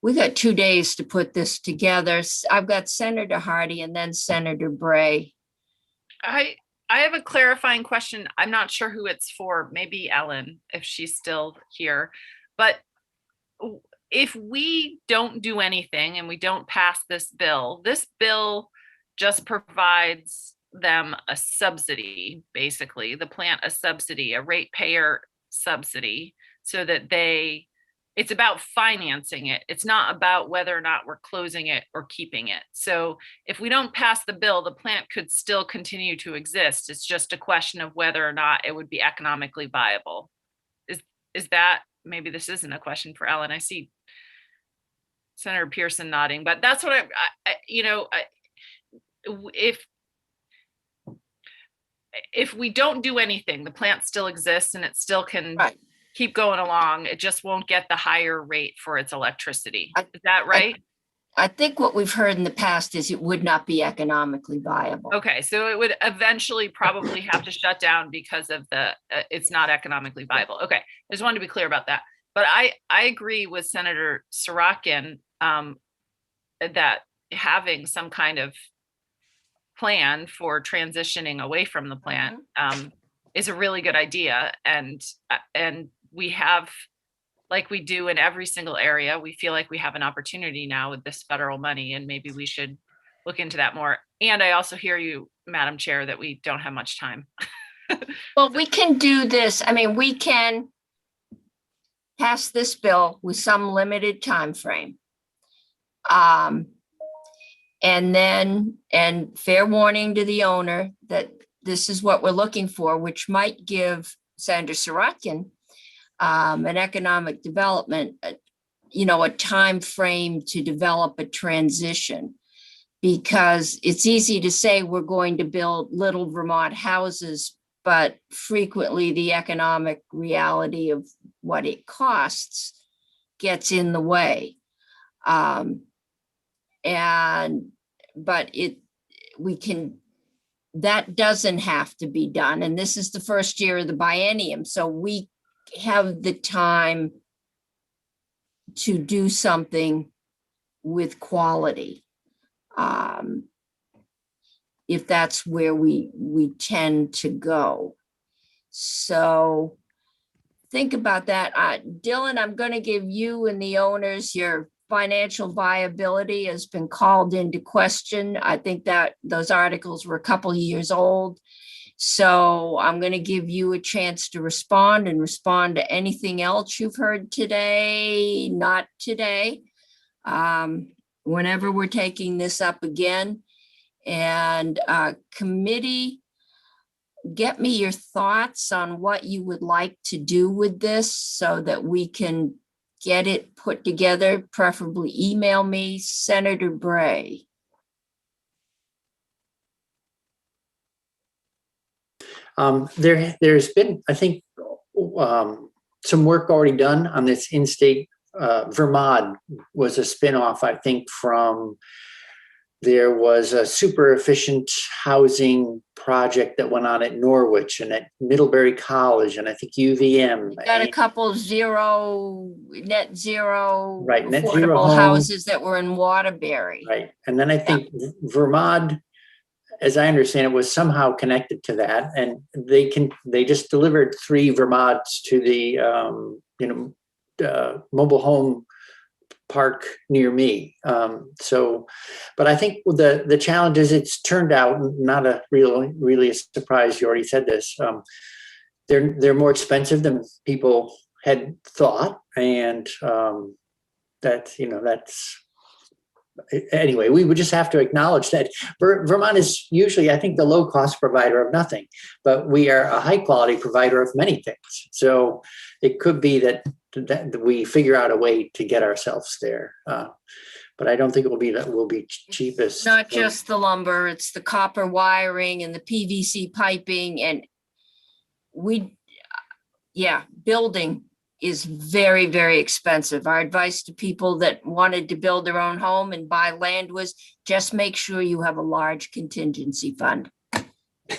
we got 2 days to put this together. I've got Senator Hardy and then Senator Bray. I have a clarifying question. I'm not sure who it's for, maybe Ellen, if she's still here. But if we don't do anything and we don't pass this bill just provides them a subsidy, basically, the plant a subsidy, a ratepayer subsidy, so that it's about financing it. It's not about whether or not we're closing it or keeping it. So if we don't pass the bill, the plant could still continue to exist. It's just a question of whether or not it would be economically viable. Is that, maybe this isn't a question for Ellen. I see Senator Pearson nodding, but that's what if we don't do anything, the plant still exists and it still can keep going along. It just won't get the higher rate for its electricity. Is that right? I think what we've heard in the past is it would not be economically viable. Okay, so it would eventually probably have to shut down because of it's not economically viable. Okay, I just wanted to be clear about that. But I agree with Senator Sorokin that having some kind of plan for transitioning away from the plant is a really good idea. And we have, like we do in every single area, we feel like we have an opportunity now with this federal money, and maybe we should look into that more. And I also hear you, Madam Chair, that we don't have much time. Well, we can do this. I mean, we can pass this bill with some limited time frame. And fair warning to the owner that this is what we're looking for, which might give Senator Sorokin an economic development, a time frame to develop a transition, because it's easy to say we're going to build little Vermont houses, but frequently the economic reality of what it costs gets in the way. That doesn't have to be done. And this is the first year of the biennium. So we have the time to do something with quality. if that's where we tend to go. So think about that. Dylan, I'm going to give you and the owners, your financial viability has been called into question. I think that those articles were a couple years old. So I'm going to give you a chance to respond to anything else you've heard today, not today. Whenever we're taking this up again. And committee, get me your thoughts on what you would like to do with this so that we can get it put together, preferably email me, Senator Bray. There's been, I think, some work already done on this in-state. Vermont was a spinoff, I think, from, there was a super efficient housing project that went on at Norwich and at Middlebury College and I think UVM. Got a couple net zero right, net affordable zero houses that were in Waterbury. Right. And then I think Vermont, as I understand it, was somehow connected to that. And they just delivered 3 Vermonts to the, mobile home park near me. But I think the challenge is it's turned out not a really a surprise. You already said this. They're more expensive than people had thought, and that's anyway. We would just have to acknowledge that Vermont is usually, I think, the low cost provider of nothing, but we are a high quality provider of many things. So it could be that we figure out a way to get ourselves there. But I don't think it will be that we'll be cheapest. Not just the lumber, it's the copper wiring and the PVC piping, and building is very, very expensive. Our advice to people that wanted to build their own home and buy land was just make sure you have a large contingency fund,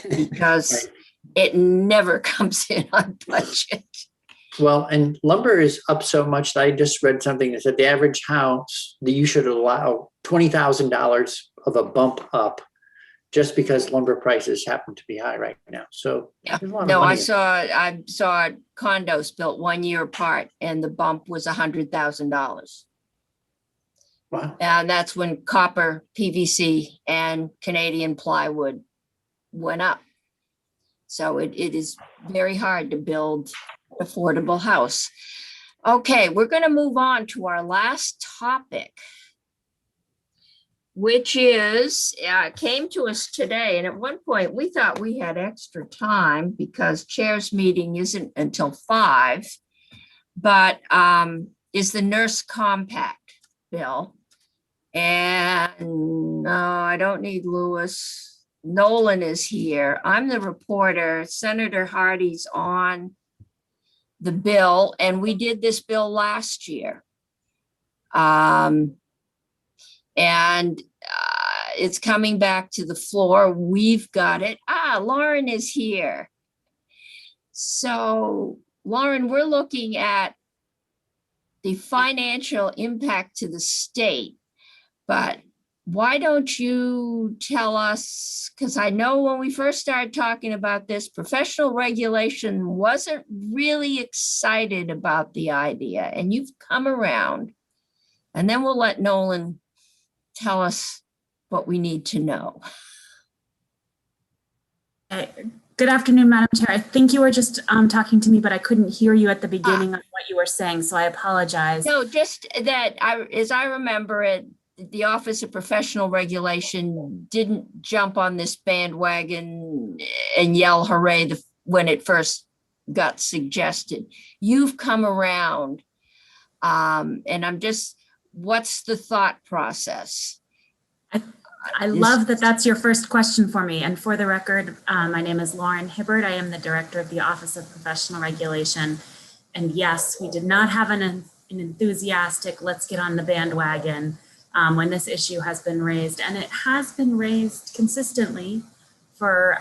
because Right. It never comes in on budget. Well, and lumber is up so much that I just read something that said the average house that you should allow $20,000 of a bump up just because lumber prices happen to be high right now. So Yeah. there's a lot of No, money I saw condos built 1 year apart and the bump was $100,000. Wow. And that's when copper, PVC, and Canadian plywood went up. So it is very hard to build an affordable house. Okay, we're going to move on to our last topic, which is, came to us today. And at one point we thought we had extra time because chair's meeting isn't until 5, but is the nurse compact bill. And no, I don't need Lewis. Nolan is here. I'm the reporter. Senator Hardy's on the bill, and we did this bill last year. It's coming back to the floor. We've got it. Lauren is here. So, Lauren, we're looking at the financial impact to the state, but why don't you tell us, because I know when we first started talking about this, professional regulation wasn't really excited about the idea, and you've come around, and then we'll let Nolan tell us what we need to know. Good afternoon, Madam Chair. I think you were just talking to me, but I couldn't hear you at the beginning of what you were saying, so I apologize. No, just that as I remember it, the Office of Professional Regulation didn't jump on this bandwagon and yell hooray when it first got suggested. You've come around, and I'm just, what's the thought process? I love that that's your first question for me. And for the record, my name is Lauren Hibbert. I am the Director of the Office of Professional Regulation. And yes, we did not have an enthusiastic, let's get on the bandwagon when this issue has been raised. And it has been raised consistently for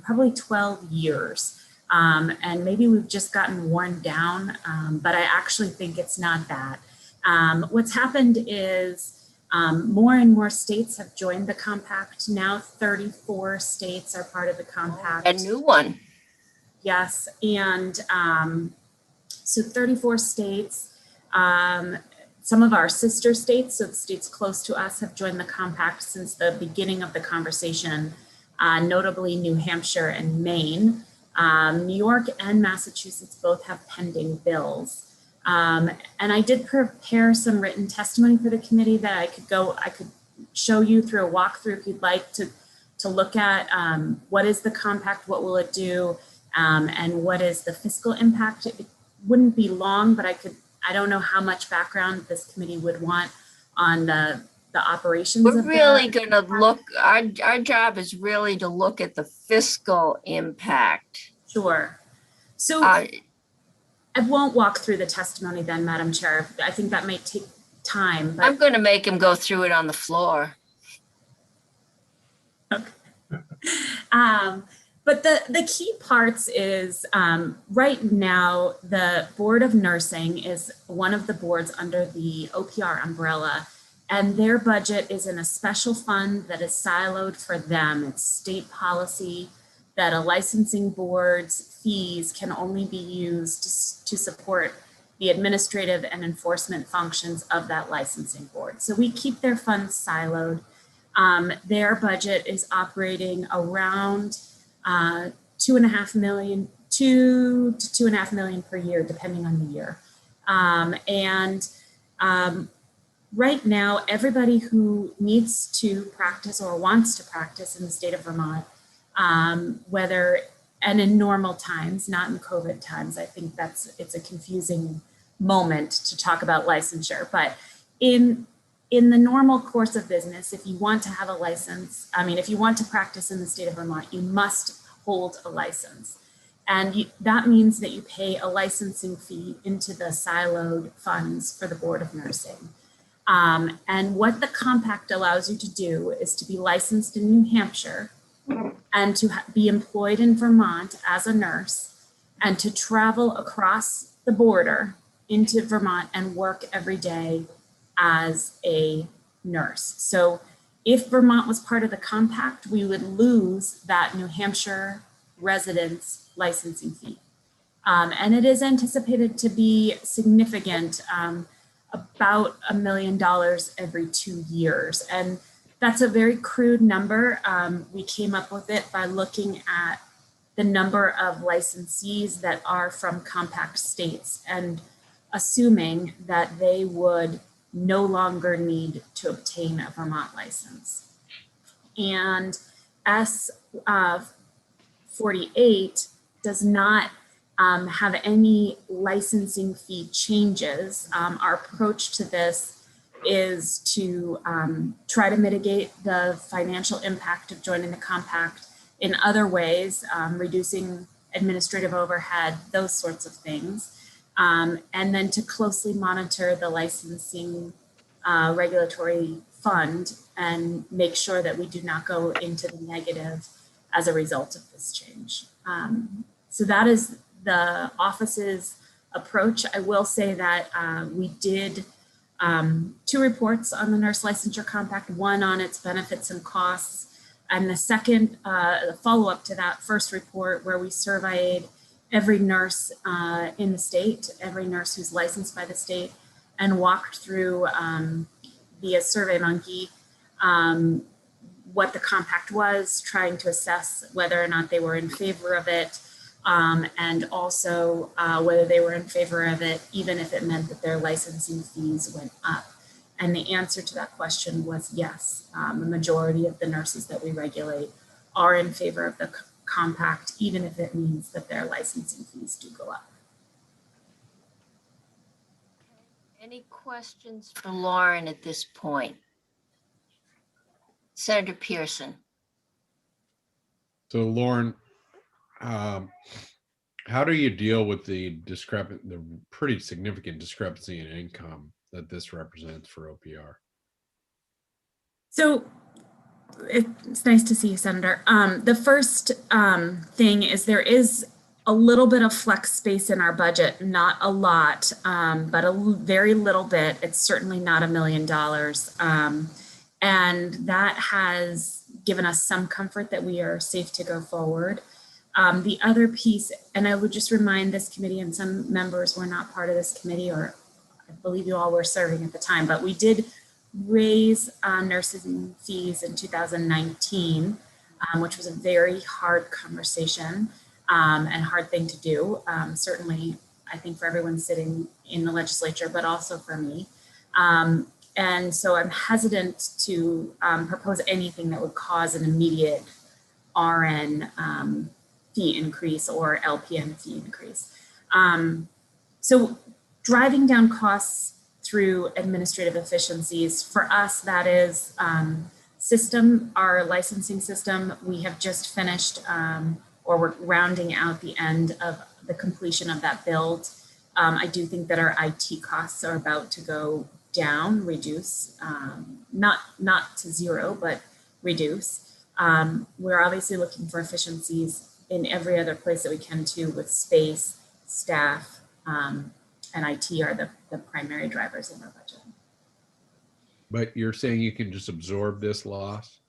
probably 12 years. And maybe we've just gotten worn down, but I actually think it's not that. What's happened is More and more states have joined the compact. Now 34 states are part of the compact. A new one. Yes, and so 34 states, some of our sister states, so the states close to us, have joined the compact since the beginning of the conversation, notably New Hampshire and Maine. New York and Massachusetts both have pending bills. And I did prepare some written testimony for the committee that I could show you through a walkthrough if you'd like to look at what is the compact, what will it do, and what is the fiscal impact. It wouldn't be long, but I don't know how much background this committee would want on the operations. We're really going to look, our job is really to look at the fiscal impact. Sure. So I won't walk through the testimony then, Madam Chair. I think that might take time. But I'm going to make him go through it on the floor. Okay. But the key parts is right now, the Board of Nursing is one of the boards under the OPR umbrella, and their budget is in a special fund that is siloed for them. It's state policy that a licensing board's fees can only be used to support the administrative and enforcement functions of that licensing board. So we keep their funds siloed. Their budget is operating around 2.5 million, 2 to 2.5 million per year, depending on the year. Right now, everybody who needs to practice or wants to practice in the state of Vermont, and in normal times, not in COVID times, I think it's a confusing moment to talk about licensure, but in the normal course of business, if you want to have a license, if you want to practice in the state of Vermont, you must hold a license. And that means that you pay a licensing fee into the siloed funds for the Board of Nursing. And what the compact allows you to do is to be licensed in New Hampshire and to be employed in Vermont as a nurse and to travel across the border into Vermont and work every day as a nurse. So if Vermont was part of the compact, we would lose that New Hampshire residence licensing fee. And it is anticipated to be significant, about $1 million every 2 years. And that's a very crude number. We came up with it by looking at the number of licensees that are from compact states and assuming that they would no longer need to obtain a Vermont license. And S48 does not have any licensing fee changes. Our approach to this is to try to mitigate the financial impact of joining the compact in other ways, reducing administrative overhead, those sorts of things. And then to closely monitor the licensing regulatory fund and make sure that we do not go into the negative as a result of this change. So that is the office's approach. I will say that we did 2 reports on the nurse licensure compact, one on its benefits and costs, and the second, the follow-up to that first report where we surveyed every nurse in the state, every nurse who's licensed by the state, and walked through via SurveyMonkey what the compact was, trying to assess whether or not they were in favor of it, and also whether they were in favor of it, even if it meant that their licensing fees went up. And the answer to that question was yes. The majority of the nurses that we regulate are in favor of the compact, even if it means that their licensing fees do go up. Any questions for Lauren at this point? Senator Pearson. So Lauren, how do you deal with the pretty significant discrepancy in income that this represents for OPR? So it's nice to see you, Senator. The first thing is there is a little bit of flex space in our budget, not a lot, but very little bit. It's certainly not $1 million. And that has given us some comfort that we are safe to go forward. The other piece, and I would just remind this committee, and some members were not part of this committee, or I believe you all were serving at the time, but we did raise nursing fees in 2019, which was a very hard conversation and hard thing to do. Certainly, I think for everyone sitting in the legislature, but also for me. And so I'm hesitant to propose anything that would cause an immediate RN fee increase or LPN fee increase. So driving down costs through administrative efficiencies, for us, that is our licensing system. We have just finished, or we're rounding out the end of the completion of that build. I do think that our IT costs are about to go down, reduce, not to zero, but reduce. We're obviously looking for efficiencies in every other place that we can too, with space, staff, and IT are the primary drivers in our budget. But you're saying you can just absorb this loss?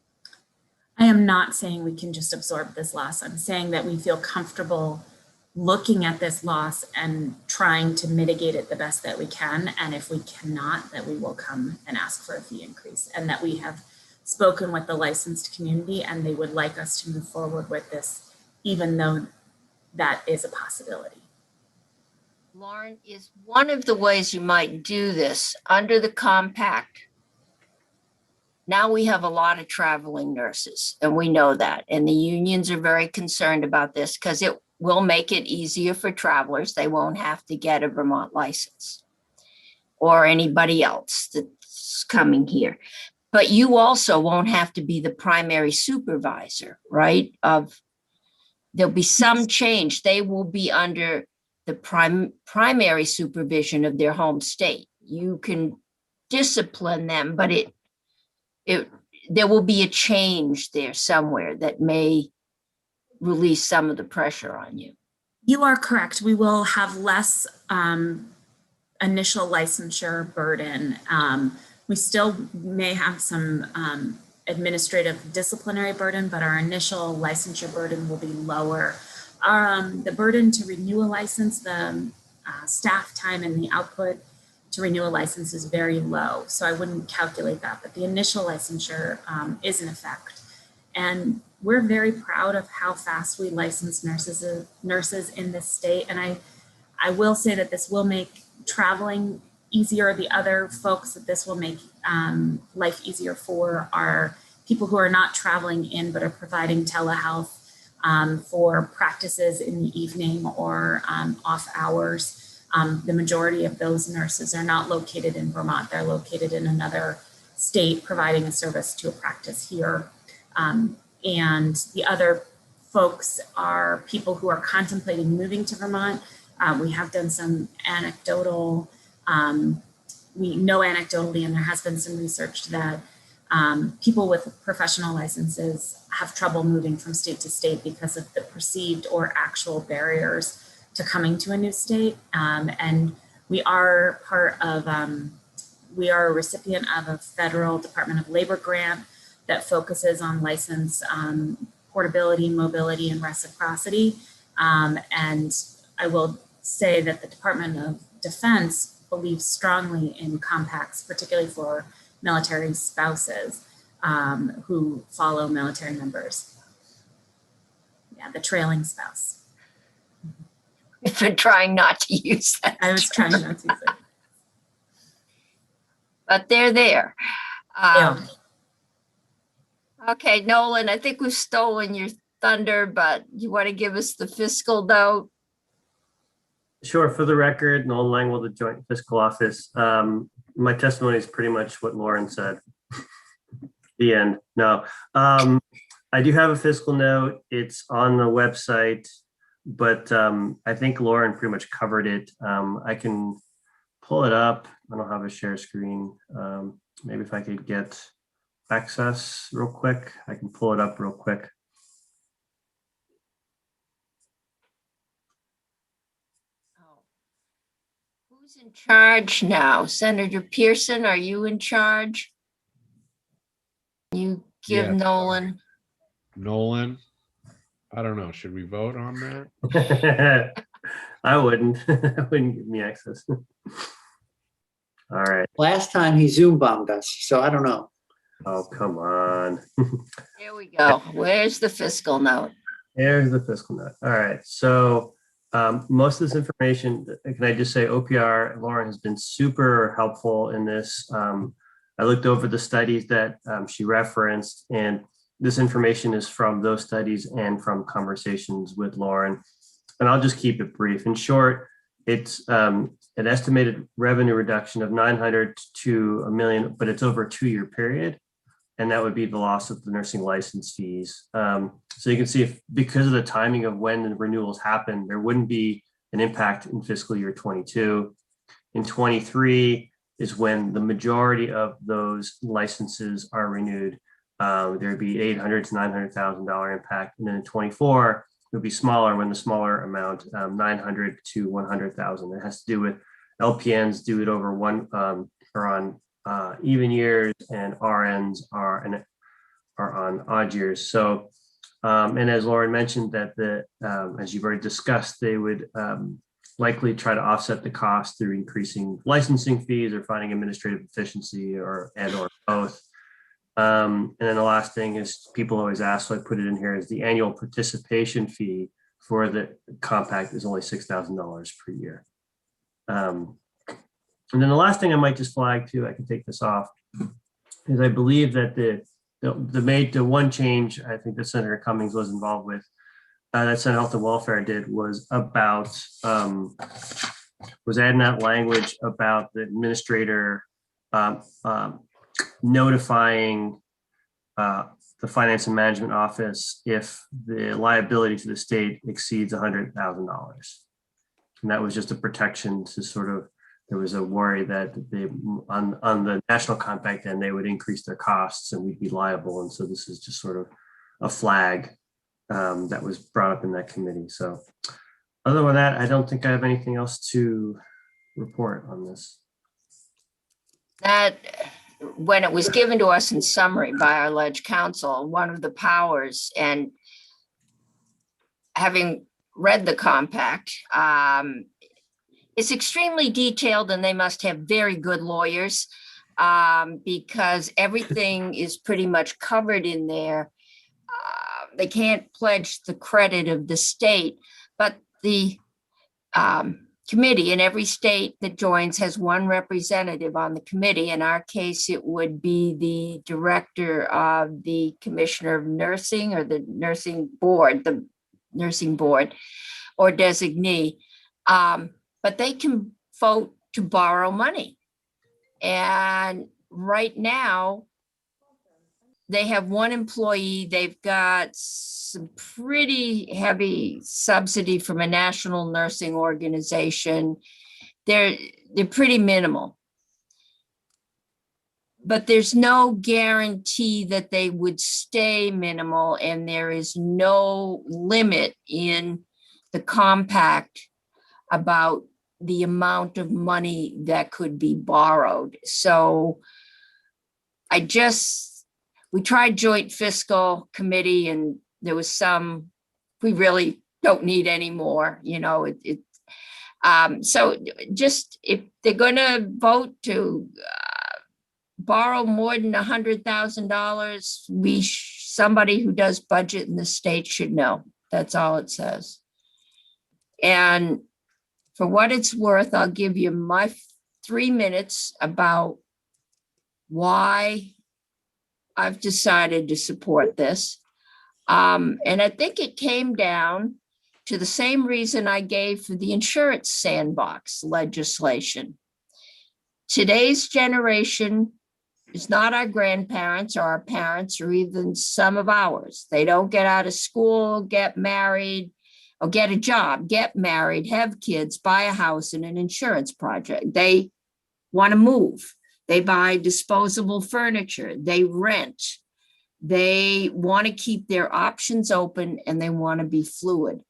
I am not saying we can just absorb this loss. I'm saying that we feel comfortable looking at this loss and trying to mitigate it the best that we can. And if we cannot, that we will come and ask for a fee increase, and that we have spoken with the licensed community and they would like us to move forward with this, even though that is a possibility. Lauren, is one of the ways you might do this under the compact. Now we have a lot of traveling nurses, and we know that. And the unions are very concerned about this because it will make it easier for travelers. They won't have to get a Vermont license or anybody else that's coming here. But you also won't have to be the primary supervisor, right? There'll be some change. They will be under the primary supervision of their home state. You can discipline them, but there will be a change there somewhere that may release some of the pressure on you. You are correct. We will have less initial licensure burden. We still may have some administrative disciplinary burden, but our initial licensure burden will be lower. The burden to renew a license, the staff time and the output to renew a license is very low. So I wouldn't calculate that, but the initial licensure is in effect. And we're very proud of how fast we license nurses in this state. And I will say that this will make traveling easier. The other folks that this will make life easier for are people who are not traveling in, but are providing telehealth for practices in the evening or off hours. The majority of those nurses are not located in Vermont. They're located in another state providing a service to a practice here. And the other folks are people who are contemplating moving to Vermont. We have done some anecdotal, we know anecdotally, and there has been some research that people with professional licenses have trouble moving from state to state because of the perceived or actual barriers to coming to a new state. And we are we are a recipient of a federal Department of Labor grant that focuses on license portability, mobility, and reciprocity. And I will say that the Department of Defense believes strongly in compacts, particularly for military spouses who follow military members. Yeah, the trailing spouse. If you're trying not to use that. I was trying not to use it. But they're there. Yeah. Okay, Nolan, I think we've stolen your thunder, but you want to give us the fiscal note? Sure. For the record, Nolan Langwell, the Joint Fiscal Office. My testimony is pretty much what Lauren said. The end. No. I do have a fiscal note. It's on the website, but I think Lauren pretty much covered it. I can pull it up. I don't have a share screen. Maybe if I could get access real quick, I can pull it up real quick. Who's in charge now? Senator Pearson, are you in charge? You give Yes. Nolan. Nolan, I don't know. Should we vote on that? I wouldn't. I wouldn't give me access. All right. Last time he Zoom bombed us, so I don't know. Oh, come on. Here we go. Where's the fiscal note? There's the fiscal note. All right. So most of this information, can I just say OPR, Lauren has been super helpful in this. I looked over the studies that she referenced, and this information is from those studies and from conversations with Lauren. And I'll just keep it brief. In short, it's an estimated revenue reduction of 900 to $1 million, but it's over a 2-year period. And that would be the loss of the nursing license fees. So you can see if because of the timing of when the renewals happen, there wouldn't be an impact in fiscal year 22. In 23 is when the majority of those licenses are renewed. There'd be $800,000 to $900,000 impact. And then in 24, it would be smaller when the smaller amount, 900 to 100,000. It has to do with LPNs do it over one or on even years, and RNs are on odd years. So, and as Lauren mentioned, that as you've already discussed, they would likely try to offset the cost through increasing licensing fees or finding administrative efficiency or both. And then the last thing is people always ask, so I put it in here, is the annual participation fee for the compact is only $6,000 per year. And then the last thing I might just flag too, I can take this off, is I believe that the one change I think that Senator Cummings was involved with, that Senate Health and Welfare did, was about was adding that language about the administrator notifying the Finance and Management Office if the liability to the state exceeds $100,000. And that was just a protection to sort of, there was a worry that they on the national compact end, they would increase their costs and we'd be liable. And so this is just sort of a flag that was brought up in that committee. So other than that, I don't think I have anything else to report on this. That when it was given to us in summary by our ledge counsel, one of the powers, and having read the compact, it's extremely detailed, and they must have very good lawyers because everything is pretty much covered in there. They can't pledge the credit of the state, but the committee in every state that joins has one representative on the committee. In our case, it would be the director of the Commissioner of Nursing or the nursing board or designee. But they can vote to borrow money. And right now, they have one employee. They've got some pretty heavy subsidy from a national nursing organization. They're pretty minimal. But there's no guarantee that they would stay minimal, and there is no limit in the compact about the amount of money that could be borrowed. So we tried joint fiscal committee, and there was some, we really don't need any more, so just if they're gonna vote to borrow more than $100,000, somebody who does budget in the state should know. That's all it says. And for what it's worth, I'll give you my 3 minutes about why I've decided to support this. And I think it came down to the same reason I gave for the insurance sandbox legislation. Today's generation is not our grandparents or our parents or even some of ours. They don't get out of school, get married, or get a job, get married, have kids, buy a house and an insurance project. They want to move. They buy disposable furniture. They rent. They want to keep their options open, and they want to be fluid.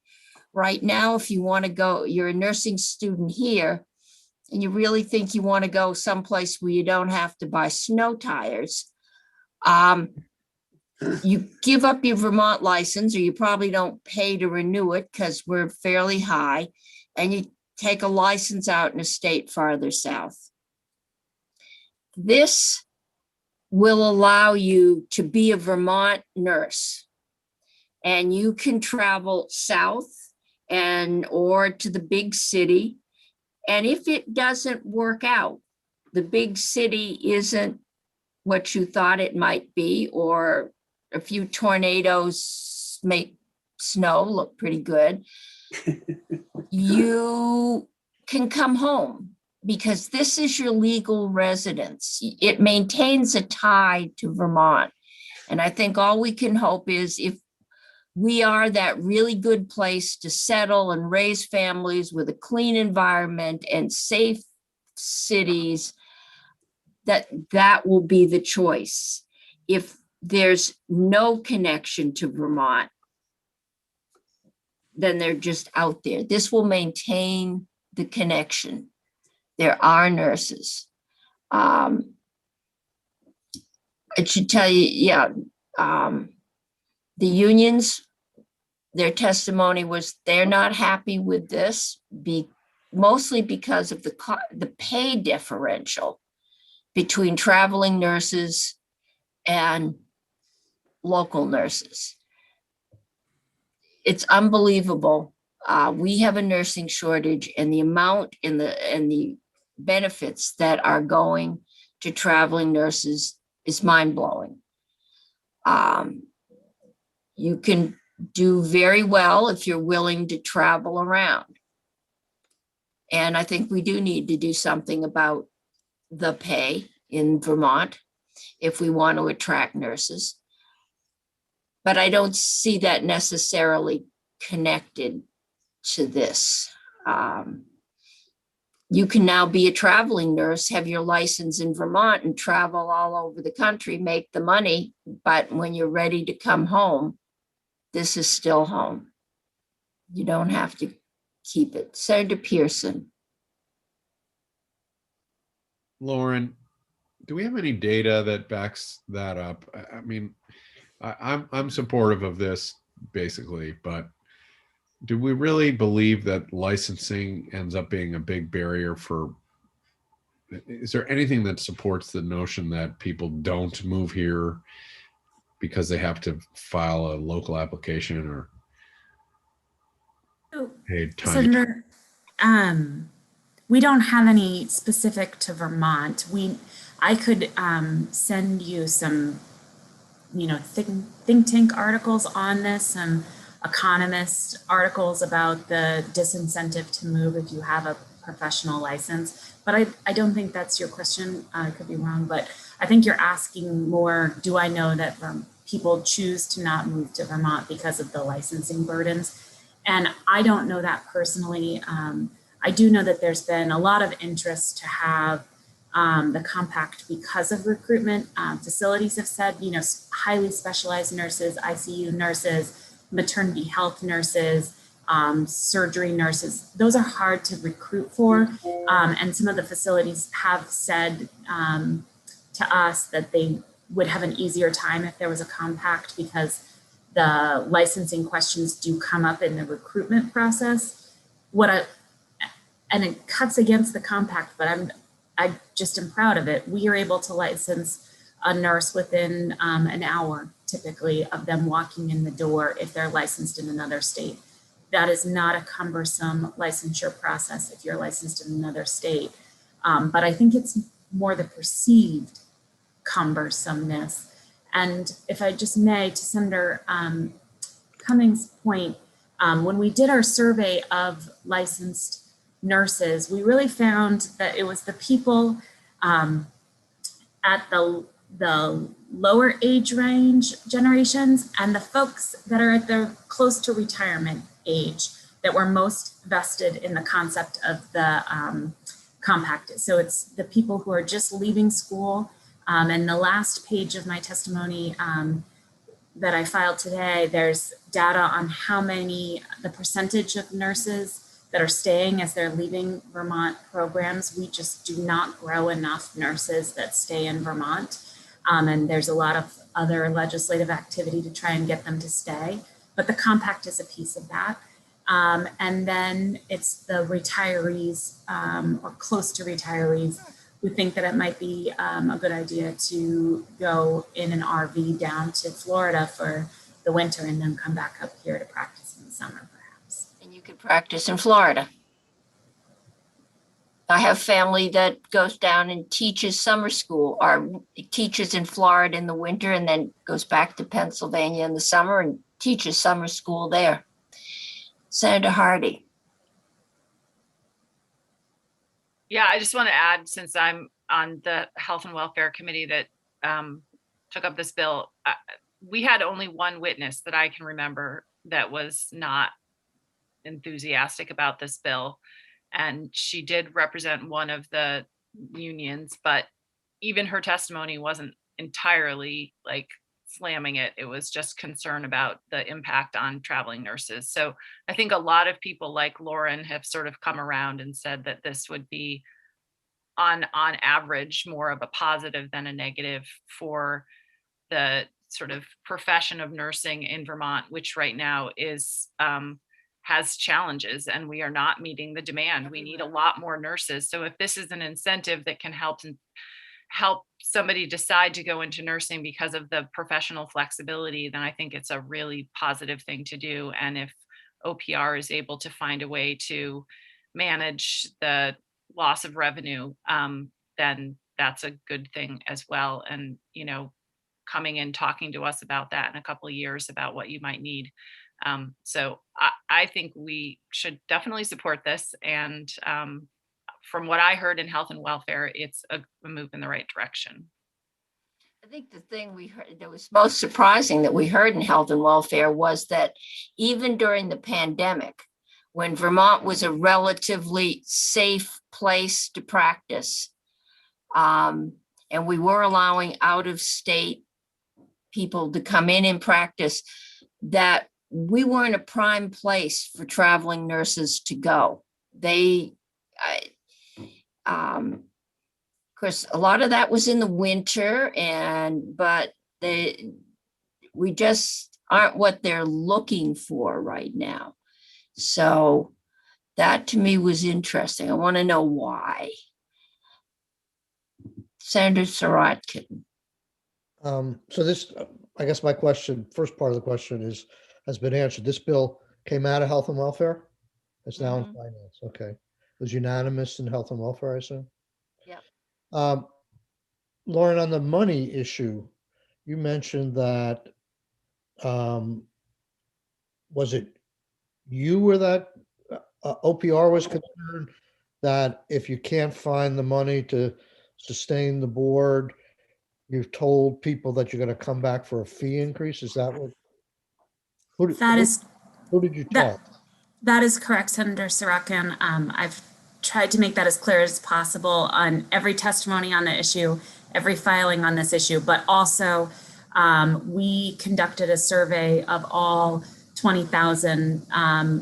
Right now, if you want to go, you're a nursing student here, and you really think you want to go someplace where you don't have to buy snow tires, you give up your Vermont license, or you probably don't pay to renew it because we're fairly high, and you take a license out in a state farther south. This will allow you to be a Vermont nurse, and you can travel south or to the big city. And if it doesn't work out, the big city isn't what you thought it might be, or a few tornadoes make snow look pretty good, you can come home, because this is your legal residence. It maintains a tie to Vermont. And I think all we can hope is, if we are that really good place to settle and raise families with a clean environment and safe cities, that will be the choice. If there's no connection to Vermont, then they're just out there. This will maintain the connection. There are nurses. I should tell you, yeah, the unions, their testimony was they're not happy with this, mostly because of the pay differential between traveling nurses and local nurses. It's unbelievable. We have a nursing shortage, and the amount and the benefits that are going to traveling nurses is mind-blowing. You can do very well if you're willing to travel around. And I think we do need to do something about the pay in Vermont if we want to attract nurses. But I don't see that necessarily connected to this. You can now be a traveling nurse, have your license in Vermont, and travel all over the country, make the money. But when you're ready to come home, this is still home. You don't have to keep it. Senator Pearson. Lauren, do we have any data that backs that up? I mean, I'm supportive of this basically, but do we really believe that licensing ends up being a big barrier for? Is there anything that supports the notion that people don't move here because they have to file a local application or paid time? Senator, we don't have any specific to Vermont. I could send you some, think tank articles on this, some economist articles about the disincentive to move if you have a professional license. But I don't think that's your question. I could be wrong, but I think you're asking more, do I know that people choose to not move to Vermont because of the licensing burdens? And I don't know that personally. I do know that there's been a lot of interest to have the compact because of recruitment. Facilities have said, highly specialized nurses, ICU nurses, maternity health nurses, surgery nurses, those are hard to recruit for. And some of the facilities have said to us that they would have an easier time if there was a compact, because the licensing questions do come up in the recruitment process. And it cuts against the compact, but I just am proud of it. We are able to license a nurse within an hour, typically, of them walking in the door if they're licensed in another state. That is not a cumbersome licensure process if you're licensed in another state. But I think it's more the perceived cumbersomeness. And if I just may, to Senator Cummings' point, when we did our survey of licensed nurses, we really found that it was the people at the lower age range generations and the folks that are at the close to retirement age that were most vested in the concept of the compact. So it's the people who are just leaving school. And the last page of my testimony that I filed today, there's data on how many, the percentage of nurses that are staying as they're leaving Vermont programs. We just do not grow enough nurses that stay in Vermont. And there's a lot of other legislative activity to try and get them to stay. But the compact is a piece of that. And then it's the retirees or close to retirees who think that it might be a good idea to go in an RV down to Florida for the winter and then come back up here to practice in the summer, perhaps. And you could practice in Florida. I have family that goes down and teaches summer school or teaches in Florida in the winter and then goes back to Pennsylvania in the summer and teaches summer school there. Senator Hardy. Yeah, I just want to add, since I'm on the Health and Welfare Committee that took up this bill, we had only one witness that I can remember that was not enthusiastic about this bill. And she did represent one of the unions, but even her testimony wasn't entirely like slamming it. It was just concern about the impact on traveling nurses. So I think a lot of people like Lauren have sort of come around and said that this would be on average more of a positive than a negative for the sort of profession of nursing in Vermont, which right now is has challenges and we are not meeting the demand. We need a lot more nurses. So if this is an incentive that can help somebody decide to go into nursing because of the professional flexibility, then I think it's a really positive thing to do. And if OPR is able to find a way to manage the loss of revenue, then that's a good thing as well. And, you know, coming and talking to us about that in a couple of years about what you might need. So I think we should definitely support this. And from what I heard in health and welfare, it's a move in the right direction. I think the thing we heard that was most surprising that we heard in health and welfare was that even during the pandemic, when Vermont was a relatively safe place to practice, and we were allowing out-of-state people to come in and practice, that we weren't a prime place for traveling nurses to go. Of course, a lot of that was in the winter, but we just aren't what they're looking for right now. So that to me was interesting. I want to know why. Senator Sirotkin. So this, I guess my question, first part of the question has been answered. This bill came out of health and welfare? It's now in finance. Okay. It was unanimous in health and welfare, I assume? Yeah. Lauren, on the money issue, you mentioned that, was it you were that OPR was concerned that if you can't find the money to sustain the board, you've told people that you're going to come back for a fee increase? Is that what? Who did you tell? That is correct, Senator Sirotkin. I've tried to make that as clear as possible on every testimony on the issue, every filing on this issue, but also we conducted a survey of all 20,000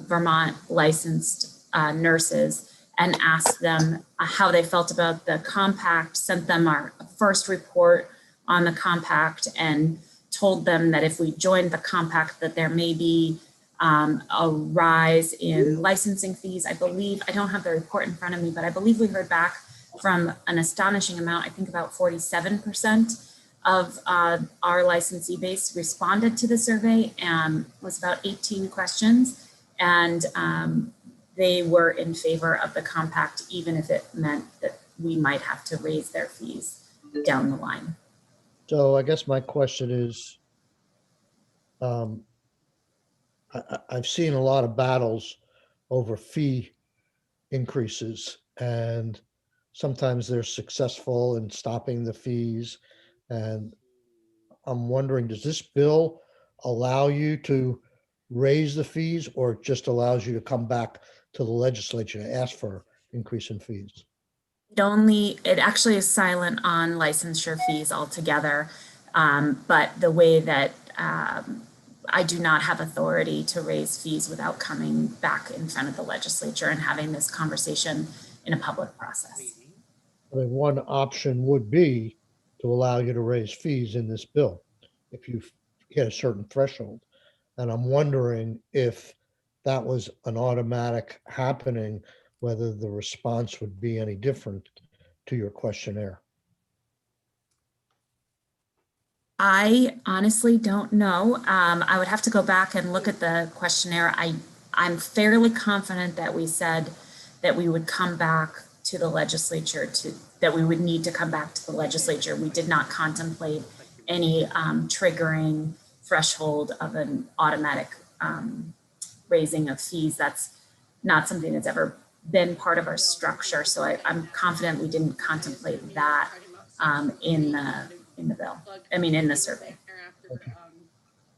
Vermont licensed nurses and asked them how they felt about the compact, sent them our first report on the compact and told them that if we joined the compact that there may be a rise in licensing fees. I believe, I don't have the report in front of me, but I believe we heard back from an astonishing amount. I think about 47% of our licensee base responded to the survey, and was about 18 questions. And they were in favor of the compact, even if it meant that we might have to raise their fees down the line. So I guess my question is, I've seen a lot of battles over fee increases, and sometimes they're successful in stopping the fees. And I'm wondering, does this bill allow you to raise the fees, or it just allows you to come back to the legislature to ask for increase in fees? It actually is silent on licensure fees altogether. But the way that I do not have authority to raise fees without coming back in front of the legislature and having this conversation in a public process. I mean, one option would be to allow you to raise fees in this bill if you hit a certain threshold. And I'm wondering if that was an automatic happening, whether the response would be any different to your questionnaire. I honestly don't know. I would have to go back and look at the questionnaire. I'm fairly confident that we said that we would come back to the legislature that we would need to come back to the legislature. We did not contemplate any triggering threshold of an automatic raising of fees. That's not something that's ever been part of our structure. So I'm confident we didn't contemplate that in the bill. I mean, in the survey.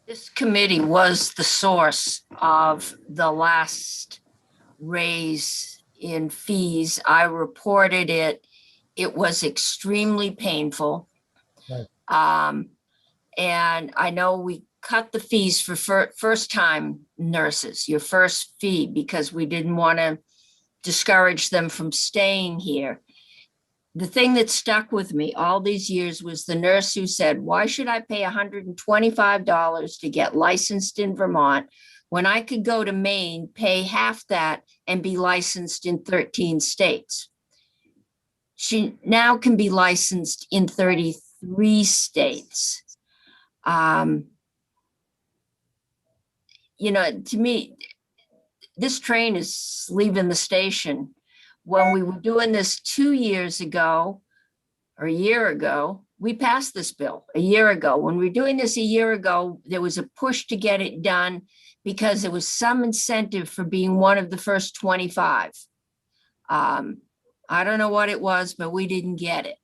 This committee was the source of the last raise in fees. I reported it. It was extremely painful. Right. And I know we cut the fees for first-time nurses, your first fee, because we didn't want to discourage them from staying here. The thing that stuck with me all these years was the nurse who said, why should I pay $125 to get licensed in Vermont when I could go to Maine, pay half that, and be licensed in 13 states? She now can be licensed in 33 states. You know, to me, this train is leaving the station. When we were doing this 2 years ago, or a year ago, we passed this bill a year ago. When we were doing this a year ago, there was a push to get it done because there was some incentive for being one of the first 25. I don't know what it was, but we didn't get it.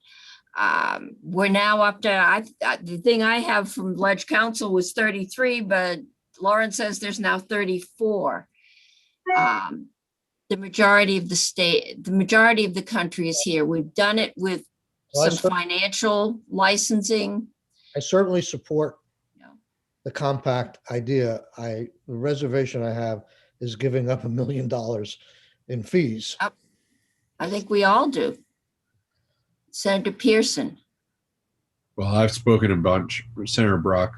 We're now up to, the thing I have from Ledge Council was 33, but Lauren says there's now 34. The majority of the country is here. We've done it with Well, some financial licensing. I certainly support the compact idea. The reservation I have is giving up $1 million in fees. I think we all do. Senator Pearson. Well, I've spoken a bunch. Senator Brock.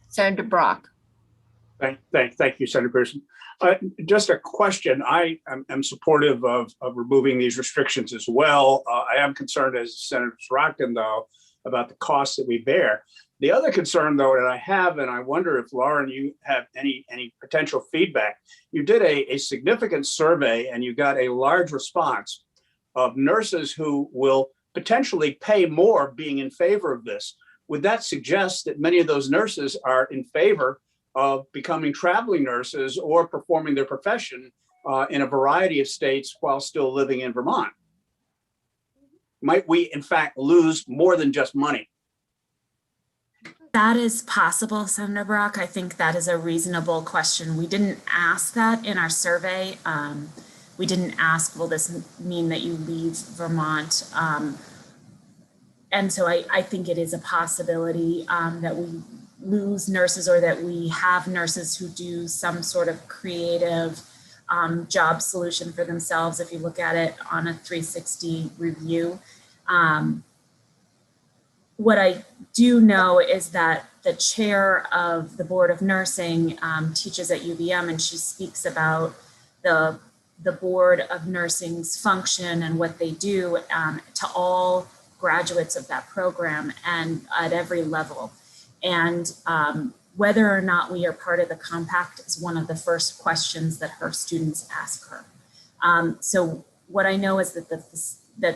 Senator Brock. Thank you, Senator Pearson. Just a question. I am supportive of removing these restrictions as well. I am concerned, as Senator Sorokin, though, about the costs that we bear. The other concern, though, that I have, and I wonder if, Lauren, you have any potential feedback. You did a significant survey and you got a large response of nurses who will potentially pay more being in favor of this. Would that suggest that many of those nurses are in favor of becoming traveling nurses or performing their profession in a variety of states while still living in Vermont? Might we, in fact, lose more than just money? That is possible, Senator Brock. I think that is a reasonable question. We didn't ask that in our survey. We didn't ask, will this mean that you leave Vermont? And so I think it is a possibility that we lose nurses or that we have nurses who do some sort of creative job solution for themselves. If you look at it on a 360 review. What I do know is that the chair of the Board of Nursing teaches at UVM, and she speaks about the Board of Nursing's function and what they do to all graduates of that program and at every level. And whether or not we are part of the compact is one of the first questions that her students ask her. So what I know is that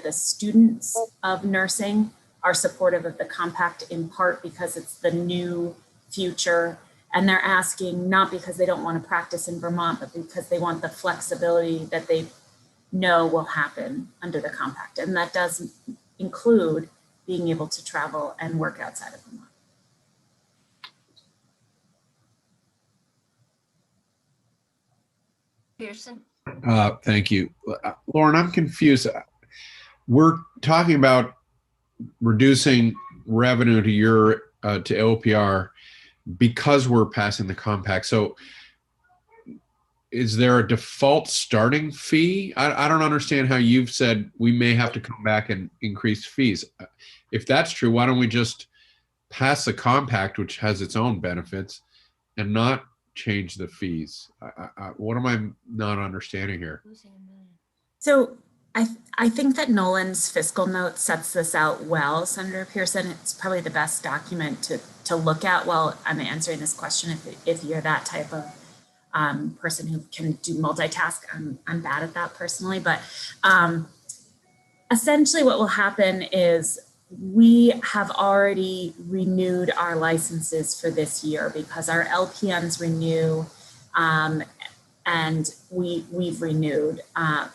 the students of nursing are supportive of the compact in part because it's the new future, and they're asking not because they don't want to practice in Vermont, but because they want the flexibility that they know will happen under the compact. And that does include being able to travel and work outside of Vermont. Pearson. Thank you. Lauren, I'm confused. We're talking about reducing revenue to OPR, because we're passing the compact. So is there a default starting fee? I don't understand how you've said we may have to come back and increase fees. If that's true, why don't we just pass the compact, which has its own benefits, and not change the fees? What am I not understanding here? So I think that Nolan's fiscal note sets this out well, Senator Pearson. It's probably the best document to look at while I'm answering this question. If you're that type of person who can do multitask, I'm bad at that personally, but essentially what will happen is we have already renewed our licenses for this year because our LPNs renew and we've renewed.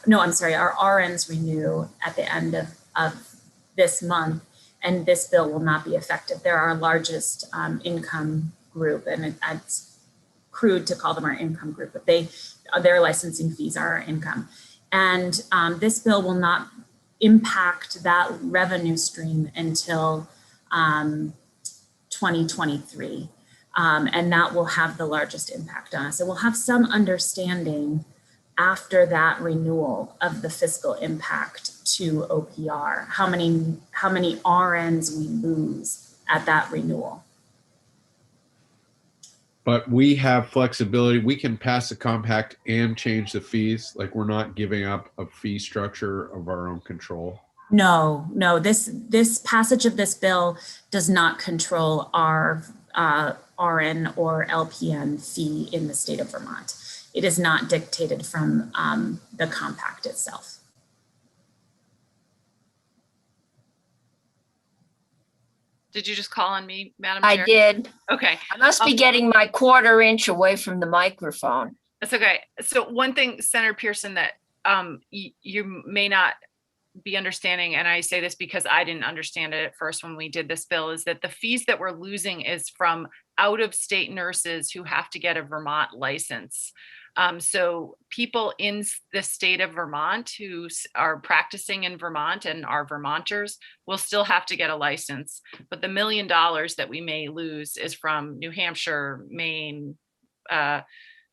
No, I'm sorry, our RNs renew at the end of this month, and this bill will not be effective. They're our largest income group, and it's crude to call them our income group, but their licensing fees are our income. And this bill will not impact that revenue stream until 2023. And that will have the largest impact on us. And we'll have some understanding after that renewal of the fiscal impact to OPR, how many RNs we lose at that renewal. But we have flexibility. We can pass the compact and change the fees. Like, we're not giving up a fee structure of our own control. No, this passage of this bill does not control our RN or LPN fee in the state of Vermont. It is not dictated from the compact itself. Did you just call on me, Madam Chair? I did. Okay. I must be getting my quarter inch away from the microphone. That's okay. So one thing, Senator Pearson, that you may not be understanding, and I say this because I didn't understand it at first when we did this bill, is that the fees that we're losing is from out-of-state nurses who have to get a Vermont license. So people in the state of Vermont who are practicing in Vermont and are Vermonters will still have to get a license. But the $1 million that we may lose is from New Hampshire, Maine,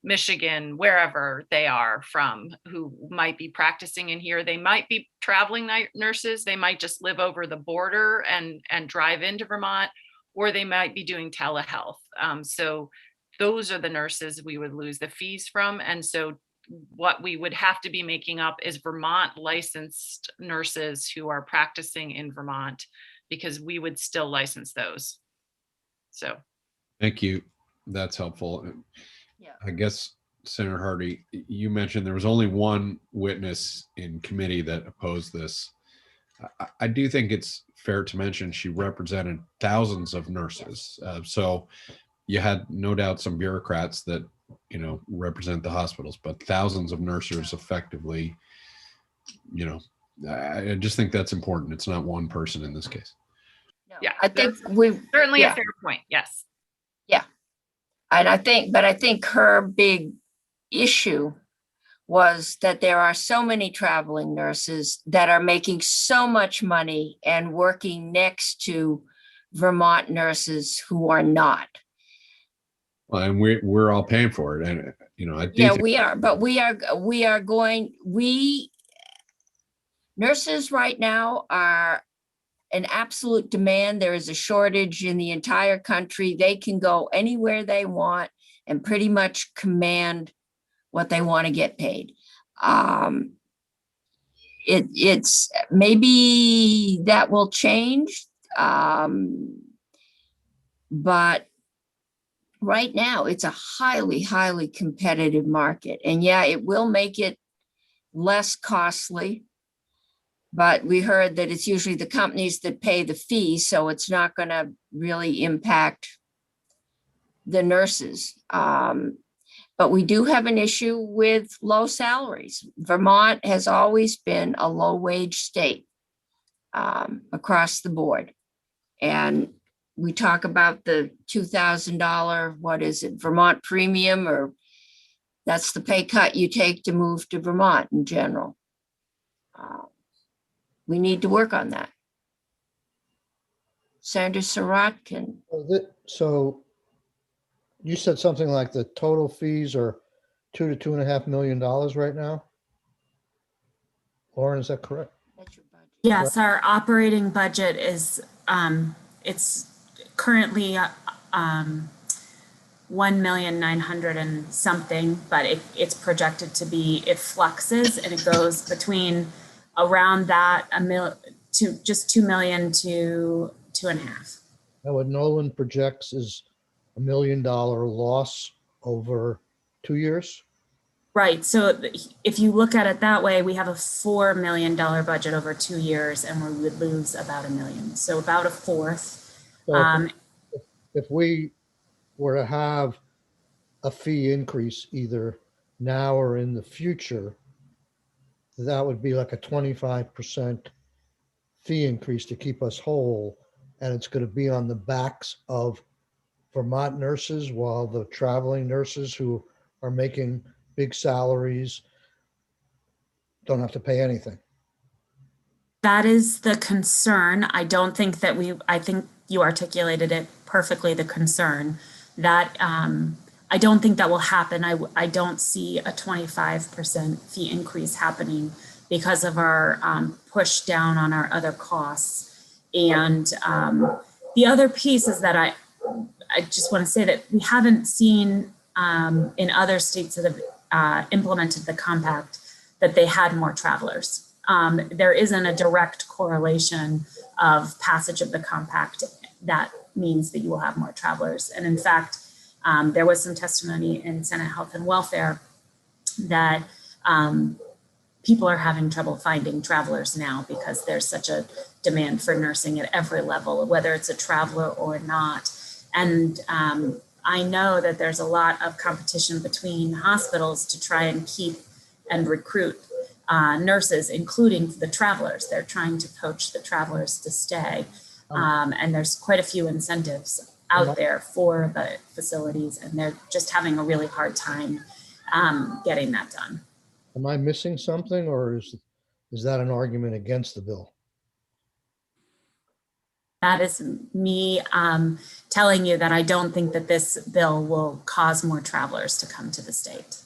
Michigan, wherever they are from, who might be practicing in here. They might be traveling nurses. They might just live over the border and drive into Vermont, or they might be doing telehealth. So those are the nurses we would lose the fees from. And so what we would have to be making up is Vermont licensed nurses who are practicing in Vermont, because we would still license those. So. Thank you. That's helpful. Yeah. I guess, Senator Hardy, you mentioned there was only one witness in committee that opposed this. I do think it's fair to mention she represented thousands of nurses. So you had no doubt some bureaucrats that, represent the hospitals, but thousands of nurses effectively, I just think that's important. It's not one person in this case. Yeah, I think we've certainly a fair point. Yes. Yeah. And I think her big issue was that there are so many traveling nurses that are making so much money and working next to Vermont nurses who are not. Well, and we're all paying for it. And, I do think we are, but nurses right now are an absolute demand. There is a shortage in the entire country. They can go anywhere they want and pretty much command what they want to get paid. It's maybe that will change, but right now it's a highly, highly competitive market. And yeah, it will make it less costly. But we heard that it's usually the companies that pay the fee, so it's not going to really impact the nurses. But we do have an issue with low salaries. Vermont has always been a low-wage state across the board. And we talk about the $2,000, what is it, Vermont premium, or that's the pay cut you take to move to Vermont in general. We need to work on that. Senator Surratt can. So you said something like the total fees are $2 to $2.5 million right now? Lauren, is that correct? That's your budget. Yes, our operating budget is, it's currently 1,900,000 and something, but it's projected to be, it fluxes and it goes between around that to just 2 million to 2.5. And what Nolan projects is $1 million loss over 2 years? Right. So if you look at it that way, we have a $4 million budget over 2 years and we would lose about $1 million. So about a fourth. So if we were to have a fee increase either now or in the future, that would be like a 25% fee increase to keep us whole. And it's going to be on the backs of Vermont nurses, while the traveling nurses who are making big salaries don't have to pay anything. That is the concern. I don't think that I think you articulated it perfectly, the concern that I don't think that will happen. I don't see a 25% fee increase happening because of our push down on our other costs. And the other piece is that I just want to say that we haven't seen in other states that have implemented the compact that they had more travelers. There isn't a direct correlation of passage of the compact that means that you will have more travelers. And in fact, there was some testimony in Senate Health and Welfare that people are having trouble finding travelers now because there's such a demand for nursing at every level, whether it's a traveler or not. And I know that there's a lot of competition between hospitals to try and keep and recruit nurses, including the travelers. They're trying to poach the travelers to stay. And there's quite a few incentives out there for the facilities, and they're just having a really hard time getting that done. Am I missing something, or is that an argument against the bill? That is me telling you that I don't think that this bill will cause more travelers to come to the state.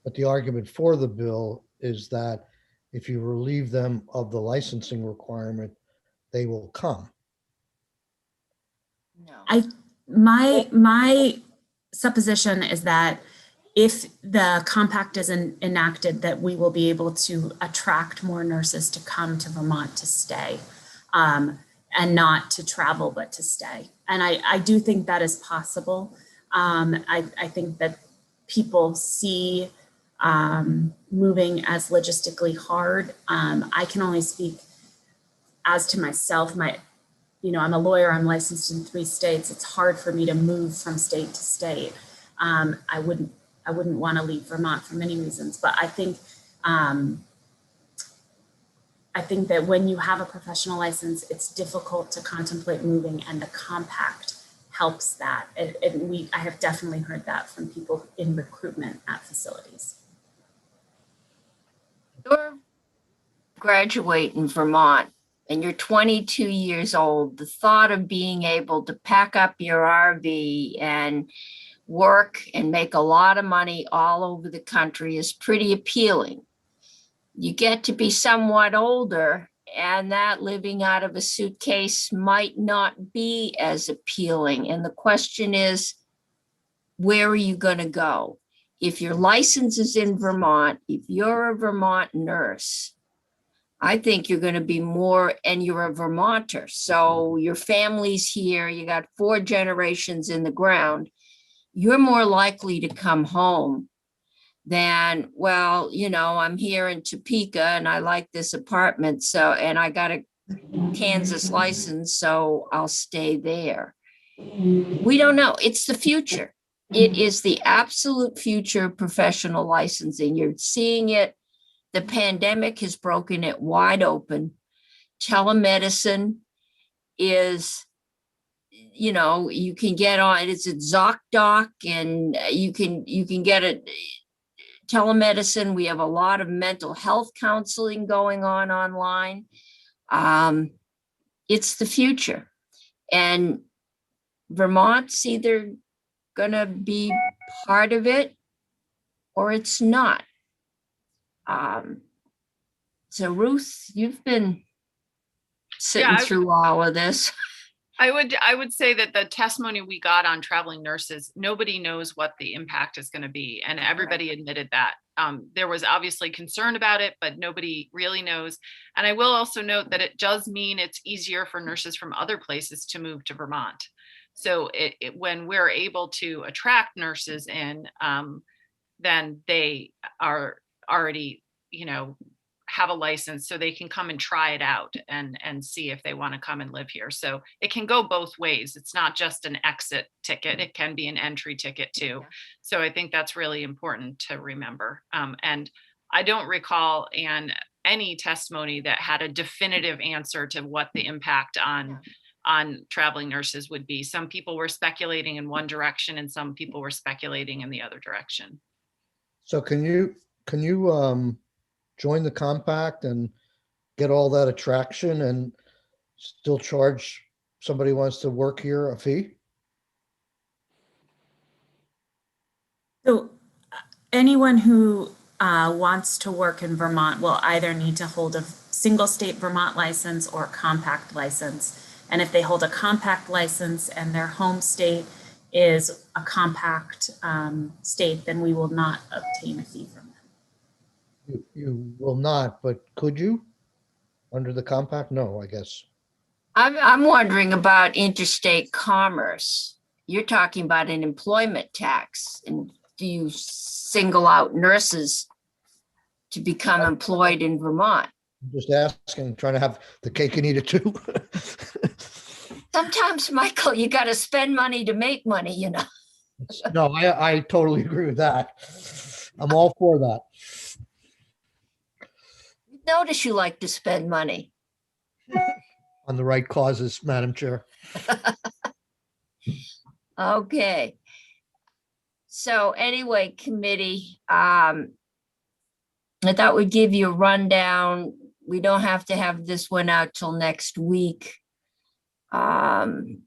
But the argument for the bill is that if you relieve them of the licensing requirement, they will come. No. My supposition is that if the compact is enacted, that we will be able to attract more nurses to come to Vermont to stay, and not to travel, but to stay. And I do think that is possible. I think that people see moving as logistically hard. I can only speak as to myself. I'm a lawyer, I'm licensed in 3 states. It's hard for me to move from state to state. I wouldn't want to leave Vermont for many reasons, but I think that when you have a professional license, it's difficult to contemplate moving, and the compact helps that. I have definitely heard that from people in recruitment at facilities. You're graduate in Vermont and you're 22 years old. The thought of being able to pack up your RV and work and make a lot of money all over the country is pretty appealing. You get to be somewhat older, and that living out of a suitcase might not be as appealing. And the question is, where are you going to go? If your license is in Vermont, if you're a Vermont nurse, I think you're going to be more, and you're a Vermonter. So your family's here, you got 4 generations in the ground. You're more likely to come home than, well, I'm here in Topeka and I like this apartment. So, and I got a Kansas license, so I'll stay there. We don't know. It's the future. It is the absolute future of professional licensing. You're seeing it. The pandemic has broken it wide open. Telemedicine is, you can get on, it's at ZocDoc, and you can get it. Telemedicine. We have a lot of mental health counseling going on online. It's the future. And Vermont's either gonna be part of it or it's not. So Ruth, you've been sitting Yeah, through all of this. I would say that the testimony we got on traveling nurses, nobody knows what the impact is going to be, and everybody admitted that. There was obviously concern about it, but nobody really knows. And I will also note that it does mean it's easier for nurses from other places to move to Vermont. So when we're able to attract nurses in, then they are already, have a license, so they can come and try it out and see if they want to come and live here. So it can go both ways. It's not just an exit ticket. It can be an entry ticket too. So I think that's really important to remember. And I don't recall any testimony that had a definitive answer to what the impact on traveling nurses would be. Some people were speculating in one direction and some people were speculating in the other direction. So can you join the compact and get all that attraction and still charge somebody who wants to work here a fee? So anyone who wants to work in Vermont will either need to hold a single state Vermont license or compact license. And if they hold a compact license and their home state is a compact state, then we will not obtain a fee from them. You will not, but could you under the compact? No, I guess. I'm wondering about interstate commerce. You're talking about an employment tax, and do you single out nurses to become employed in Vermont? I'm just asking, trying to have the cake and eat it too. Sometimes, Michael, you got to spend money to make money, No, I totally agree with that. I'm all for that. Notice you like to spend money. On the right causes, Madam Chair. Okay. So anyway, committee, I thought we'd give you a rundown. We don't have to have this one out till next week. I'm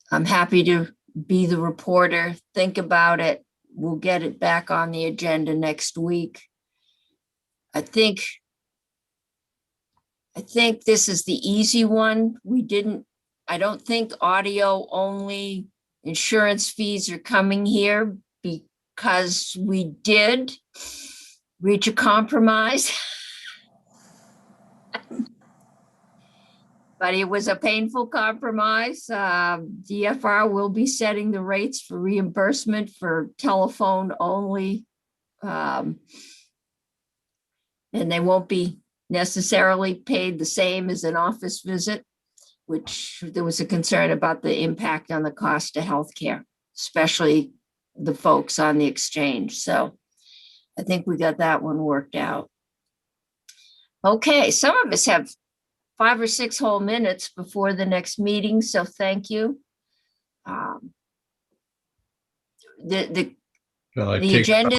happy to be the reporter. Think about it. We'll get it back on the agenda next week. I think this is the easy one. I don't think audio only insurance fees are coming here because we did reach a compromise. But it was a painful compromise. DFR will be setting the rates for reimbursement for telephone only. And they won't be necessarily paid the same as an office visit, which there was a concern about the impact on the cost of healthcare, especially the folks on the exchange. So I think we got that one worked out. Okay, some of us have 5 or 6 whole minutes before the next meeting, so thank you. The agenda